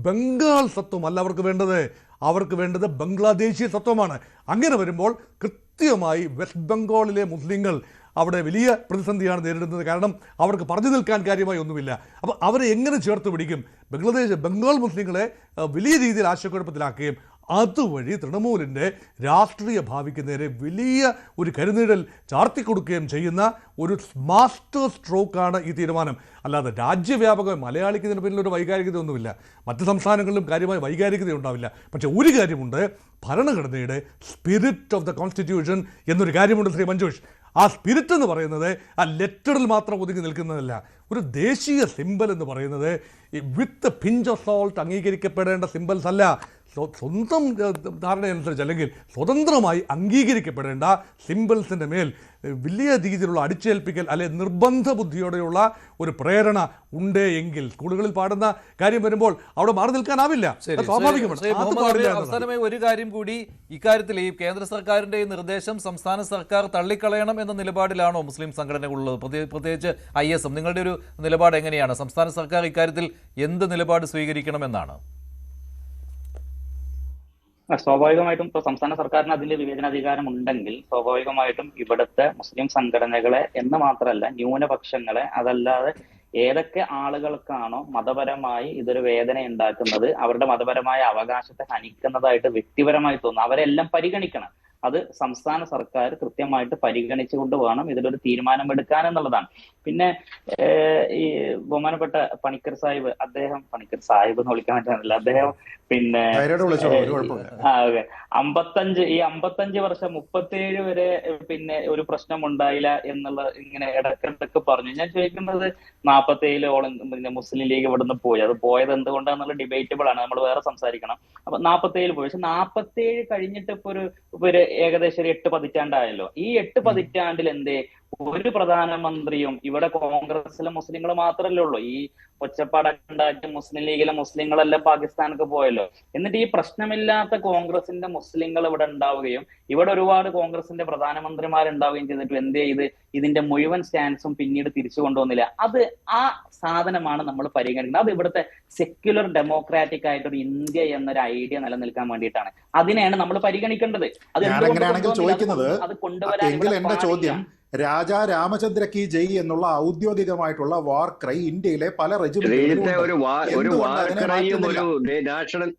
Speaker 2: ബംഗാൾ സത്വം അല്ല അവർക്ക് വേണ്ടത്. അവർക്ക് വേണ്ടത് ബംഗ്ലാദേശി തത്വമാണ്. അങ്ങനെ വരുമ്പോൾ കൃത്യമായി വെസ്റ്റ് ബംഗാളിലെ മുസ്ലിങ്ങൾ അവിടെ വലിയ പ്രതിസന്ധിയാണ് നേരിടുന്നത്. കാരണം അവർക്ക് പറഞ്ഞു നിൽക്കാൻ കാര്യമായി ഒന്നുമില്ല. അപ്പോൾ അവരെ എങ്ങനെ ചേർത്ത് പിടിക്കും? ബംഗാൾ മുസ്ലിങ്ങളെ വലിയ രീതിയിൽ ആശയക്കുഴപ്പത്തിലാക്കുകയും അതുവഴി തൃണമൂലിൻ്റെ രാഷ്ട്രീയ ഭാവിക്ക് നേരെ വലിയ ഒരു കരുനീഴൽ ചാർത്തിക്കൊടുക്കുകയും ചെയ്യുന്ന ഒരു മാസ്റ്റർ സ്ട്രോക്കാണ് ഈ തീരുമാനം. അല്ലാതെ രാജ്യവ്യാപകമായി മലയാളിക്ക് ഇതിന് പിന്നിൽ ഒരു വൈകാരികതയൊന്നുമില്ല. മറ്റ് സംസ്ഥാനങ്ങളിലും കാര്യമായ വൈകാരികത ഉണ്ടാവില്ല. പക്ഷേ ഒരു കാര്യമുണ്ട്, ഭരണഘടനയുടെ സ്പിരിറ്റ് ഓഫ് ദ കോൺസ്റ്റിറ്റ്യൂഷൻ എന്നൊരു കാര്യമുണ്ട് ശ്രീ മഞ്ജുഷ്. ആ സ്പിരിറ്റ് എന്ന് പറയുന്നത് ആ ലെറ്ററിൽ മാത്രം ഒതുങ്ങി നിൽക്കുന്നതല്ല. ഒരു ദേശീയ സിമ്പൽ എന്ന് പറയുന്നത് വിത്ത് പിഞ്ച് ഓഫ് സോൾട്ട് അംഗീകരിക്കപ്പെടേണ്ട സിമ്പൽസ് അല്ല. സ്വന്തം ധാരണയനുസരിച്ച് അല്ലെങ്കിൽ സ്വതന്ത്രമായി അംഗീകരിക്കപ്പെടേണ്ട സിമ്പിൾസിൻ്റെ മേൽ വലിയ രീതിയിലുള്ള അടിച്ചേൽപ്പിക്കൽ അല്ലെ നിർബന്ധ ബുദ്ധിയോടെയുള്ള ഒരു പ്രേരണ ഉണ്ട് എങ്കിൽ സ്കൂളുകളിൽ പാടുന്ന കാര്യം വരുമ്പോൾ അവിടെ മാറി നിൽക്കാനാവില്ല.
Speaker 1: അവസാനമായി ഒരു കാര്യം കൂടി, ഇക്കാര്യത്തിൽ ഈ കേന്ദ്ര സർക്കാരിന്റെ നിർദ്ദേശം സംസ്ഥാന സർക്കാർ തള്ളിക്കളയണം എന്ന നിലപാടിലാണോ മുസ്ലിം സംഘടനകളുള്ളത്? പ്രത്യേകിച്ച് ISM, നിങ്ങളുടെ ഒരു നിലപാട് എങ്ങനെയാണ്? സംസ്ഥാന സർക്കാർ ഇക്കാര്യത്തിൽ എന്ത് നിലപാട് സ്വീകരിക്കണമെന്നാണ്?
Speaker 3: സ്വാഭാവികമായിട്ടും ഇപ്പൊ സംസ്ഥാന സർക്കാരിന് അതിന്റെ വിവേചനാധികാരം ഉണ്ടെങ്കിൽ സ്വാഭാവികമായിട്ടും ഇവിടുത്തെ മുസ്ലിം സംഘടനകളെ എന്ന് മാത്രമല്ല ന്യൂനപക്ഷങ്ങളെ, അതല്ലാതെ ഏതൊക്കെ ആളുകൾക്കാണോ മതപരമായി ഇതൊരു വേദന ഉണ്ടാക്കുന്നത്, അവരുടെ മതപരമായ അവകാശത്തെ ഹനിക്കുന്നതായിട്ട് വ്യക്തിപരമായി തോന്നുന്നു, അവരെല്ലാം പരിഗണിക്കണം. അത് സംസ്ഥാന സർക്കാർ കൃത്യമായിട്ട് പരിഗണിച്ചുകൊണ്ട് വേണം ഇതിലൊരു തീരുമാനമെടുക്കാൻ എന്നുള്ളതാണ്. പിന്നെ ഈ ബഹുമാനപ്പെട്ട പണിക്കർ സാഹിബ്, അദ്ദേഹം പണിക്കർ സാഹിബ് എന്ന് വിളിക്കാൻ പറ്റുന്നില്ല, അദ്ദേഹം പിന്നെ 55 വർഷം 37 വരെ പിന്നെ ഒരു പ്രശ്നം ഉണ്ടായില്ല എന്നുള്ള ഇങ്ങനെ ഇടയ്ക്കിടയ്ക്ക് പറഞ്ഞു. ഞാൻ ചോദിക്കുന്നത് 47ഓളം പിന്നെ മുസ്ലിം ലീഗ് ഇവിടുന്ന് പോയി, അത് പോയത് എന്തുകൊണ്ടാന്നുള്ള ഡിബേറ്റബിൾ ആണ്, നമ്മൾ വേറെ സംസാരിക്കണം. അപ്പൊ 47 പോയി. പക്ഷെ 47 കഴിഞ്ഞിട്ട് ഇപ്പൊ ഒരു ഏകദേശം ഒരു 8 പതിറ്റാണ്ടായല്ലോ. ഈ 8 പതിറ്റാണ്ടിൽ എന്തേ ഒരു പ്രധാനമന്ത്രിയും ഇവിടെ കോൺഗ്രസിലെ മുസ്ലിങ്ങൾ മാത്രമല്ലേ ഉള്ളൂ. ഈ ഒച്ചപ്പാടൊക്കെ ഉണ്ടാക്കി മുസ്ലിം ലീഗിലെ മുസ്ലിങ്ങളെല്ലാം പാകിസ്ഥാനൊക്കെ പോയല്ലോ. എന്നിട്ട് ഈ പ്രശ്നമില്ലാത്ത കോൺഗ്രസിന്റെ മുസ്ലിങ്ങൾ ഇവിടെ ഉണ്ടാവുകയും ഇവിടെ ഒരുപാട് കോൺഗ്രസിന്റെ പ്രധാനമന്ത്രിമാരുണ്ടാവുകയും ചെയ്തിട്ട് എന്തേ ഇതിന്റെ മുഴുവൻ സ്റ്റാൻസും പിന്നീട് തിരിച്ചു കൊണ്ടുവന്നില്ല. അത് ആ സാധനമാണ് നമ്മൾ പരിഗണിക്കുന്നത്. അത് ഇവിടുത്തെ സെക്യുലർ ഡെമോക്രാറ്റിക് ആയിട്ടൊരു ഇന്ത്യ എന്നൊരു ഐഡിയ നിലനിൽക്കാൻ വേണ്ടിയിട്ടാണ്. അതിനെയാണ് നമ്മൾ പരിഗണിക്കേണ്ടത്. അത് കൊണ്ടുവരാൻ
Speaker 4: രാജാ രാമചന്ദ്ര കി ജയ് എന്നുള്ള ഔദ്യോഗികമായിട്ടുള്ള വാർ ക്രൈ ഇന്ത്യയിലെ പല റെജിമെന്റുകളിലും
Speaker 5: നാഷണൽ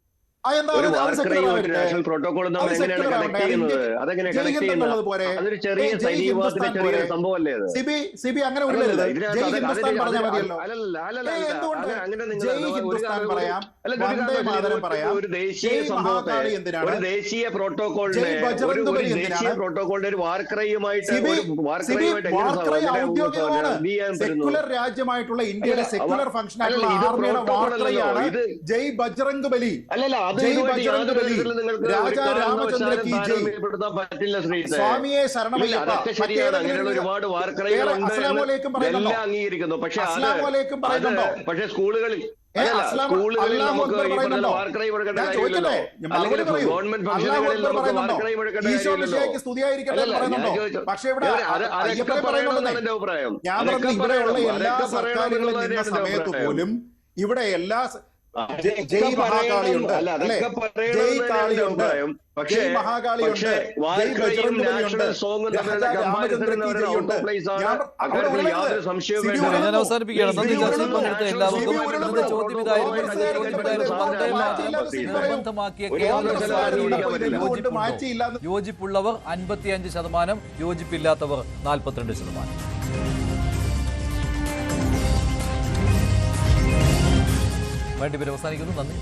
Speaker 5: പ്രോട്ടോകോൾ സംഭവമല്ലേ?
Speaker 4: സിബി അങ്ങനെ
Speaker 5: ഒരു ദേശീയ സംഭവത്തെ, ഒരു ദേശീയ പ്രോട്ടോകോളിന്റെ ഒരു വാർ ക്രൈയുമായിട്ട്
Speaker 4: സെക്യുലർ രാജ്യമായിട്ടുള്ള ഇന്ത്യയിലെ സെക്യുലർ ഫംഗ്ഷൻ ആയിട്ടുള്ള വാർ ക്രൈ ആണ് ജയ് ബജ്റംഗ് ബലി. രാജാ രാമചന്ദ്ര കി ജയ്, സ്വാമിയെ ശരണമയ്യപ്പ,
Speaker 5: ഒരുപാട് വാർക്കറൈകളുണ്ട് എല്ലാം അംഗീകരിക്കുന്നു. പക്ഷെ പക്ഷെ സ്കൂളുകളിൽ നമുക്ക് വാർക്കറൈ കൊടുക്കേണ്ട കാര്യമില്ലല്ലോ. അല്ലെങ്കിൽ ഗവൺമെന്റ് ഫംഗ്ഷനുകളിൽ നമുക്ക് വാർക്കറൈ കൊടുക്കേണ്ട കാര്യമില്ലല്ലോ. എന്റെ അഭിപ്രായം
Speaker 4: പോലും ഇവിടെ എല്ലാ ജയ് മഹാകാളിയുണ്ട്, ജയ് കാളിയുണ്ട്, ജയ് മഹാകാളിയുണ്ട്, ജയ് ബജ്റംഗ്ബലിയുണ്ട്,
Speaker 1: യോജിപ്പുള്ളവർ 55%, യോജിപ്പില്ലാത്തവർ 42%. വേണ്ടി പേര് അവസാനിക്കുന്നു. നന്ദി.